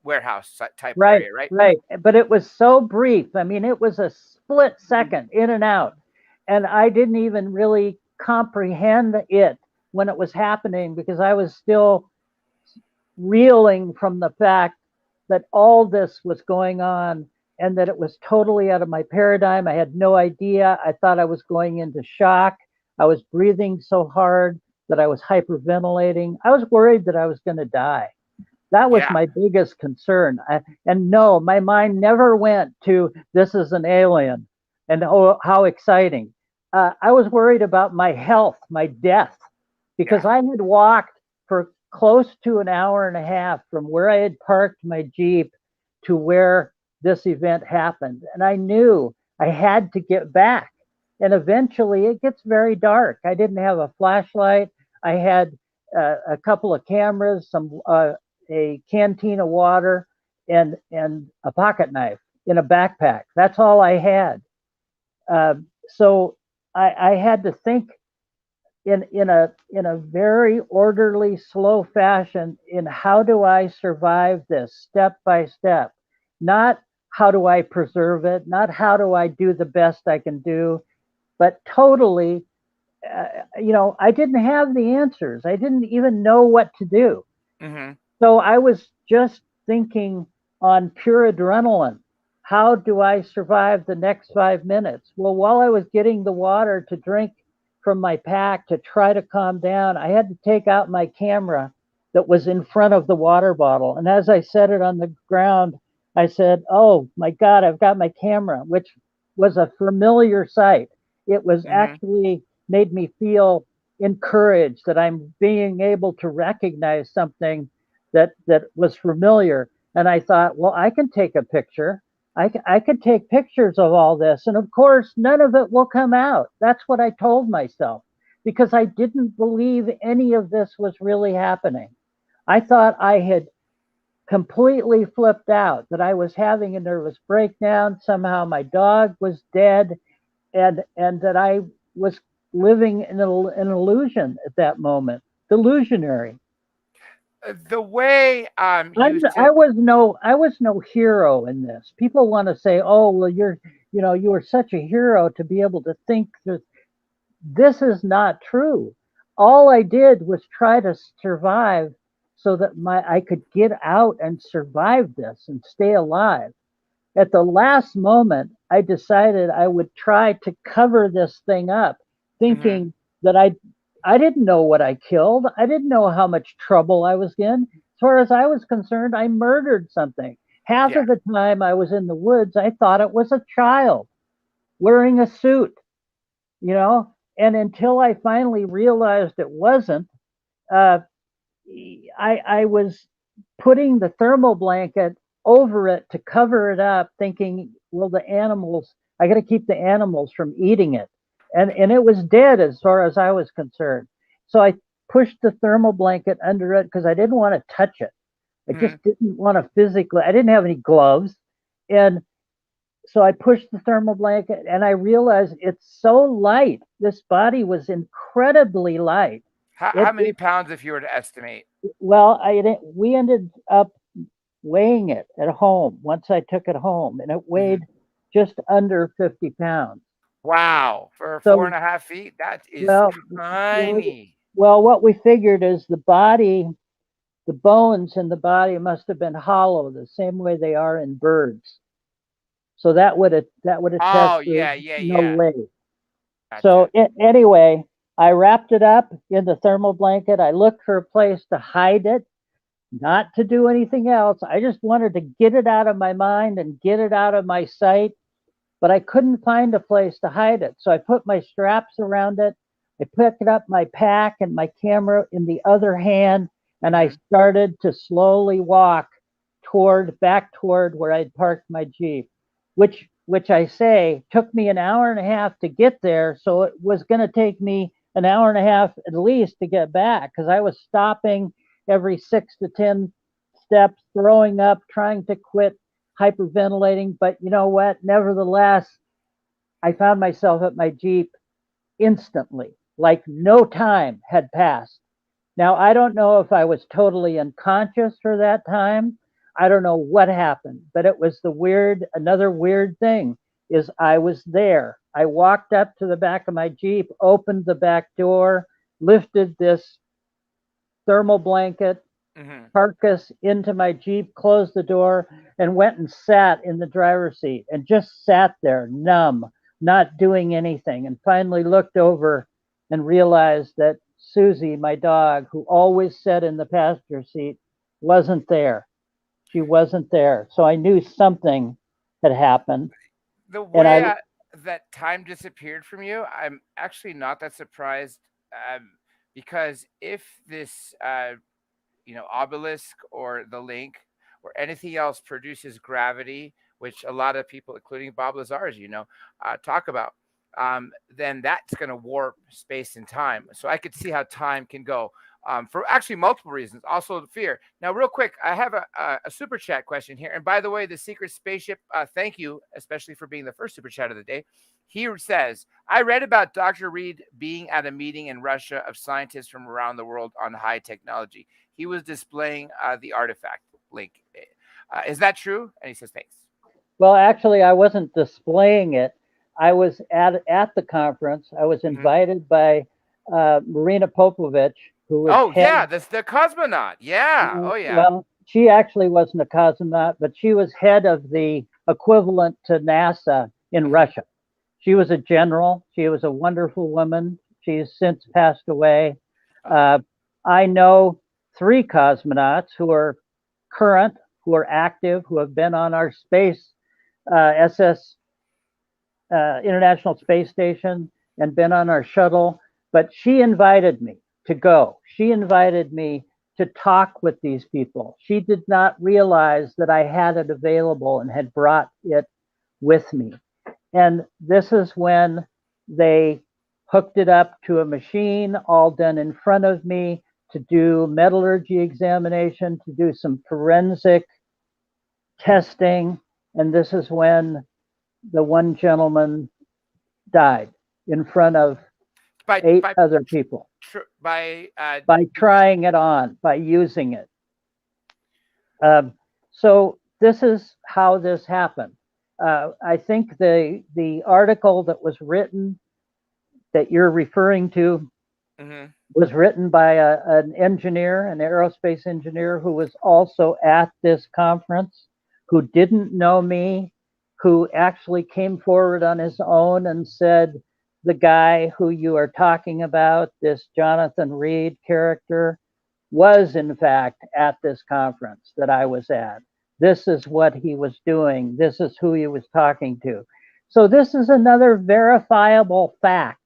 warehouse type right, area, right? right. But it was so brief. I mean, it was a split second in and out. And I didn't even really comprehend it when it was happening, because I was still reeling from the fact that all this was going on and that it was totally out of my paradigm. I had no idea. I thought I was going into shock. I was breathing so hard. that I was hyperventilating. I was worried that I was going to die. That was Yeah. my biggest concern. And no, my mind never went to this is an alien and oh, how exciting. I was worried about my health, my death, because Yeah. I had walked for close to an hour and a half from where I had parked my Jeep to where this event happened. And I knew I had to get back. And eventually it gets very dark. I didn't have a flashlight. I had a couple of cameras, a canteen of water, and a pocket knife in a backpack. That's all I had. So I had to think in a very orderly, slow fashion in how do I survive this step by step, not how do I preserve it, not how do I do the best I can do, but totally, I didn't have the answers. I didn't even know what to do. Mm-hmm. So I was just thinking on pure adrenaline. How do I survive the next 5 minutes? Well, while I was getting the water to drink from my pack to try to calm down, I had to take out my camera that was in front of the water bottle. And as I set it on the ground, I said, oh my God, I've got my camera, which was a familiar sight. It was Mm-hmm. actually made me feel encouraged that I'm being able to recognize something that was familiar. And I thought, well, I can take a picture. I could take pictures of all this. And of course, none of it will come out. That's what I told myself because I didn't believe any of this was really happening. I thought I had completely flipped out, that I was having a nervous breakdown. Somehow my dog was dead and that I was living in an illusion at that moment, delusionary. The way you I said, was no hero in this. People want to say, "Oh, well, you were such a hero to be able to think that." This is not true. All I did was try to survive so that I could get out and survive this and stay alive. At the last moment, I decided I would try to cover this thing up, mm-hmm. thinking that I didn't know what I killed. I didn't know how much trouble I was in. As far as I was concerned, I murdered something. Half Yeah. of the time I was in the woods, I thought it was a child wearing a suit, you know. And until I finally realized it wasn't, uh, I was putting the thermal blanket over it to cover it up, thinking, well, I got to keep the animals from eating it. And it was dead as far as I was concerned. So I pushed the thermal blanket under it because I didn't want to touch it. I Mm-hmm. just didn't want to physically, I didn't have any gloves. And so I pushed the thermal blanket and I realized it's so light. This body was incredibly light. How It many pounds, if you were to estimate? well, we ended up weighing it at home once I took it home, and it Mm-hmm. weighed just under 50 pounds. Wow, for four So, and a half feet, that is well, tiny. well, what we figured is the bones in the body must have been hollow, the same way they are in birds. So that would attest Oh, to yeah, yeah, no yeah. weight. So Gotcha. anyway, I wrapped it up in the thermal blanket. I looked for a place to hide it, not to do anything else. I just wanted to get it out of my mind and get it out of my sight, but I couldn't find a place to hide it. So I put my straps around it. I picked up my pack and my camera in the other hand, and I Mm-hmm. started to slowly walk back toward where I'd parked my Jeep, which I say took me an hour and a half to get there. So it was going to take me an hour and a half at least to get back because I was stopping every 6 to 10 steps, throwing up, trying to quit, hyperventilating. But you know what? Nevertheless, I found myself at my Jeep instantly, like no time had passed. Now, I don't know if I was totally unconscious for that time. I don't know what happened, but it was another weird thing is I was there. I walked up to the back of my Jeep, opened the back door, lifted this thermal blanket Mm-hmm. carcass into my Jeep, closed the door, and went and sat in the driver's seat and just sat there, numb, not doing anything. And finally looked over and realized that Susie, my dog, who always sat in the passenger seat, wasn't there. She wasn't there. So I knew something had happened. The And way that time disappeared from you, I'm actually not that surprised, because if this obelisk or the link or anything else produces gravity, which a lot of people, including Bob Lazar, talk about, then that's going to warp space and time. So I could see how time can go, for actually multiple reasons. Also, fear. Now, real quick, I have a super chat question here. And by the way, the secret spaceship, thank you, especially for being the first super chat of the day. He says, I read about Dr. Reed being at a meeting in Russia of scientists from around the world on high technology. He was displaying the artifact link. Is that true? And he says, thanks. Well, actually, I wasn't displaying it. I was at the conference. I was invited by Marina Popovich, who was yeah, that's the cosmonaut. Yeah. Oh, yeah. Well, she actually wasn't a cosmonaut, but she was head of the equivalent to NASA in Russia. She was a general. She was a wonderful woman. She has since passed away. I know 3 cosmonauts who are current, who are active, who have been on our space International Space Station and been on our shuttle. But she invited me to go. She invited me to talk with these people. She did not realize that I had it available and had brought it with me. And this is when they hooked it up to a machine, all done in front of me, to do metallurgy examination, to do some forensic testing. And this is when the one gentleman died in front of 8 other people. By trying it on, by using it. So this is how this happened. I think the article that was written that you're referring to was written by an engineer, an aerospace engineer, who was also at this conference, who didn't know me, who actually came forward on his own and said, the guy who you are talking about, this Jonathan Reed character, was in fact at this conference that I was at. This is what he was doing. This is who he was talking to. So this is another verifiable fact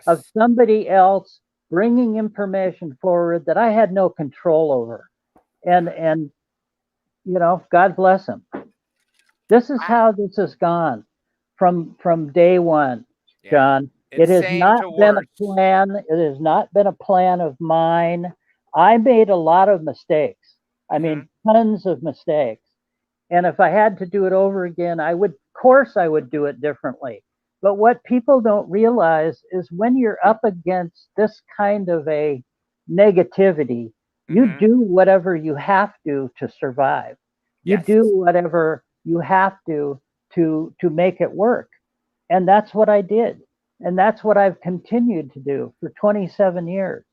of somebody else bringing information forward that I had no control over. And God bless him. This is how this has gone from day one, John. It has not been a plan. It has not been a plan of mine. I made a lot of mistakes. I mean, tons of mistakes. And if I had to do it over again, I would do it differently. But what people don't realize is when you're up against this kind of a negativity, you do whatever you have to survive. You do whatever you have to make it work. And that's what I did. And that's what I've continued to do for 27 years.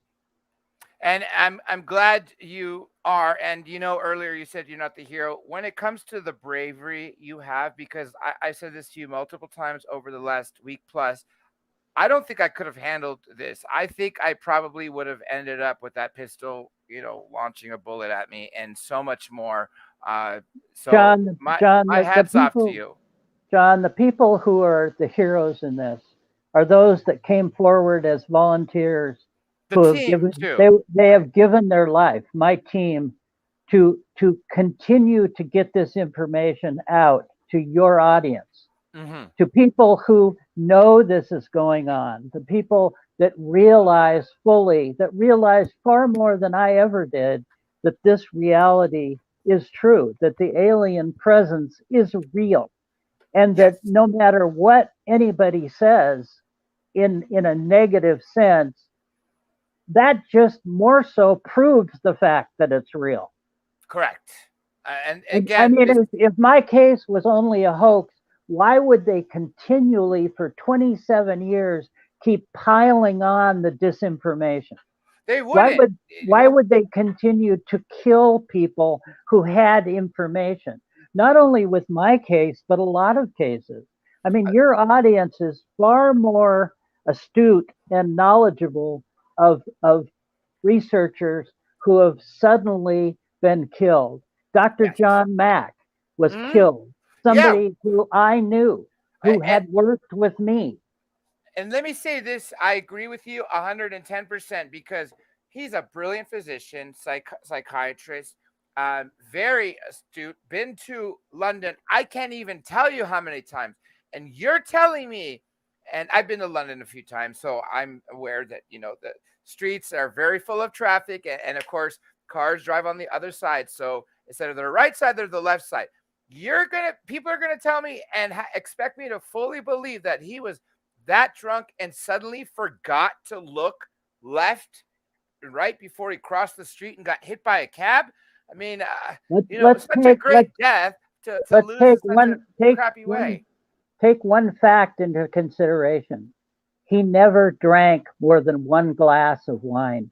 And I'm glad you are. And earlier you said you're not the hero. When it comes to the bravery you have, because I said this to you multiple times over the last week plus, I don't think I could have handled this. I think I probably would have ended up with that pistol, launching a bullet at me and so much more. So John, my hats off to you. John, the people who are the heroes in this are those that came forward as volunteers. They have given their life, my team, to continue to get this information out to your audience, to people who know this is going on, the people that realize fully, that realize far more than I ever did, that this reality is true, that the alien presence is real, and that no matter what anybody says in a negative sense, that just more so proves the fact that it's real. Correct. And again, I mean, if my case was only a hoax, why would they continually for 27 years keep piling on the disinformation? They wouldn't. Why would they continue to kill people who had information? Not only with my case, but a lot of cases. I mean, your audience is far more astute and knowledgeable of researchers who have suddenly been killed. Dr. Yes. John Mack was Mhm. killed. Yeah. Somebody who I knew, who had worked with me. And let me say this, I agree with you 110% because he's a brilliant physician, psychiatrist, very astute, been to London. I can't even tell you how many times. And you're telling me, and I've been to London a few times, so I'm aware that, the streets are very full of traffic. And of course, cars drive on the other side. So instead of the right side, they're the left side. People are going to tell me and expect me to fully believe that he was that drunk and suddenly forgot to look left and right before he crossed the street and got hit by a cab. I mean, such a great death to lose in such a crappy way. Take one fact into consideration. He never drank more than one glass of wine.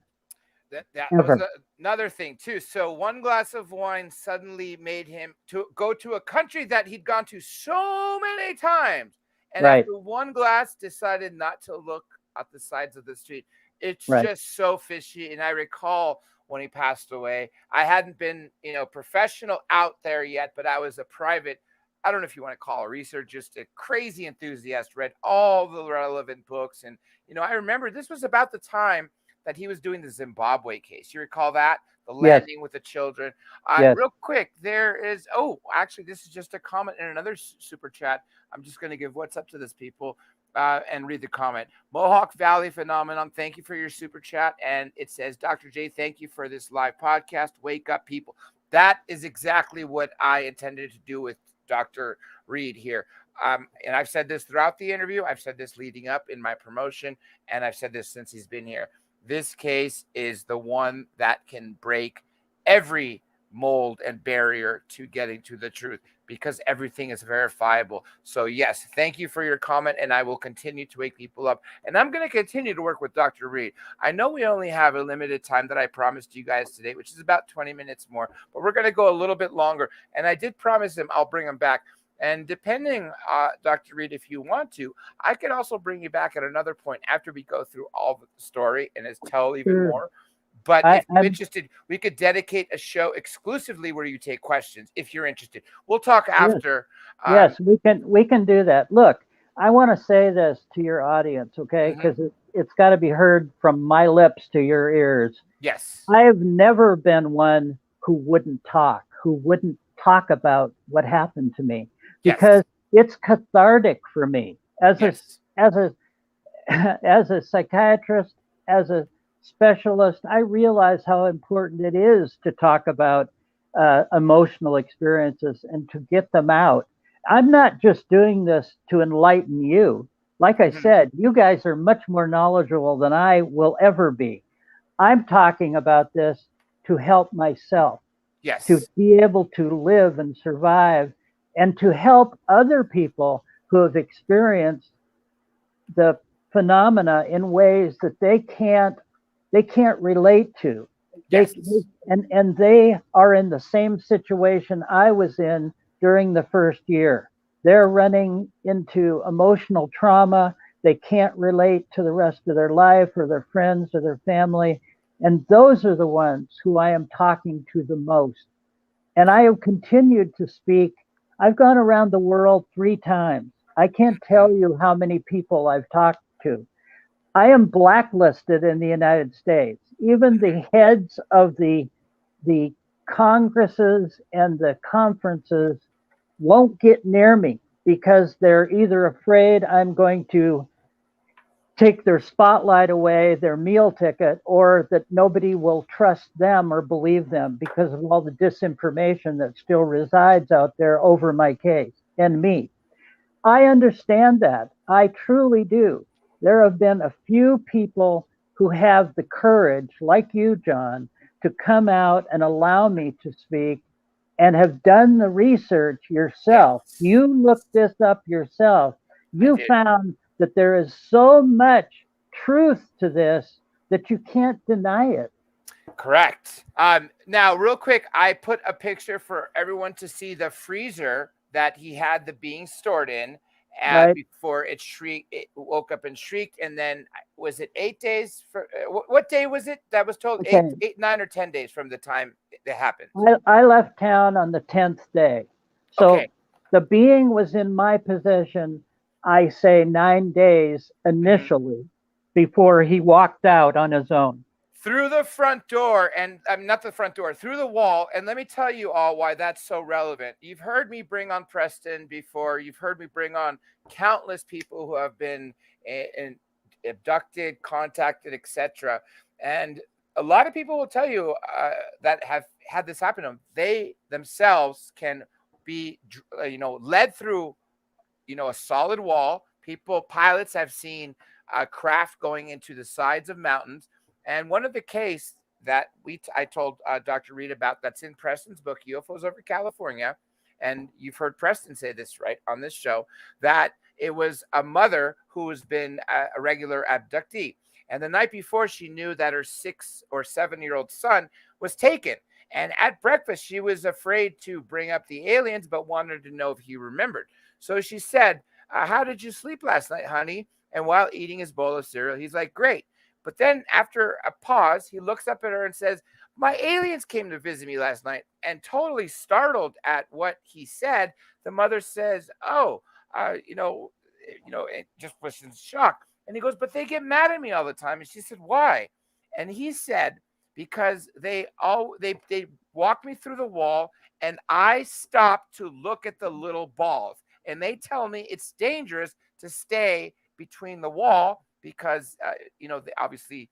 That was another thing too. So one glass of wine suddenly made him to go to a country that he'd gone to so many times. And after one glass, decided not to look at the sides of the street. It's just so fishy. And I recall when he passed away, I hadn't been, professional out there yet, but I was a private, I don't know if you want to call a researcher, just a crazy enthusiast, read all the relevant books. And, I remember this was about the time that he was doing the Zimbabwe case. You recall that? The landing with the children. Real quick, there is, actually, this is just a comment in another super chat. I'm just going to give what's up to this people and read the comment. Mohawk Valley Phenomenon, thank you for your super chat. And it says, Dr. J, thank you for this live podcast. Wake up, people. That is exactly what I intended to do with Dr. Reed here. And I've said this throughout the interview. I've said this leading up in my promotion. And I've said this since he's been here. This case is the one that can break every mold and barrier to getting to the truth because everything is verifiable. So yes, thank you for your comment, and I will continue to wake people up. And I'm going to continue to work with Dr. Reed. I know we only have a limited time that I promised you guys today, which is about 20 minutes more, but we're going to go a little bit longer. And I did promise him I'll bring him back. And depending, Dr. Reed, if you want to, I can also bring you back at another point after we go through all the story and tell even more. But if you're interested, we could dedicate a show exclusively where you take questions if you're interested. We'll talk after. Yes, we can do that. Look, I want to say this to your audience, okay? Because it's got to be heard from my lips to your ears. Yes. I have never been one who wouldn't talk about what happened to me. Because it's cathartic for me as a psychiatrist, as a specialist. I realize how important it is to talk about emotional experiences and to get them out. I'm not just doing this to enlighten you. Like I said, you guys are much more knowledgeable than I will ever be. I'm talking about this to help myself, to be able to live and survive, and to help other people who have experienced the phenomena in ways that they can't relate to. And they are in the same situation I was in during the first year. They're running into emotional trauma. They can't relate to the rest of their life or their friends or their family. And those are the ones who I am talking to the most. And I have continued to speak. I've gone around the world 3 times. I can't tell you how many people I've talked to. I am blacklisted in the United States. Even the heads of the congresses and the conferences won't get near me because they're either afraid I'm going to take their spotlight away, their meal ticket, or that nobody will trust them or believe them because of all the disinformation that still resides out there over my case and me. I understand that. I truly do. There have been a few people who have the courage, like you, John, to come out and allow me to speak and have done the research yourself. You looked this up yourself. You found that there is so much truth to this that you can't deny it. Correct. Now, real quick, I put a picture for everyone to see the freezer that he had the being stored in. Right. before it shrieked. It woke up and shrieked, and then was it 8 days? For what day was it? That was told Okay. 9 or 10 days from the time it happened. I left town on the 10th day. So Okay. the being was in my possession, I say 9 days Mhm. initially before he walked out on his own. Through the front door, and I'm not the front door, through the wall. And let me tell you all why that's so relevant. You've heard me bring on Preston before. You've heard me bring on countless people who have been abducted, contacted, etc. And a lot of people will tell you that have had this happen to them. They themselves can be, led through, a solid wall. Pilots have seen craft going into the sides of mountains. And one of the case that I told Dr. Reed about, that's in Preston's book, UFOs Over California, and you've heard Preston say this right on this show, that it was a mother who has been a regular abductee. And the night before, she knew that her 6 or 7-year-old son was taken. And at breakfast, she was afraid to bring up the aliens, but wanted to know if he remembered. So she said, how did you sleep last night, honey? And while eating his bowl of cereal, he's like, great. But then after a pause, he looks up at her and says, my aliens came to visit me last night. And totally startled at what he said, the mother says, oh, it just was in shock. And he goes, but they get mad at me all the time. And she said, why? And he said, because they walk me through the wall and I stop to look at the little balls. And they tell me it's dangerous to stay between the wall because, obviously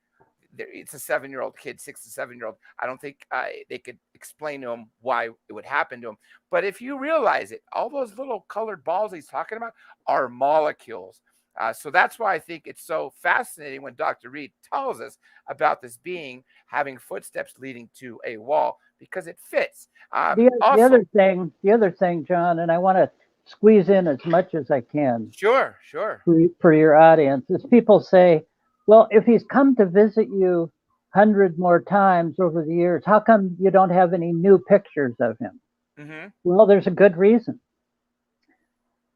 it's a 7-year-old kid, 6 to 7-year-old. I don't think they could explain to him why it would happen to him. But if you realize it, all those little colored balls he's talking about are molecules. So that's why I think it's so fascinating when Dr. Reed tells us about this being having footsteps leading to a wall, because it fits. The other thing, John, and I want to squeeze in as much as I can Sure. for your audience, is people say, well, if he's come to visit you 100 more times over the years, how come you don't have any new pictures of him? Mm-hmm. Well, there's a good reason.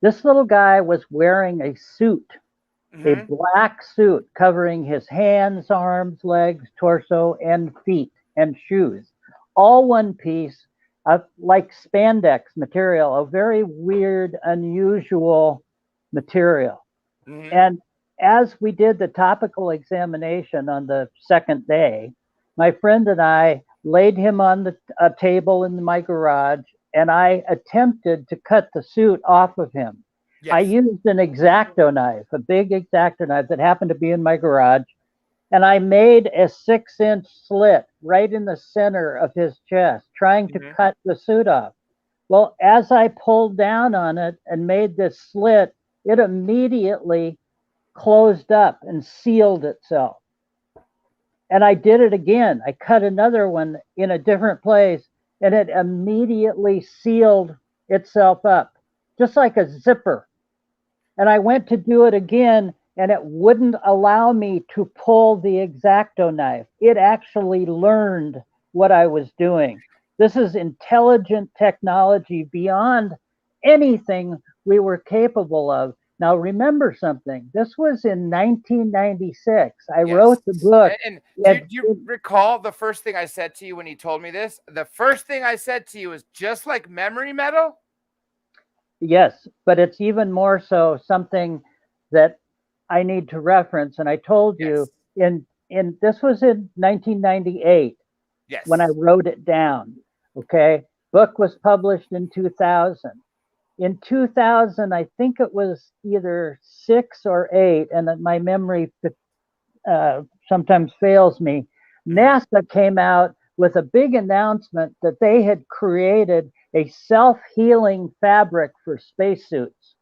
This little guy was wearing a suit, a black suit covering his hands, arms, legs, torso, and feet, and shoes. All one piece, like spandex material, a very weird, unusual material. Mm-hmm. And as we did the topical examination on the second day, my friend and I laid him on a table in my garage, and I attempted to cut the suit off of him. Yes. I used an X-Acto knife, a big X-Acto knife that happened to be in my garage, and I made a 6-inch slit right in the center of his chest, trying to cut the suit off. Well, as I pulled down on it and made this slit, it immediately closed up and sealed itself. And I did it again. I cut another one in a different place, and it immediately sealed itself up, just like a zipper. And I went to do it again, and it wouldn't allow me to pull the X-Acto knife. It actually learned what I was doing. This is intelligent technology beyond anything we were capable of. Now, remember something. This was in 1996. I wrote the book. And do you recall the first thing I said to you when he told me this? The first thing I said to you was, just like memory metal? Yes, but it's even more so something that I need to reference. And I told you in this was in 1998 when I wrote it down. Okay. Book was published in 2000. In 2000, I think it was either 6 or 8, and my memory sometimes fails me. NASA came out with a big announcement that they had created a self-healing fabric for spacesuits.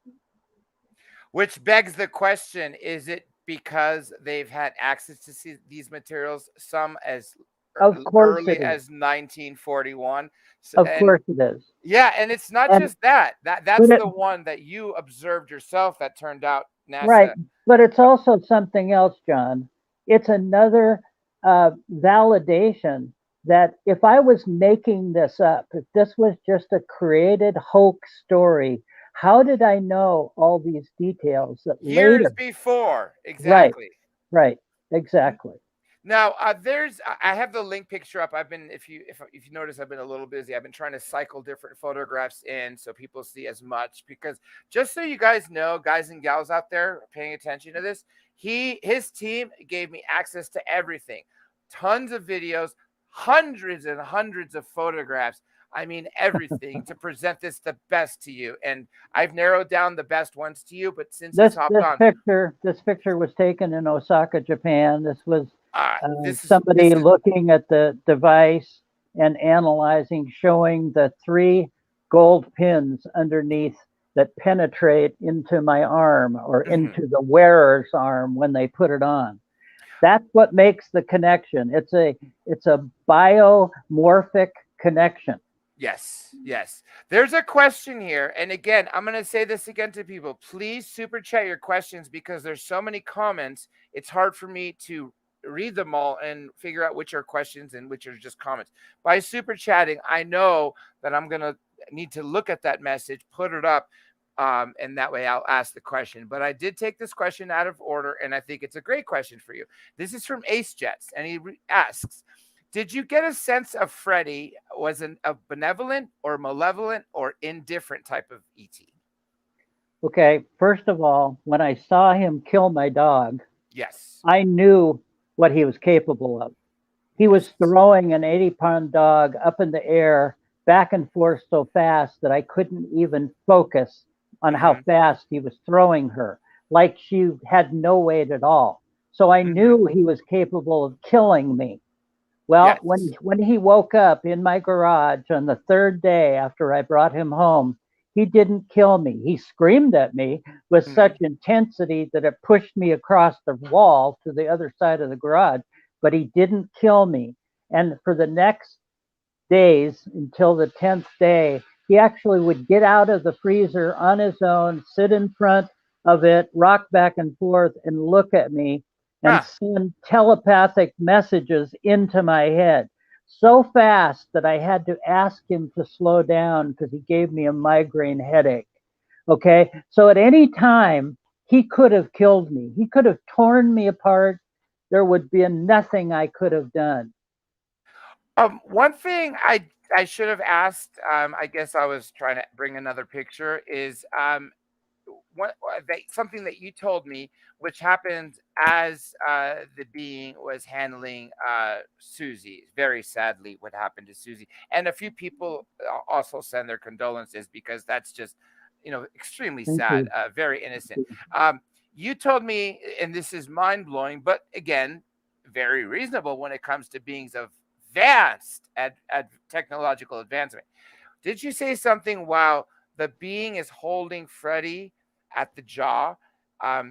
Which begs the question, is it because they've had access to see these materials, some as early as 1941? Of course it is. Yeah, and it's not just that. That's the one that you observed yourself that turned out NASA. Right, but it's also something else, John. It's another validation that if I was making this up, if this was just a created hoax story, How did I know all these details that Years later? before, Right, exactly. right, exactly. Now, I have the link picture up. I've been, if you notice, I've been a little busy. I've been trying to cycle different photographs in so people see as much. Because just so you guys know, guys and gals out there paying attention to this, his team gave me access to everything, tons of videos, hundreds and hundreds of photographs. I mean, everything to present this the best to you. And I've narrowed down the best ones to you. But since he's This hopped this on, picture this picture was taken in Osaka, Japan. This was this somebody is looking at the device and analyzing, showing the 3 gold pins underneath that penetrate into my arm or mhm. into the wearer's arm when they put it on. That's what makes the connection. It's a biomorphic connection. Yes, yes. There's a question here. And again, I'm going to say this again to people. Please super chat your questions because there's so many comments. It's hard for me to read them all and figure out which are questions and which are just comments. By super chatting, I know that I'm going to need to look at that message, put it up, and that way I'll ask the question. But I did take this question out of order, and I think it's a great question for you. This is from Ace Jets, and he asks, did you get a sense of Freddy was a benevolent or malevolent or indifferent type of ET? Okay, first of all, when I saw him kill my dog, Yes. I knew what he was capable of. He was Yes. throwing an 80-pound dog up in the air, back and forth so fast that I couldn't even focus on how Hmm. fast he was throwing her, like she had no weight at all. So I Hmm. knew he was capable of killing me. Well, Yes. when he woke up in my garage on the 3rd day after I brought him home, he didn't kill me. He screamed at me with Hmm. such intensity that it pushed me across the wall to the other side of the garage, but he didn't kill me. And for the next days until the 10th day, he actually would get out of the freezer on his own, sit in front of it, rock back and forth, and look at me and Ah. send telepathic messages into my head so fast that I had to ask him to slow down because he gave me a migraine headache. Okay. So at any time, he could have killed me, he could have torn me apart. There would be nothing I could have done. One thing I should have asked. I guess I was trying to bring another picture. Is something that you told me, which happened as the being was handling Susie. Very sadly, what happened to Susie, and a few people also send their condolences because that's just, extremely Thank sad. you. Very innocent. Um, you told me, and this is mind blowing, but again, very reasonable when it comes to beings of advanced at technological advancement. Did you say something while the being is holding Freddy at the jaw?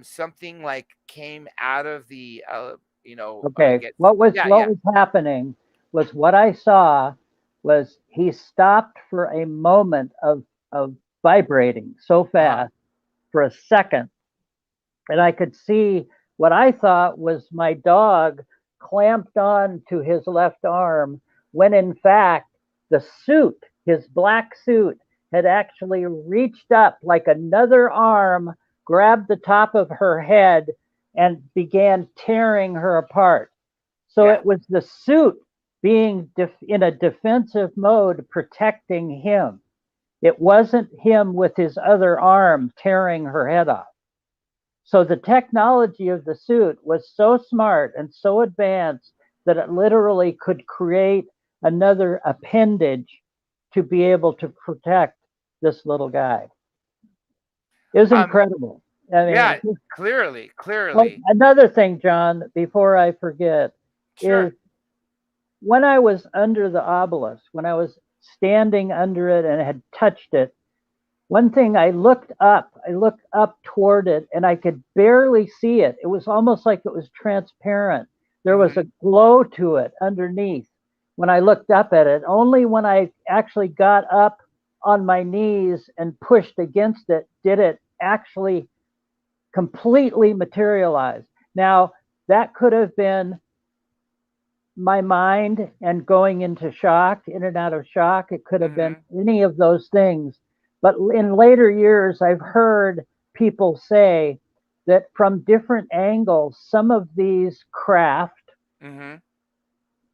Something like came out of the, I Okay, guess, what was yeah, what yeah. was happening was what I saw was he stopped for a moment of vibrating so Uh-huh. fast for a second, and I could see what I thought was my dog clamped on to his left arm, when in fact the suit, his black suit, had actually reached up like another arm, grabbed the top of her head, and began tearing her apart. So Yeah. it was the suit being in a defensive mode protecting him. It wasn't him with his other arm tearing her head off. So the technology of the suit was so smart and so advanced that it literally could create another appendage to be able to protect this little guy. It was Um, incredible. I yeah, mean, clearly, oh, clearly. another thing, John, before I forget, is Sure. when I was under the obelisk, when I was standing under it and had touched it, one thing I looked up toward it and I could barely see it. It was almost like it was transparent. There was Hmm. a glow to it underneath when I looked up at it. Only when I actually got up on my knees and pushed against it did it actually completely materialize. Now, that could have been my mind and going into shock, in and out of shock. It could have been Hmm. any of those things. But in later years, I've heard people say that from different angles, some of these craft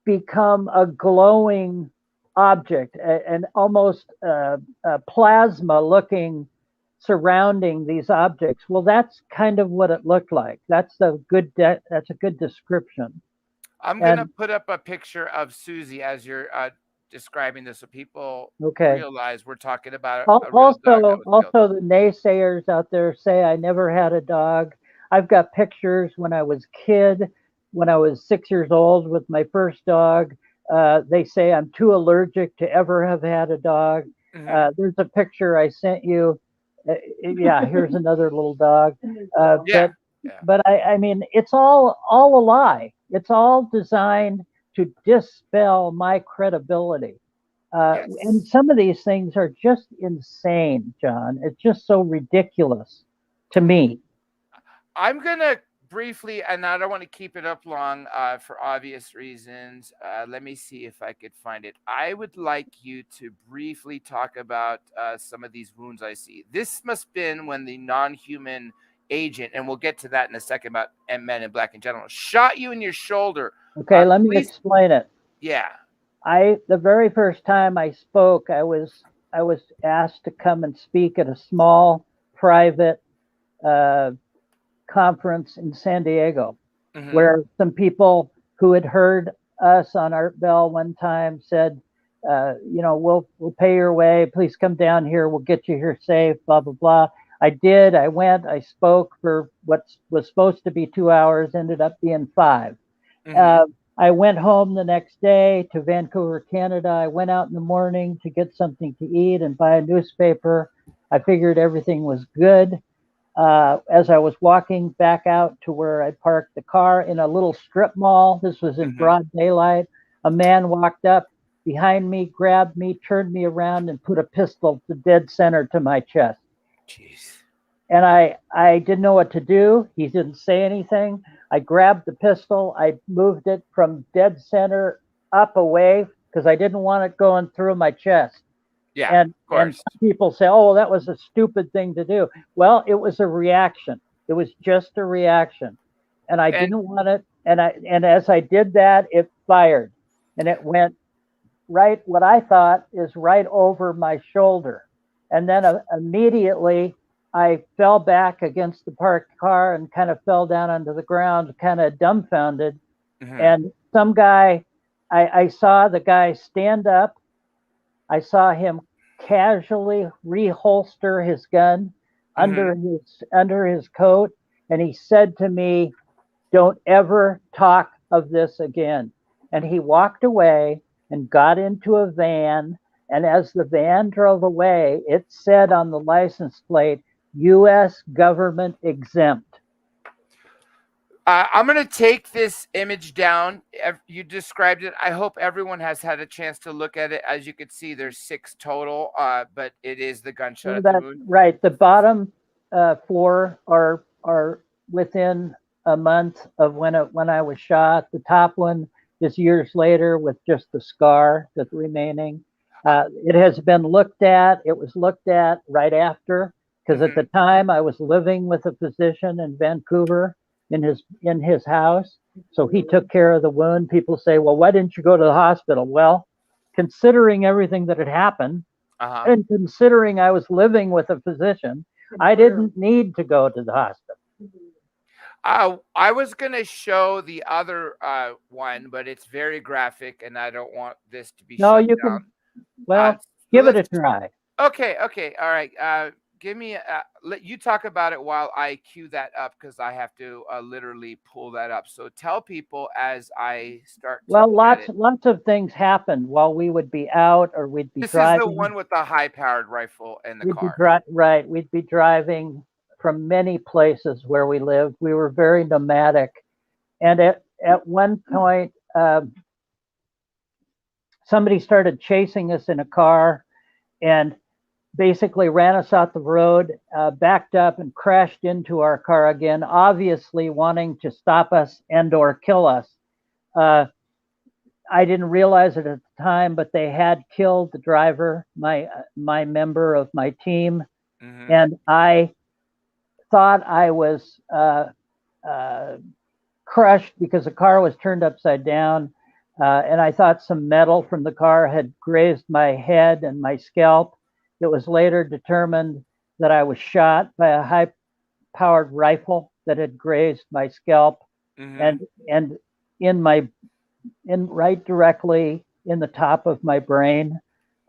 become a glowing object, an almost plasma looking surrounding these objects. Well, that's kind of what it looked like. That's a good description. I'm going to put up a picture of Susie as you're describing this so people realize we're talking about a real dog that was killed. Also, the naysayers out there say I never had a dog. I've got pictures when I was a kid, when I was 6 years old with my first dog. They say I'm too allergic to ever have had a dog. There's a picture I sent you. Yeah, here's another little dog. But I mean, it's all a lie. It's all designed to dispel my credibility. And some of these things are just insane, John. It's just so ridiculous to me. I'm going to briefly, and I don't want to keep it up long for obvious reasons. Let me see if I could find it. I would like you to briefly talk about some of these wounds I see. This must have been when the non-human agent, and we'll get to that in a second about Men in Black in general, shot you in your shoulder. Okay, let me explain it. Yeah. The very first time I spoke, I was asked to come and speak at a small private conference in San Diego, where some people who had heard us on Art Bell one time said, we'll pay your way. Please come down here. We'll get you here safe, blah, blah, blah. I did. I went. I spoke for what was supposed to be 2 hours, ended up being 5. I went home the next day to Vancouver, Canada. I went out in the morning to get something to eat and buy a newspaper. I figured everything was good. As I was walking back out to where I parked the car in a little strip mall, this was in broad daylight, a man walked up behind me, grabbed me, turned me around, and put a pistol to dead center to my chest. Jeez. And I didn't know what to do. He didn't say anything. I grabbed the pistol. I moved it from dead center up away because I didn't want it going through my chest. Yeah, of course. And people say, oh, that was a stupid thing to do. Well, it was a reaction. It was just a reaction. And I didn't want it. And as I did that, it fired. And it went right, what I thought is right over my shoulder. And then immediately I fell back against the parked car and kind of fell down onto the ground, kind of dumbfounded. And some guy, I saw the guy stand up. I saw him casually reholster his gun under his coat. And he said to me, don't ever talk of this again. And he walked away and got into a van. And as the van drove away, it said on the license plate, U.S. government exempt. I'm going to take this image down. You described it. I hope everyone has had a chance to look at it. As you can see, there's 6 total, but it is the gunshot at the wound. Right. The bottom 4 are within a month of when I was shot. The top one is years later with just the scar that's remaining. It has been looked at. It was looked at right after, because at the time I was living with a physician in Vancouver in his house. So he took care of the wound. People say, well, why didn't you go to the hospital? Well, considering everything that had happened and considering I was living with a physician, I didn't need to go to the hospital. I was going to show the other one, but it's very graphic and I don't want this to be shut down. Can, well, give it a try. Okay. All right. Give me let you talk about it while I cue that up, because I have to literally pull that up. So tell people as I start. Well, lots of things happened while we would be out, or we'd be driving. This is the one with the high-powered rifle in the car. We'd be driving from many places where we lived. We were very nomadic, and at one point, somebody started chasing us in a car, and basically ran us out the road, backed up and crashed into our car again, obviously wanting to stop us and or kill us. I didn't realize it at the time, but they had killed the driver, my member of my team, and I thought I was crushed because the car was turned upside down, and I thought some metal from the car had grazed my head and my scalp. It was later determined that I was shot by a high-powered rifle that had grazed my scalp, and right directly in the top of my brain.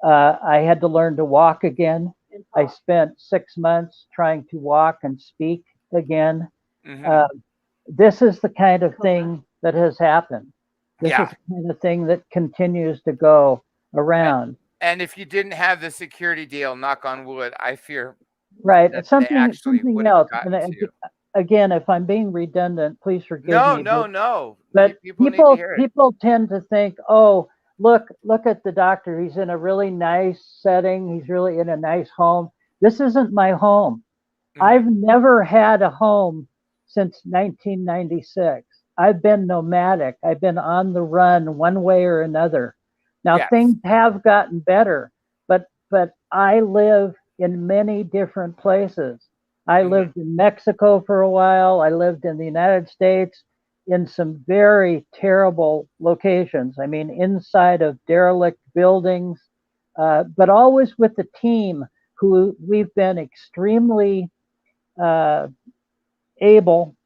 I had to learn to walk again. I spent 6 months trying to walk and speak again. This is the kind of thing that has happened. This is the kind of thing that continues to go around. And if you didn't have the security deal, knock on wood, I fear that something else. And again, if I'm being redundant, please forgive me. No. But people tend to think, oh, look at the doctor. He's in a really nice setting. He's really in a nice home. This isn't my home. I've never had a home since 1996. I've been nomadic. I've been on the run one way or another. Now things have gotten better, but I live in many different places. I lived in Mexico for a while. I lived in the United States in some very terrible locations. I mean, inside of derelict buildings, but always with the team who we've been extremely able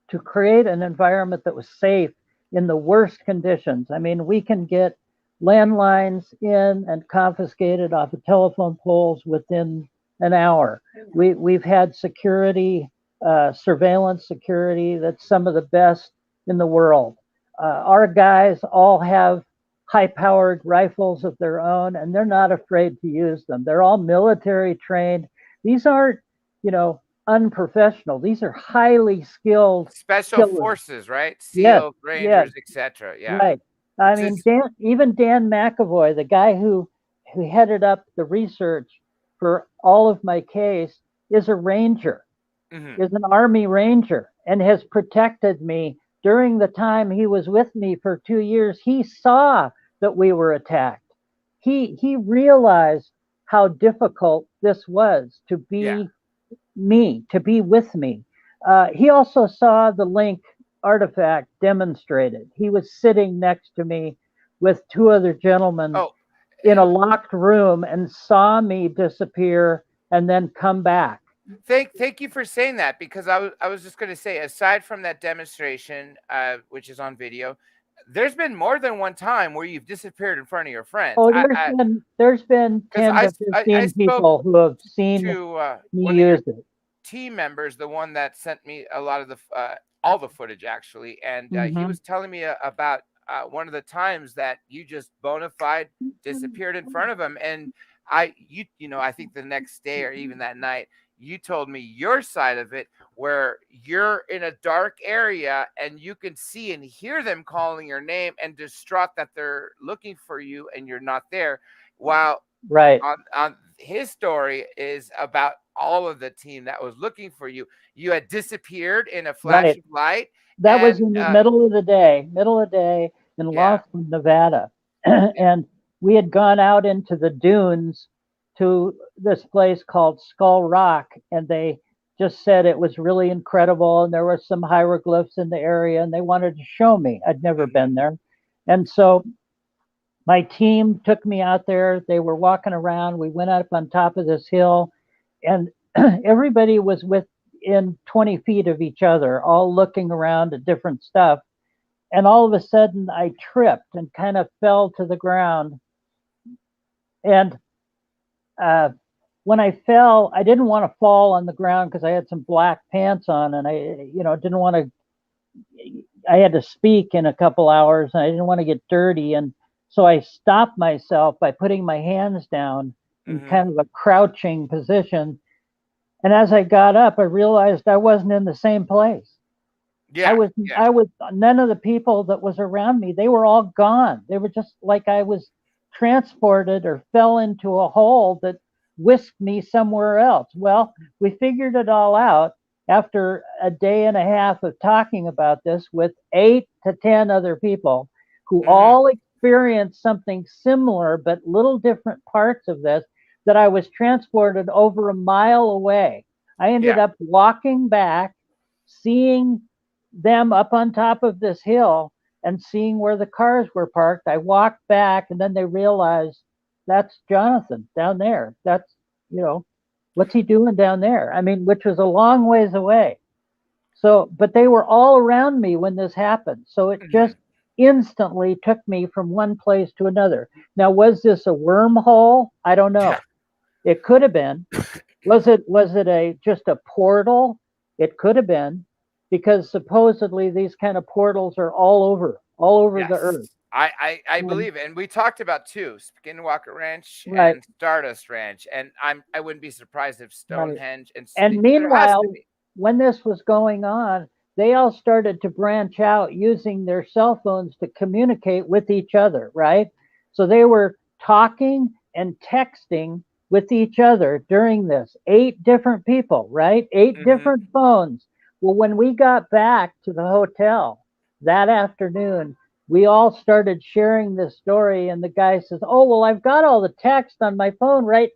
to create an environment that was safe in the worst conditions. I mean, we can get landlines in and confiscated off of telephone poles within an hour. We've had security, surveillance security that's some of the best in the world. Our guys all have high-powered rifles of their own, and they're not afraid to use them. They're all military trained. These aren't, unprofessional. These are highly skilled special forces, right? SEALs, Rangers, etc. Yeah. Right. I mean, Dan McAvoy, the guy who headed up the research for all of my case, is a ranger, is an Army Ranger, and has protected me during the time he was with me for 2 years. He saw that we were attacked. He realized how difficult this was to be to be with me. He also saw the Link artifact demonstrated. He was sitting next to me with 2 other gentlemen in a locked room and saw me disappear and then come back. Thank you for saying that, because I was just going to say, aside from that demonstration, which is on video, there's been more than one time where you've disappeared in front of your friends. Oh, there's been 10 to 15 people who have seen me use it. Team members, the one that sent me a lot of the all the footage actually, and he was telling me about one of the times that you just bona fide disappeared in front of him, and I think the next day or even that night, you told me your side of it, where you're in a dark area and you can see and hear them calling your name and distraught that they're looking for you and you're not there. While on his story is about all of the team that was looking for you. You had disappeared in a flash of light. That was in the middle of the day in Laughlin, Nevada. And we had gone out into the dunes to this place called Skull Rock, and they just said it was really incredible, and there were some hieroglyphs in the area, and they wanted to show me. I'd never been there. And so my team took me out there. They were walking around. We went up on top of this hill, and everybody was within 20 feet of each other, all looking around at different stuff. And all of a sudden, I tripped and kind of fell to the ground. And when I fell, I didn't want to fall on the ground because I had some black pants on, and I, didn't want to. I had to speak in a couple hours, and I didn't want to get dirty, and so I stopped myself by putting my hands down in kind of a crouching position. And as I got up, I realized I wasn't in the same place. I was none of the people that was around me, they were all gone. They were just like I was transported or fell into a hole that whisked me somewhere else. Well, we figured it all out after a day and a half of talking about this with 8 to 10 other people who all experienced something similar, but little different parts of this, that I was transported over a mile away. I ended up walking back, seeing them up on top of this hill and seeing where the cars were parked. I walked back, and then they realized that's Jonathan down there. That's, what's he doing down there? I mean, which was a long ways away. So, but they were all around me when this happened. So it just instantly took me from one place to another. Now, was this a wormhole? I don't know. It could have been. Was it just a portal? It could have been, because supposedly these kind of portals are all over the earth. I believe it. And we talked about two, Skinwalker Ranch and Stardust Ranch. And I wouldn't be surprised if Stonehenge and meanwhile, when this was going on, they all started to branch out using their cell phones to communicate with each other, right? So they were talking and texting with each other during this. 8 different people, right? 8 different phones. Well, when we got back to the hotel that afternoon, we all started sharing this story, and the guy says, "Oh, well, I've got all the text on my phone, right."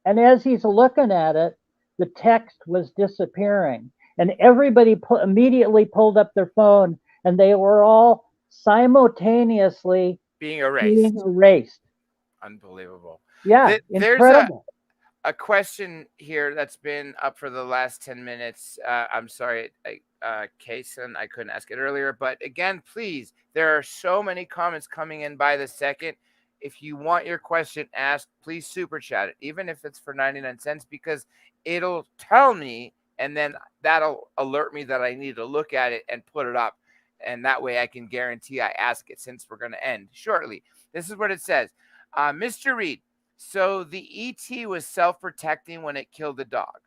And as he's looking at it, the text was disappearing, and everybody immediately pulled up their phone, and they were all simultaneously being erased. Unbelievable. Yeah, incredible. There's a question here that's been up for the last 10 minutes. I'm sorry, Kaysen, I couldn't ask it earlier. But again, please, there are so many comments coming in by the second. If you want your question asked, please super chat it, even if it's for 99 cents, because it'll tell me, and then that'll alert me that I need to look at it and put it up. And that way I can guarantee I ask it, since we're going to end shortly. This is what it says. Mr. Reed, so the ET was self-protecting when it killed the dog?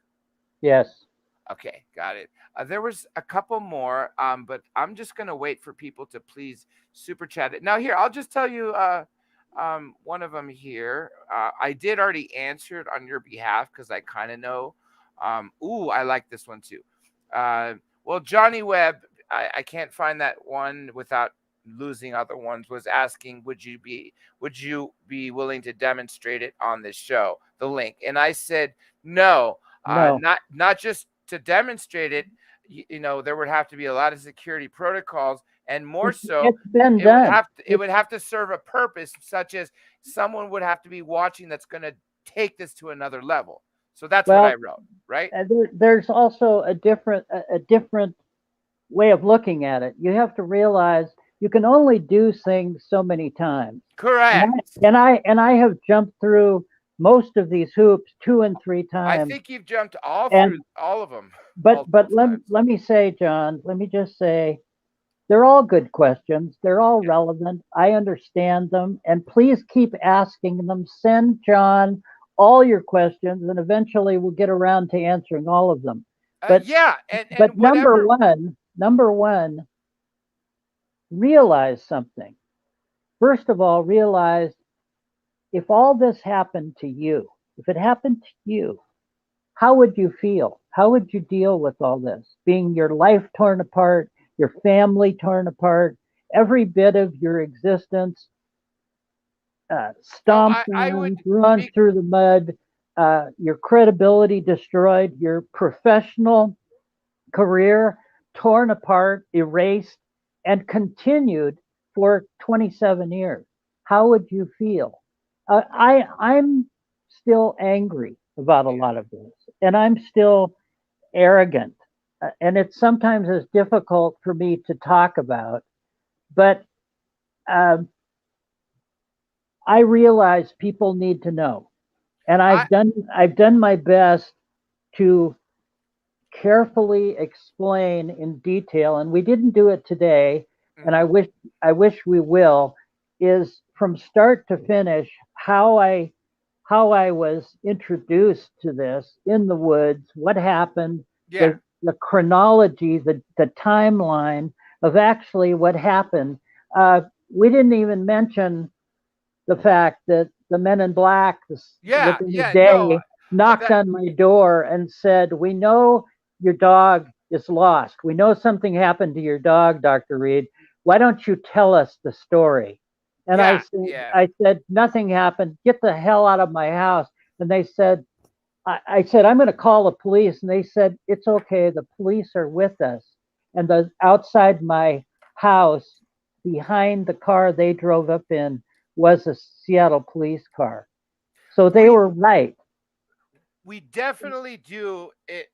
Yes. Okay, got it. There was a couple more, but I'm just going to wait for people to please super chat it. Now, here, I'll just tell you one of them here. I did already answer it on your behalf because I kind of know. I like this one too. Well, Johnny Webb, I can't find that one without losing other ones, was asking, would you be willing to demonstrate it on this show, the link? And I said no. Not just to demonstrate it. There would have to be a lot of security protocols, and more so it would have to serve a purpose, such as someone would have to be watching that's going to take this to another level. So that's what I wrote, right? There's also a different way of looking at it. You have to realize you can only do things so many times. Correct. And I have jumped through most of these hoops 2 and 3 times. I think you've jumped through all of them. But let me say, John, let me just say, they're all good questions. They're all relevant. I understand them. And please keep asking them. Send John all your questions, and eventually we'll get around to answering all of them. But but number one, realize something. First of all, realize if all this happened to you, if it happened to you, how would you feel? How would you deal with all this? Being your life torn apart, your family torn apart, every bit of your existence stomped on, run through the mud, your credibility destroyed, your professional career torn apart, erased, and continued for 27 years. How would you feel? I'm still angry about a lot of this, and I'm still arrogant, and it sometimes is difficult for me to talk about, but I realize people need to know, and I've done my best to carefully explain in detail, and we didn't do it today, and I wish we will, is from start to finish how I was introduced to this in the woods, what happened, the chronology, the timeline of actually what happened. We didn't even mention the fact that the men in black within a day knocked on my door and said, "We know your dog is lost. We know something happened to your dog, Dr. Reed. why don't you tell us the story? And Yeah, yeah. I said, nothing happened. Get the hell out of my house. And they said, I said, I'm going to call the police. And they said, it's okay. The police are with us. And the outside my house, behind the car they drove up in, was a Seattle police car. So they We were right. we definitely do it.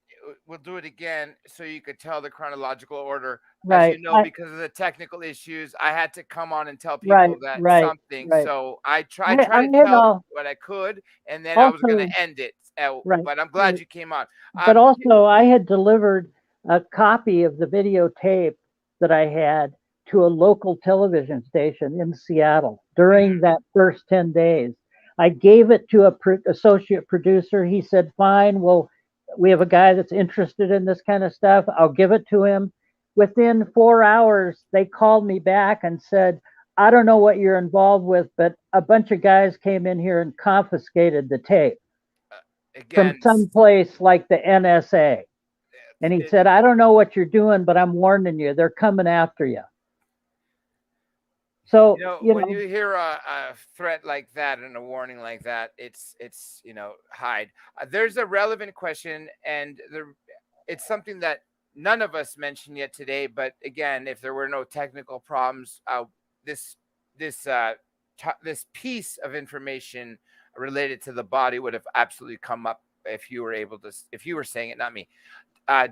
We'll do it again so you could tell the chronological order. As you Right. know, because of the technical issues, I had to come on and tell Right. people that Right. something. Right. So I tried I to had tell all what I could, and then I was going also, to end it. right. But I'm glad Right. you came on. But also, I had delivered a copy of the videotape that I had to a local television station in Seattle during that first 10 days. I gave it to a associate producer. He said, fine, well, we have a guy that's interested in this kind of stuff. I'll give it to him. Within 4 hours, they called me back and said, I don't know what you're involved with, but a bunch of guys came in here and confiscated the tape from again, some place like the NSA. And he said, I don't know what you're doing, but I'm warning you, they're coming after you. So, when you hear a threat like that and a warning like that, it's hide. There's a relevant question, and it's something that none of us mentioned yet today. But again, if there were no technical problems, this this this piece of information related to the body would have absolutely come up if you were able to, if you were saying it, not me.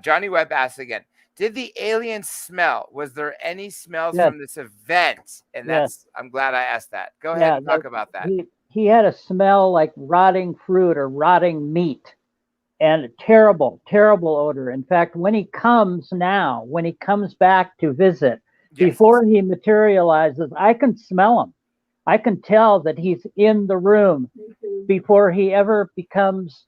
Johnny Webb asks again, did the aliens smell? Was there any smells yes, from this event? And yes, I'm glad I asked that. Go ahead yeah. and talk about that. He had a smell like rotting fruit or rotting meat, and a terrible, terrible odor. In fact, when he comes now, when he comes back to visit, Yes. before he materializes, I can smell him. I can tell that he's in the room before he ever becomes,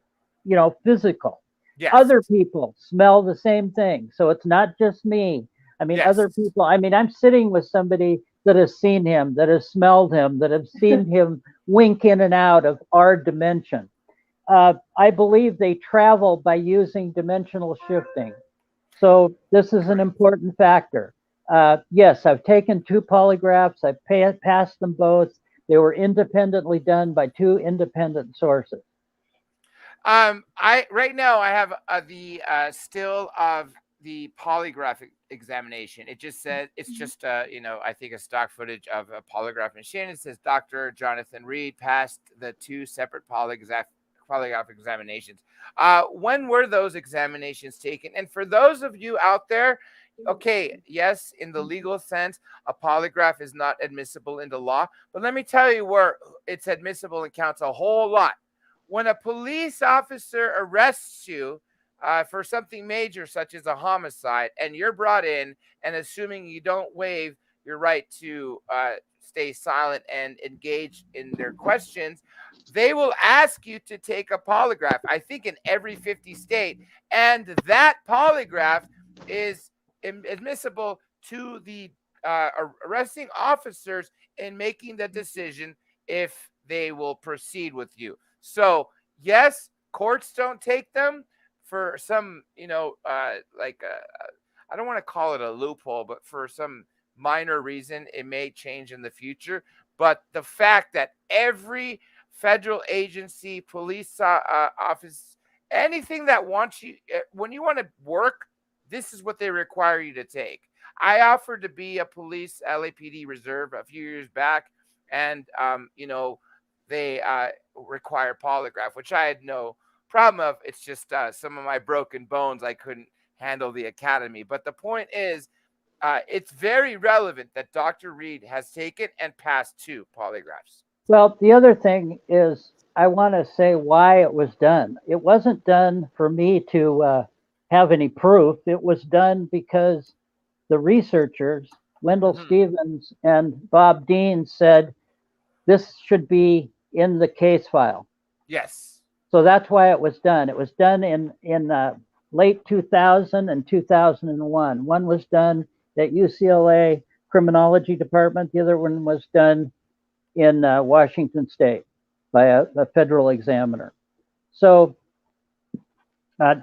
physical. Yes. Other people smell the same thing. So it's not just me. I mean, Yes. other people, I'm sitting with somebody that has seen him, that has smelled him, that have seen him wink in and out of our dimension. I believe they travel by using dimensional shifting. So this is an important factor. Yes, I've taken 2 polygraphs. I've passed them both. They were independently done by 2 independent sources. I right now I have the still of the polygraph examination. It just says it's just I think a stock footage of a polygraph machine. It says Dr. Jonathan Reed passed the 2 separate polygraph examinations. When were those examinations taken? And for those of you out there, okay, yes, in the legal sense, a polygraph is not admissible into law, but let me tell you where it's admissible and counts a whole lot. When a police officer arrests you for something major, such as a homicide, and you're brought in, and assuming you don't waive your right to stay silent and engage in their questions, they will ask you to take a polygraph, I think in every 50 state. And that polygraph is admissible to the arresting officers in making the decision if they will proceed with you. So yes, courts don't take them for some, I don't want to call it a loophole, but for some minor reason, it may change in the future. But the fact that every federal agency, police office, anything that wants you, when you want to work, this is what they require you to take. I offered to be a police LAPD reserve a few years back, and they require polygraph, which I had no problem of. It's just some of my broken bones. I couldn't handle the academy. But the point is, it's very relevant that Dr. Reed has taken and passed 2 polygraphs. Well, the other thing is, I want to say why it was done. It wasn't done for me to have any proof. It was done because the researchers, Wendell Stevens and Bob Dean, said this should be in the case file. Yes. So that's why it was done. It was done in late 2000 and 2001. One was done at UCLA Criminology Department. The other one was done in Washington State by a federal examiner. So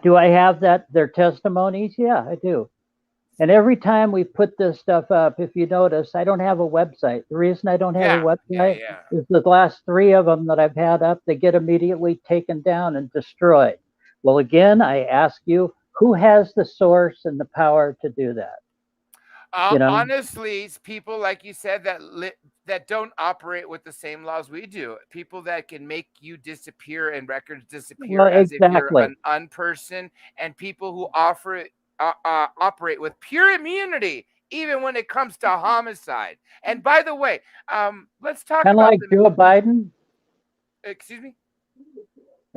do I have their testimonies? Yeah, I do. And every time we put this stuff up, if you notice, I don't have a website. The reason I don't have a website is the last 3 of them that I've had up, they get immediately taken down and destroyed. Well, again, I ask you, who has the source and the power to do that? You know? Honestly, it's people like you said that don't operate with the same laws we do. People that can make you disappear and records disappear Well, as if you're exactly. an unperson, and people who operate with pure immunity, even when it comes to homicide. And by the way, let's talk Kind of about like Joe Biden. Excuse me.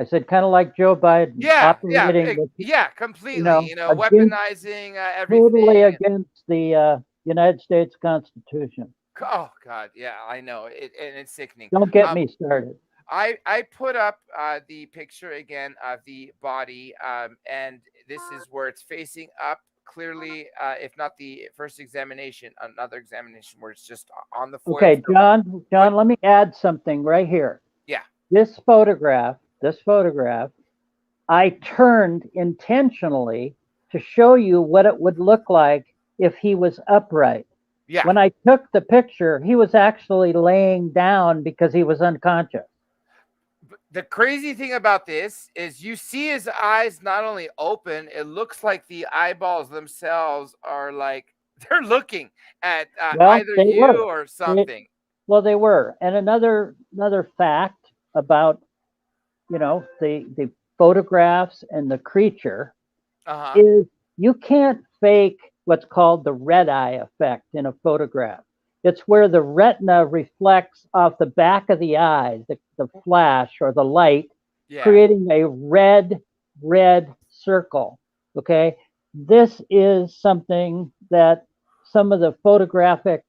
I said, kind of like Joe Biden, operating with, completely. against, Weaponizing totally everything. against the United States Constitution. Oh God, yeah, I know it, and it's sickening. Don't get me started. I put up the picture again of the body, and this is where it's facing up. Clearly, if not the first examination, another examination where it's just on the foil. Okay, John, let me add something right here. Yeah. This photograph, I turned intentionally to show you what it would look like if he was upright. Yeah. When I took the picture, he was actually laying down because he was unconscious. The crazy thing about this is you see his eyes not only open, it looks like the eyeballs themselves are like they're looking at either you or something. They were. And another fact about, the photographs and the creature is you can't fake what's called the red eye effect in a photograph. It's where the retina reflects off the back of the eye, the flash or the light, creating a red circle. Okay. This is something that some of the photographic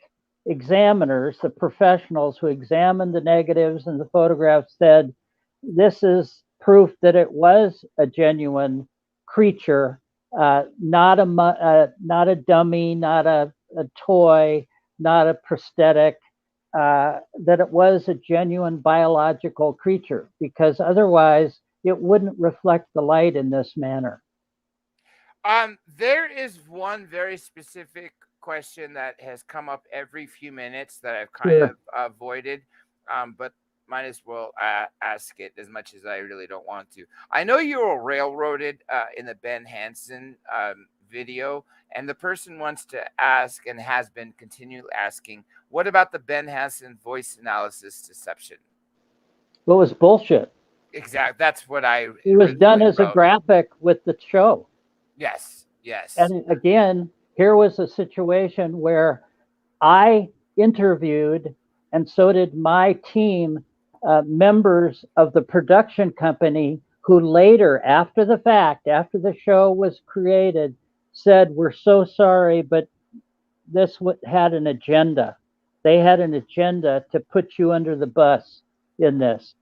examiners, the professionals who examined the negatives and the photographs, said this is proof that it was a genuine creature, not a dummy, not a toy, not a prosthetic, that it was a genuine biological creature, because otherwise it wouldn't reflect the light in this manner. There is one very specific question that has come up every few minutes that I've kind of avoided, but might as well ask it as much as I really don't want to. I know you were railroaded in the Ben Hansen video, and the person wants to ask and has been continually asking, what about the Ben Hansen voice analysis deception? Well, it was bullshit. Exactly. That's what it was done as a graphic with the show. Yes. And again, here was a situation where I interviewed, and so did my team, members of the production company who later, after the fact, after the show was created, said, we're so sorry, but this had an agenda. They had an agenda to put you under the bus in this.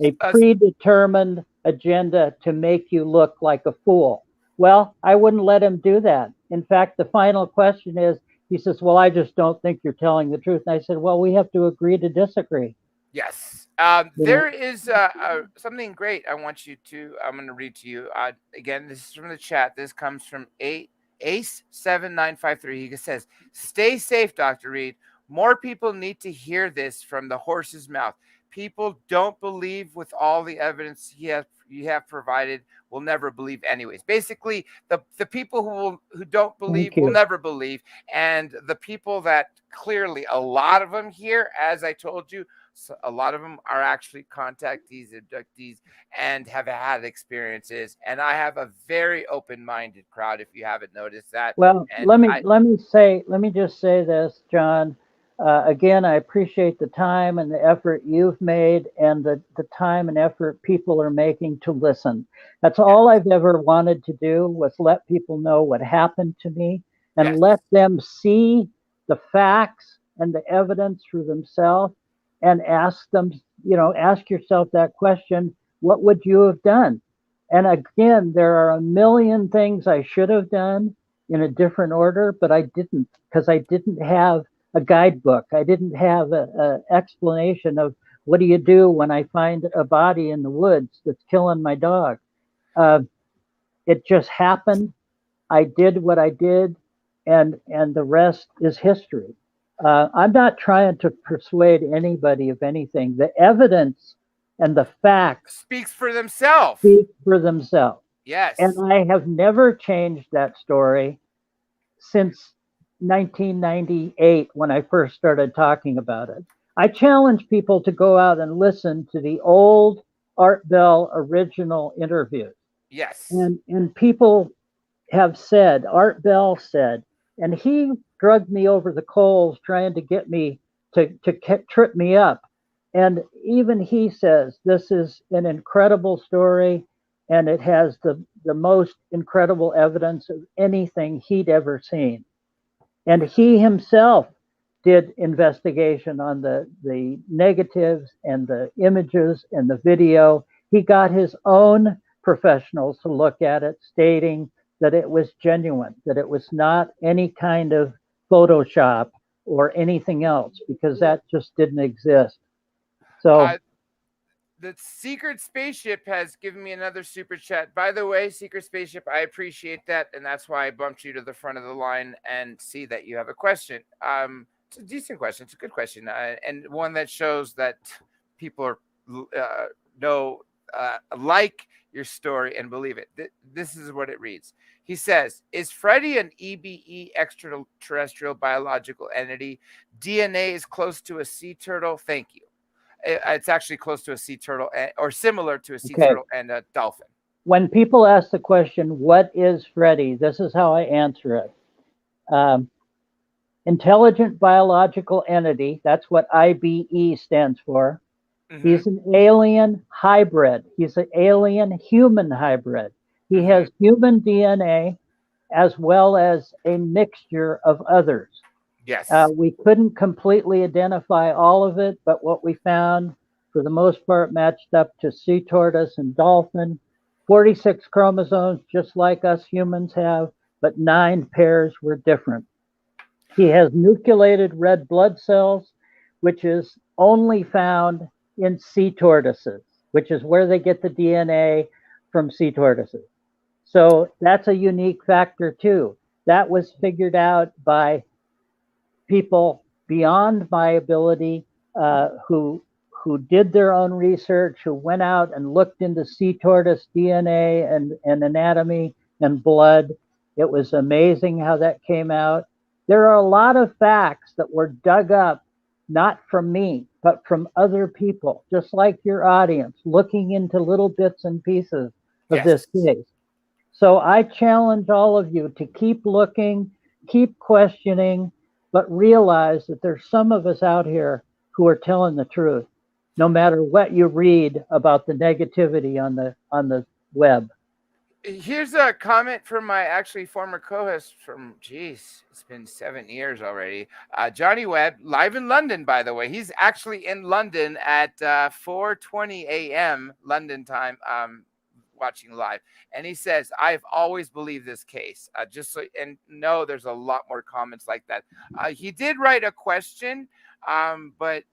A predetermined agenda to make you look like a fool. Well, I wouldn't let him do that. In fact, the final question is, he says, well, I just don't think you're telling the truth. And I said, well, we have to agree to disagree. Yes. There is something great I'm going to read to you. Again, this is from the chat. This comes from Ace7953. He says, stay safe, Dr. Reed. More people need to hear this from the horse's mouth. People don't believe with all the evidence you have provided will never believe anyways. Basically, the people who don't believe will never believe. And the people that clearly, a lot of them here, as I told you, so a lot of them are actually contactees, abductees, and have had experiences. And I have a very open-minded crowd, if you haven't noticed that. Well, let me just say this, John. Again, I appreciate the time and the effort you've made, and the time and effort people are making to listen. That's all I've ever wanted to do, was let people know what happened to me, and let them see the facts and the evidence for themselves, and ask them, ask yourself that question, what would you have done? And again, there are a million things I should have done in a different order, but I didn't, because I didn't have a guidebook. I didn't have an explanation of what do you do when I find a body in the woods that's killing my dog. It just happened. I did what I did. and the rest is history. I'm not trying to persuade anybody of anything. The evidence and the facts Speaks for themselves. speak for themselves. Yes. And I have never changed that story since 1998 when I first started talking about it. I challenge people to go out and listen to the old Art Bell original interviews. Yes. And people have said, Art Bell said, and he drugged me over the coals trying to get me to trip me up. And even he says this is an incredible story and it has the most incredible evidence of anything he'd ever seen. And he himself did investigation on the negatives and the images and the video. He got his own professionals to look at it, stating that it was genuine, that it was not any kind of Photoshop or anything else, because that just didn't exist. So the Secret Spaceship has given me another super chat. By the way, Secret Spaceship, I appreciate that, and that's why I bumped you to the front of the line and see that you have a question. It's a decent question. It's a good question, and one that shows that people are like your story and believe it. This is what it reads. He says, is Freddy an EBE extraterrestrial biological entity? DNA is close to a sea turtle. Thank you. It's actually close to a sea turtle or similar to a sea turtle and a dolphin. When people ask the question, what is Freddy? This is how I answer it. Intelligent biological entity, that's what IBE stands for. Mm-hmm. He's an alien hybrid. He's an alien human hybrid. He has human DNA as well as a mixture of others. Yes. We couldn't completely identify all of it, but what we found, for the most part, matched up to sea tortoise and dolphin. 46 chromosomes, just like us humans have, but 9 pairs were different. He has nucleated red blood cells, which is only found in sea tortoises, which is where they get the DNA from sea tortoises. So that's a unique factor too. That was figured out by people beyond my ability, who did their own research, who went out and looked into sea tortoise DNA and anatomy and blood. It was amazing how that came out. There are a lot of facts that were dug up, not from me, but from other people, just like your audience, looking into little bits and pieces of this case. So I challenge all of you to keep looking, keep questioning, but realize that there's some of us out here who are telling the truth, no matter what you read about the negativity on the web. Here's a comment from my actually former co-host from, it's been 7 years already. Johnny Webb, live in London, by the way. He's actually in London at 4:20 a.m. London time, watching live. And he says, I've always believed this case. There's a lot more comments like that. He did write a question, but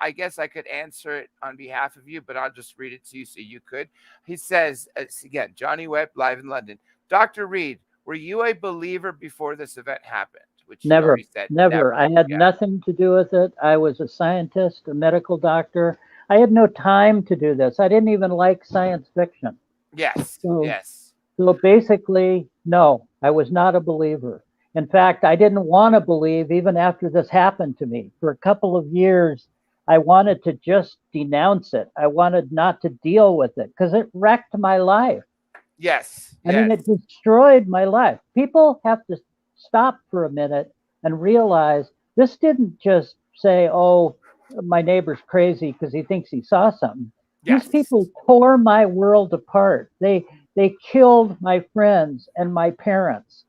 I guess I could answer it on behalf of you, but I'll just read it to you so you could. He says, again, Johnny Webb, live in London. Dr. Reed, were you a believer before this event happened? Which never, said, never. I had nothing to do with it. I was a scientist, a medical doctor. I had no time to do this. I didn't even like science fiction. Yes. So basically, no, I was not a believer. In fact, I didn't want to believe even after this happened to me. For a couple of years, I wanted to just denounce it. I wanted not to deal with it because it wrecked my life. Yes. I mean, it destroyed my life. People have to stop for a minute and realize this didn't just say, oh, my neighbor's crazy because he thinks he saw something. Yes. These people tore my world apart. They killed my friends and my parents.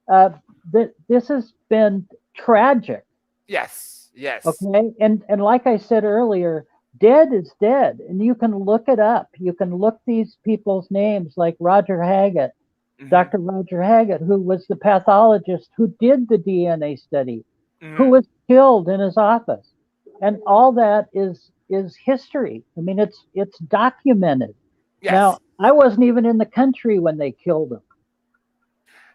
This has been tragic. Yes. Okay. And like I said earlier, dead is dead. And you can look it up. You can look these people's names, like Roger Haggett, Dr. Roger Haggett, who was the pathologist who did the DNA study, who was killed in his office. And all that is history. I mean, it's documented. Yes. Now, I wasn't even in the country when they killed him.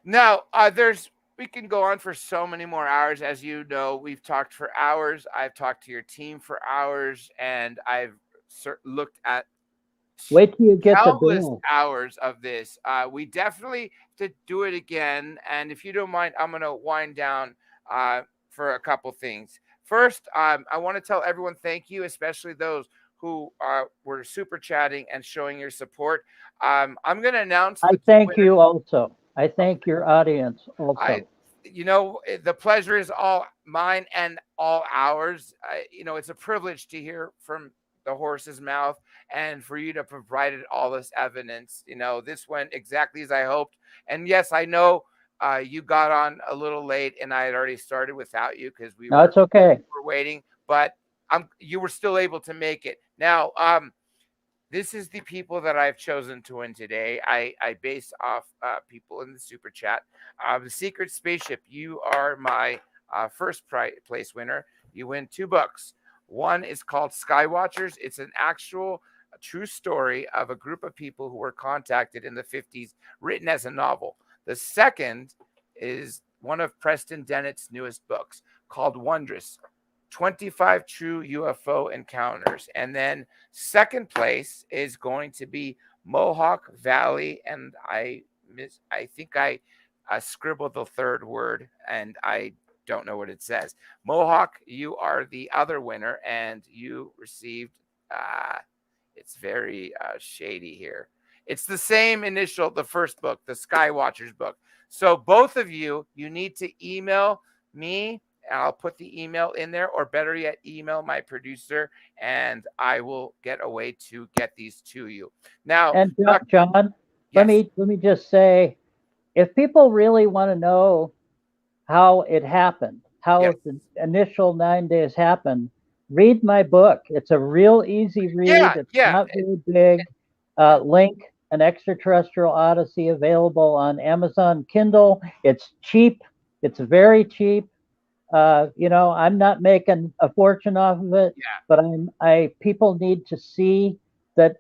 Now, there's we can go on for so many more hours. As you know, we've talked for hours. I've talked to your team for hours, and I've looked at Wait till you get the countless bill. hours of this. We definitely have to do it again. And if you don't mind, I'm going to wind down for a couple things. First, I want to tell everyone thank you, especially those who were super chatting and showing your support. I'm going to announce I the thank winners. you also. I thank your audience I, also. the pleasure is all mine and all ours. It's a privilege to hear from the horse's mouth and for you to provide all this evidence. This went exactly as I hoped. And yes, I know you got on a little late, and I had already started without you because we No, it's okay. were waiting, but you were still able to make it. Now, this is the people that I've chosen to win today. I base off people in the super chat. The Secret Spaceship, you are my first place winner. You win 2 books. One is called Skywatchers. It's an actual true story of a group of people who were contacted in the 50s, written as a novel. The second is one of Preston Dennett's newest books called Wondrous, 25 True UFO Encounters. And then second place is going to be Mohawk Valley. And I think I scribbled the third word, and I don't know what it says. Mohawk, you are the other winner, and you received, it's very shady here. It's the same initial, the first book, the Skywatchers book. So both of you need to email me. I'll put the email in there, or better yet, email my producer, and I will get a way to get these to you. Now, And John, yes. let me just say, if people really want to know how it happened, how the initial 9 days happened, read my book. It's a real easy read. It's not very big. Link, An Extraterrestrial Odyssey, available on Amazon Kindle. It's cheap. It's very cheap. I'm not making a fortune off of it, but people need to see that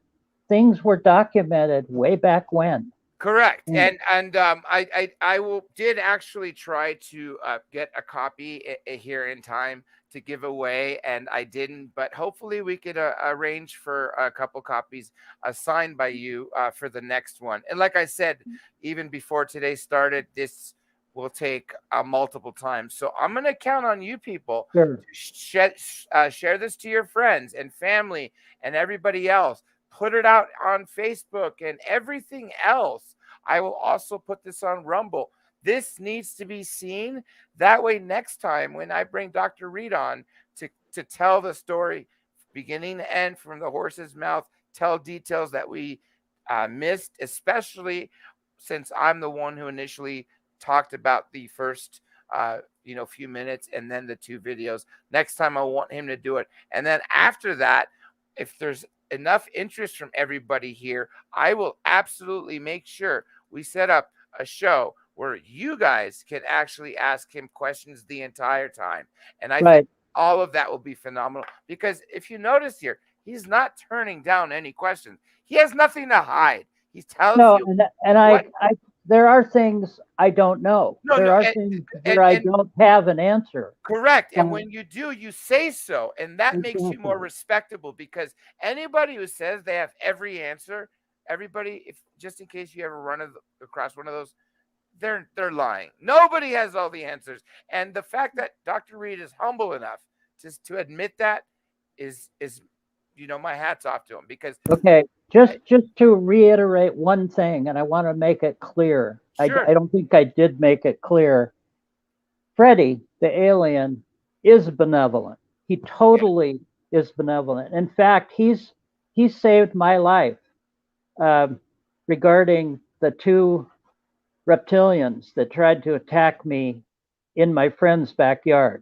things were documented way back when. Correct. And I did actually try to get a copy here in time to give away, and I didn't, but hopefully we could arrange for a couple copies signed by you for the next one. And like I said, even before today started, this will take multiple times. So I'm going to count on you people to share this to your friends and family and everybody else. Put it out on Facebook and everything else. I will also put this on Rumble. This needs to be seen. That way, next time when I bring Dr. Reed on to tell the story beginning to end from the horse's mouth, tell details that we missed, especially since I'm the one who initially talked about the first few minutes and then the 2 videos. Next time I want him to do it. And then after that, if there's enough interest from everybody here, I will absolutely make sure we set up a show where you guys can actually ask him questions the entire time. And I think all of that will be phenomenal, because if you notice here, he's not turning down any questions. He has nothing to hide. He tells you. There are things I don't know. There are things where I don't have an answer. Correct. And when you do, you say so. And that makes you more respectable, because anybody who says they have every answer, everybody, if just in case you ever run across one of those, they're lying. Nobody has all the answers. And the fact that Dr. Reed is humble enough to admit that is my hat's off to him. Because just to reiterate one thing, and I want to make it clear. Sure. I don't think I did make it clear. Freddy, the alien, is benevolent. He totally is benevolent. In fact, he's saved my life regarding the 2 reptilians that tried to attack me in my friend's backyard.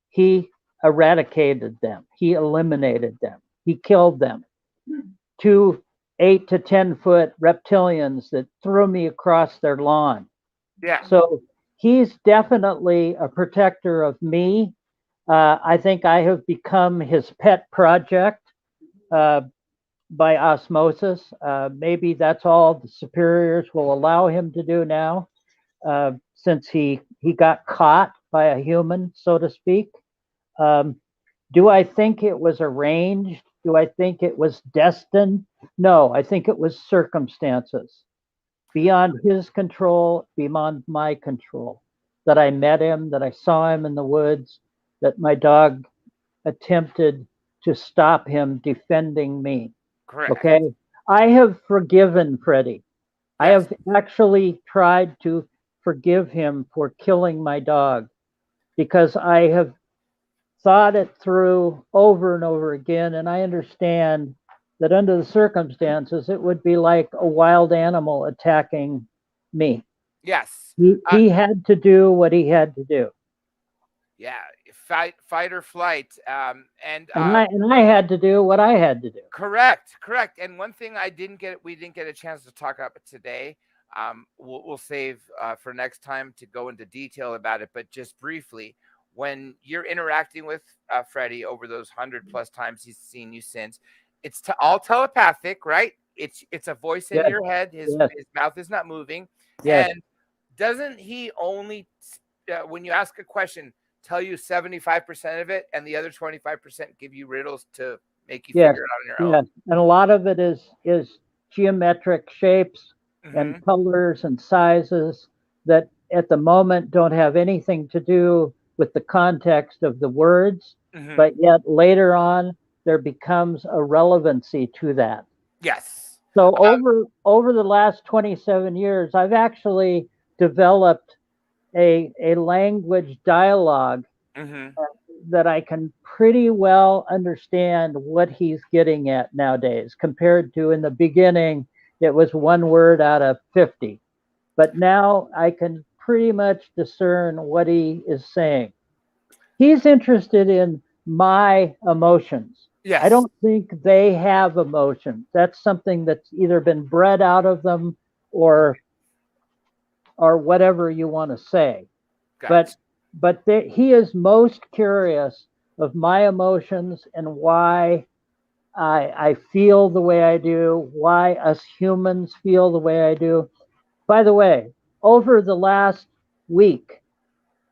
He eradicated them. He eliminated them. He killed them. 2 8 to 10 foot reptilians that threw me across their lawn. Yeah. So he's definitely a protector of me. I think I have become his pet project by osmosis. Maybe that's all the superiors will allow him to do now. since he got caught by a human, so to speak. Do I think it was arranged? Do I think it was destined? No, I think it was circumstances beyond his control, beyond my control. That I met him, that I saw him in the woods, that my dog attempted to stop him defending me. Correct. Okay. I have forgiven Freddy. I Yes. have actually tried to forgive him for killing my dog because I have thought it through over and over again. And I understand that under the circumstances, it would be like a wild animal attacking me. Yes. He had to do what he had to do. Yeah. Fight or flight. And I had to do what I had to do. correct. And one thing we didn't get a chance to talk about today. We'll save for next time to go into detail about it. But just briefly, when you're interacting with Freddy over those 100+ times he's seen you since, it's all telepathic, right? It's a voice in Yes. your head. His mouth is not moving. Yes. And doesn't he only, when you ask a question, tell you 75% of it, and the other 25% give you riddles to make you figure it out on your own? Yes, and a lot of it is geometric shapes and colors and sizes that at the moment don't have anything to do with the context of the words, but yet later on there becomes a relevancy to that. Yes. So over the last 27 years, I've actually developed a language dialogue that I can pretty well understand what he's getting at nowadays, compared to in the beginning, it was one word out of 50. But now I can pretty much discern what he is saying. He's interested in my emotions. Yes. I don't think they have emotions. That's something that's either been bred out of them or whatever you want to say. Gotcha. But he is most curious of my emotions and why I feel the way I do, why us humans feel the way I do. By the way, over the last week,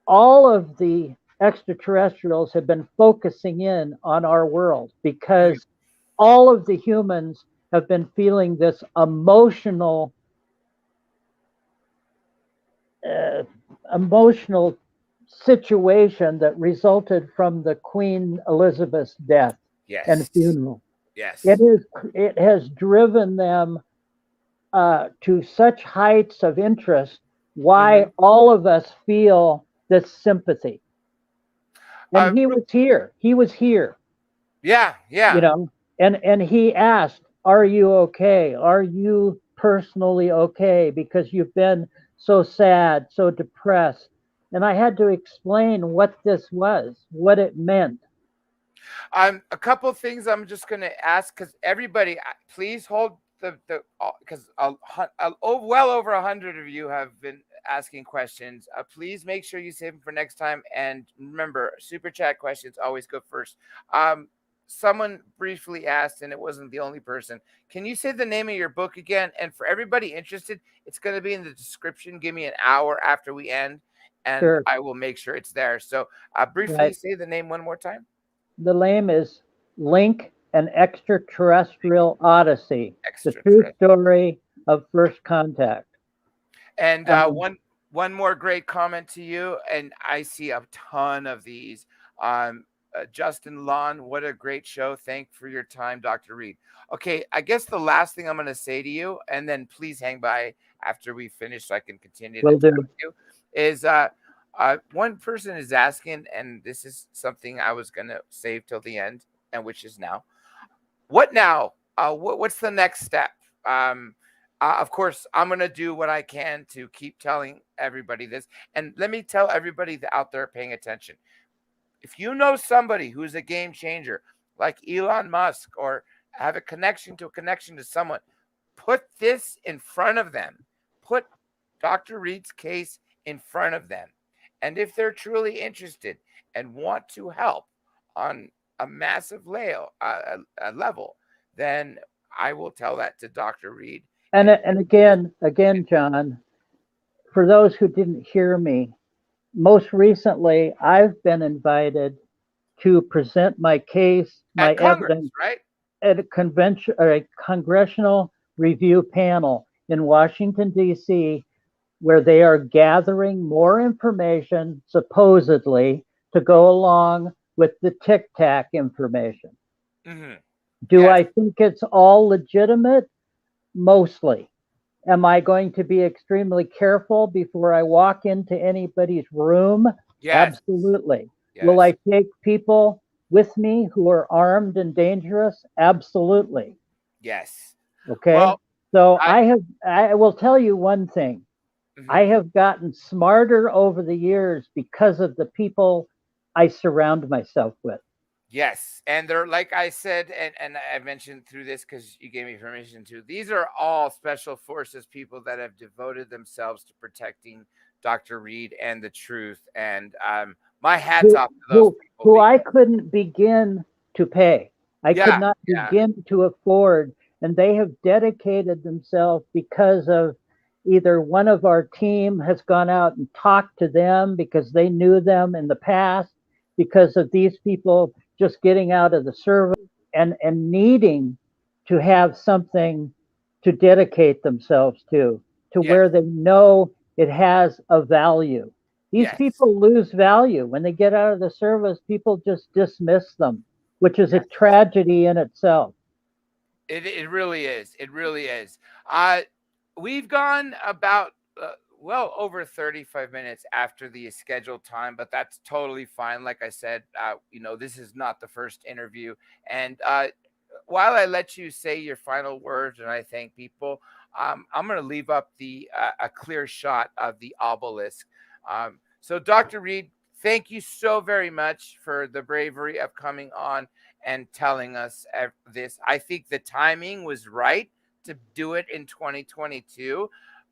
all of the extraterrestrials have been focusing in on our world because all of the humans have been feeling this emotional situation that resulted from the Queen Elizabeth's death and funeral. Yes. It has driven them to such heights of interest. Why all of us feel this sympathy. And he was here. He was here. Yeah. You know, and he asked, "Are you okay? Are you personally okay? Because you've been so sad, so depressed." And I had to explain what this was, what it meant. A couple of things I'm just going to ask, because everybody, please hold because well over 100 of you have been asking questions. Please make sure you save them for next time. And remember, super chat questions always go first. Someone briefly asked, and it wasn't the only person, can you say the name of your book again? And for everybody interested, it's going to be in the description. Give me an hour after we end, and Sure. I will make sure it's there. So briefly say the name one more time. The name is Link, an Extraterrestrial Odyssey, the true story of first contact. And one more great comment to you, and I see a ton of these. Justin Lon, what a great show. Thank for your time, Dr. Reed. Okay, I guess the last thing I'm going to say to you, and then please hang by after we finish so I can continue to talk with you, is one person is asking, and this is something I was going to save till the end, and which is now. What now? What's the next step? Of course, I'm going to do what I can to keep telling everybody this. And let me tell everybody out there paying attention. If you know somebody who's a game changer, like Elon Musk, or have a connection to someone, put this in front of them. Put Dr. Reed's case in front of them. And if they're truly interested and want to help on a massive level, then I will tell that to Dr. Reed. And again, John, for those who didn't hear me, most recently, I've been invited to present my case, my At Congress, evidence right? at a convention or a congressional review panel in Washington, D.C., where they are gathering more information, supposedly, to go along with the Tic Tac information. Mm-hmm. Do Yes. I think it's all legitimate? Mostly. Am I going to be extremely careful before I walk into anybody's room? Yes. Absolutely. Will Yes. I take people with me who are armed and dangerous? Absolutely. Yes. Okay. Well, So I. I will tell you one thing. I Mhm. have gotten smarter over the years because of the people I surround myself with. Yes, and they're like I said, and I mentioned through this because you gave me permission to. These are all special forces people that have devoted themselves to protecting Dr. Reed and the truth. And my hats who off to those who people. who I couldn't begin to pay. I could Yeah, not yeah, begin to afford, and they have dedicated themselves because of either one of our team has gone out and talked to them because they knew them in the past, because of these people just getting out of the service and needing to have something to dedicate themselves to yes, where they know it has a value. These yes, people lose value when they get out of the service. People just dismiss them, which is a yes. tragedy in itself. It really is. It really is. Uh, we've gone about well over 35 minutes after the scheduled time, but that's totally fine. Like I said, this is not the first interview, and while I let you say your final words and I thank people, I'm going to leave up the a clear shot of the obelisk. So, Dr. Reed, thank you so very much for the bravery of coming on and telling us this. I think the timing was right to do it in 2022.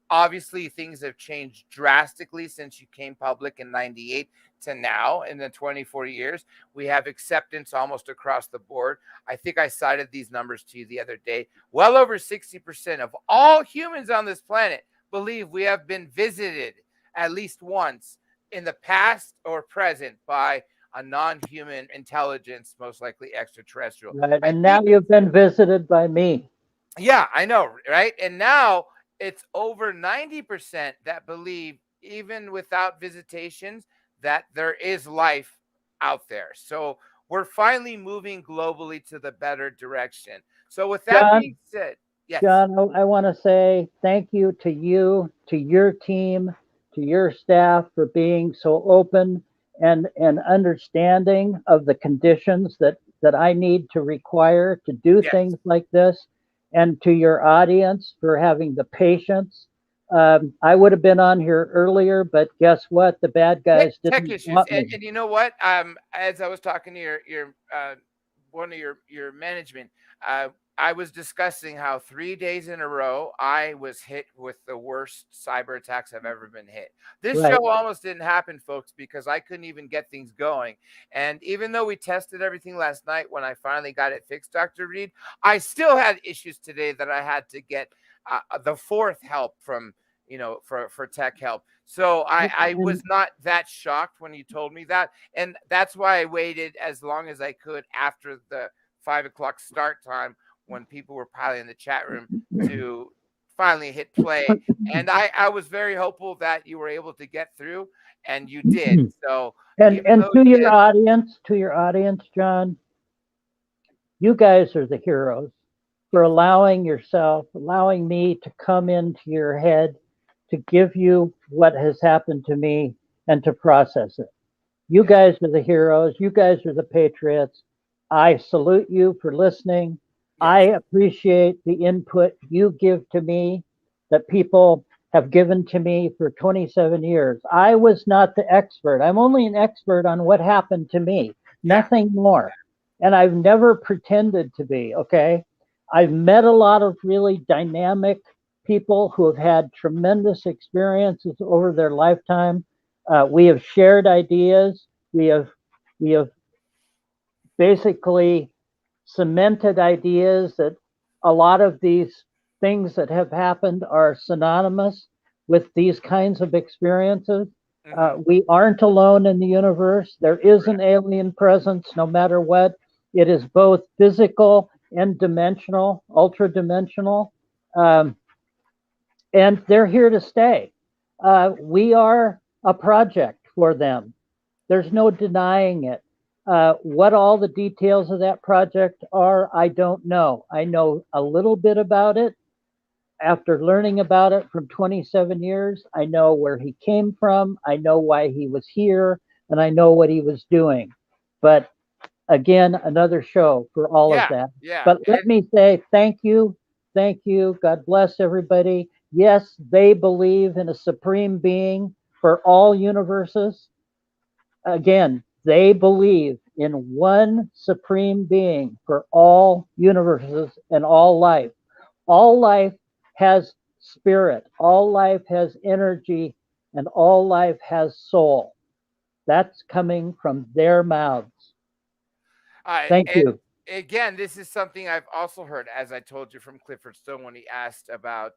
Obviously, things have changed drastically since you came public in 98 to now in the 24 years. We have acceptance almost across the board. I think I cited these numbers to you the other day. Well over 60% of all humans on this planet believe we have been visited at least once in the past or present by a non-human intelligence, most likely extraterrestrial. Right. I And now think, you've been visited by me. yeah, I know, right? And now it's over 90% that believe, even without visitations, that there is life out there. So we're finally moving globally to the better direction. So with that John, being said, yes, John, I want to say thank you, to your team, to your staff for being so open and understanding of the conditions that I need to require to do yes, things like this, and to your audience for having the patience. I would have been on here earlier, but guess what? The bad guys tech didn't issues, want me. and you know what? As I was talking to your one of your management, uh, I was discussing how 3 days in a row I was hit with the worst cyber attacks I've ever been hit. This Right. show almost didn't happen, folks, because I couldn't even get things going. And even though we tested everything last night, when I finally got it fixed, Dr. Reed, I still had issues today that I had to get the fourth help from for tech help. So I was And not that shocked when you told me that, and that's why I waited as long as I could after the 5 o'clock start time when people were piling in the chat room to finally hit play. And I was very hopeful that you were able to get through, and you did. So even and though you did, to your audience, John, you guys are the heroes for allowing me to come into your head, to give you what has happened to me and to process it. You yes, guys are the heroes. You guys are the patriots. I salute you for listening. I yes, appreciate the input you give to me that people have given to me for 27 years. I was not the expert. I'm only an expert on what happened to me, yeah, nothing more. And I've never pretended to be, okay? I've met a lot of really dynamic people who have had tremendous experiences over their lifetime. We have shared ideas. We have basically cemented ideas that a lot of these things that have happened are synonymous. with these kinds of experiences. Mhm. We aren't alone in the universe. There is an alien presence no matter what. It is both physical and dimensional, ultra dimensional. Um, and they're here to stay. We are a project for them. There's no denying it. What all the details of that project are, I don't know. I know a little bit about it. After learning about it from 27 years, I know where he came from, I know why he was here, and I know what he was doing. But again, another show for all of Yeah, that. yeah, But let me say thank you. Thank you. God bless everybody. Yes, they believe in a supreme being for all universes. Again, they believe in one supreme being for all universes and all life. All life has spirit, all life has energy, and all life has soul. That's coming from their mouths. Thank and you. again, this is something I've also heard, as I told you, from Clifford Stone when he asked about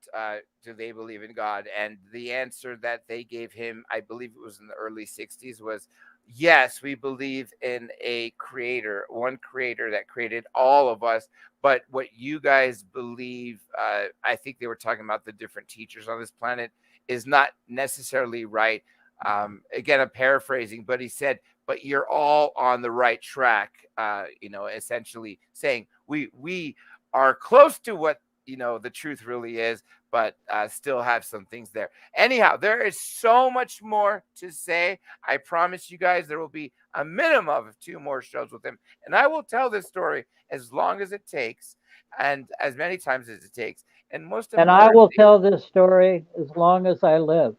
do they believe in God, and the answer that they gave him, I believe it was in the early '60s, was yes, we believe in a creator, one creator that created all of us. But what you guys believe, I think they were talking about the different teachers on this planet, is not necessarily right. Again, I'm paraphrasing, but he said, but you're all on the right track. Essentially saying we are close to what the truth really is, but still have some things there. Anyhow, there is so much more to say. I promise you guys there will be a minimum of 2 more shows with him, and I will tell this story as long as it takes, and as many times as it takes, and most And I will importantly. tell this story as long as I live.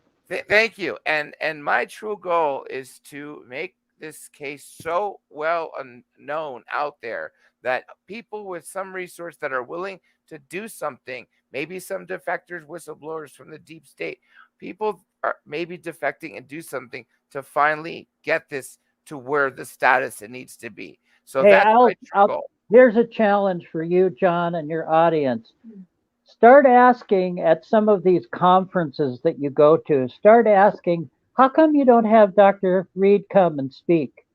Thank you. And my true goal is to make this case so well known out there that people with some resource that are willing to do something, maybe some defectors, whistleblowers from the deep state, people are maybe defecting and do something to finally get this to where the status it needs to be. So Hey, that's my I'll, true I'll, goal. here's a challenge for you, John, and your audience. Start asking at some of these conferences that you go to, start asking, how come you don't have Dr. Reed come and speak?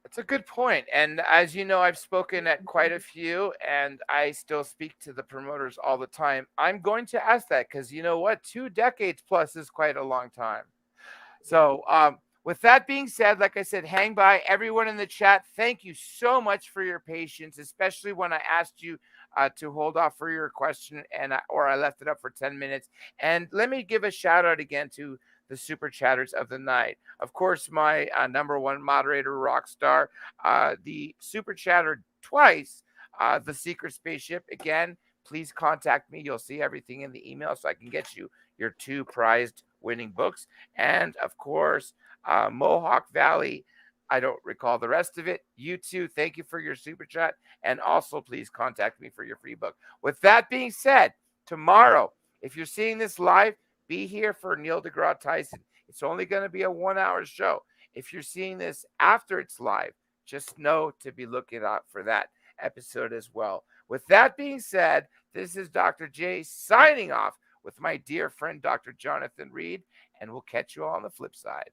It's a good point. And as you know, I've spoken at quite a few, and I still speak to the promoters all the time. I'm going to ask that because you know what? 2 decades plus is quite a long time. So, with that being said, like I said, hang by everyone in the chat. Thank you so much for your patience, especially when I asked you to hold off for your question or I left it up for 10 minutes. And let me give a shout out again to the super chatters of the night. Of course, my number one moderator, Rockstar, the super chatter twice, the secret spaceship. Again, please contact me. You'll see everything in the email so I can get you your 2 prized winning books. And of course, Mohawk Valley. I don't recall the rest of it. You too. Thank you for your super chat. And also, please contact me for your free book. With that being said, tomorrow, if you're seeing this live, be here for Neil deGrasse Tyson. It's only going to be a 1 hour show. If you're seeing this after it's live, just know to be looking out for that episode as well. With that being said, this is Dr. J signing off with my dear friend, Dr. Jonathan Reed, and we'll catch you all on the flip side.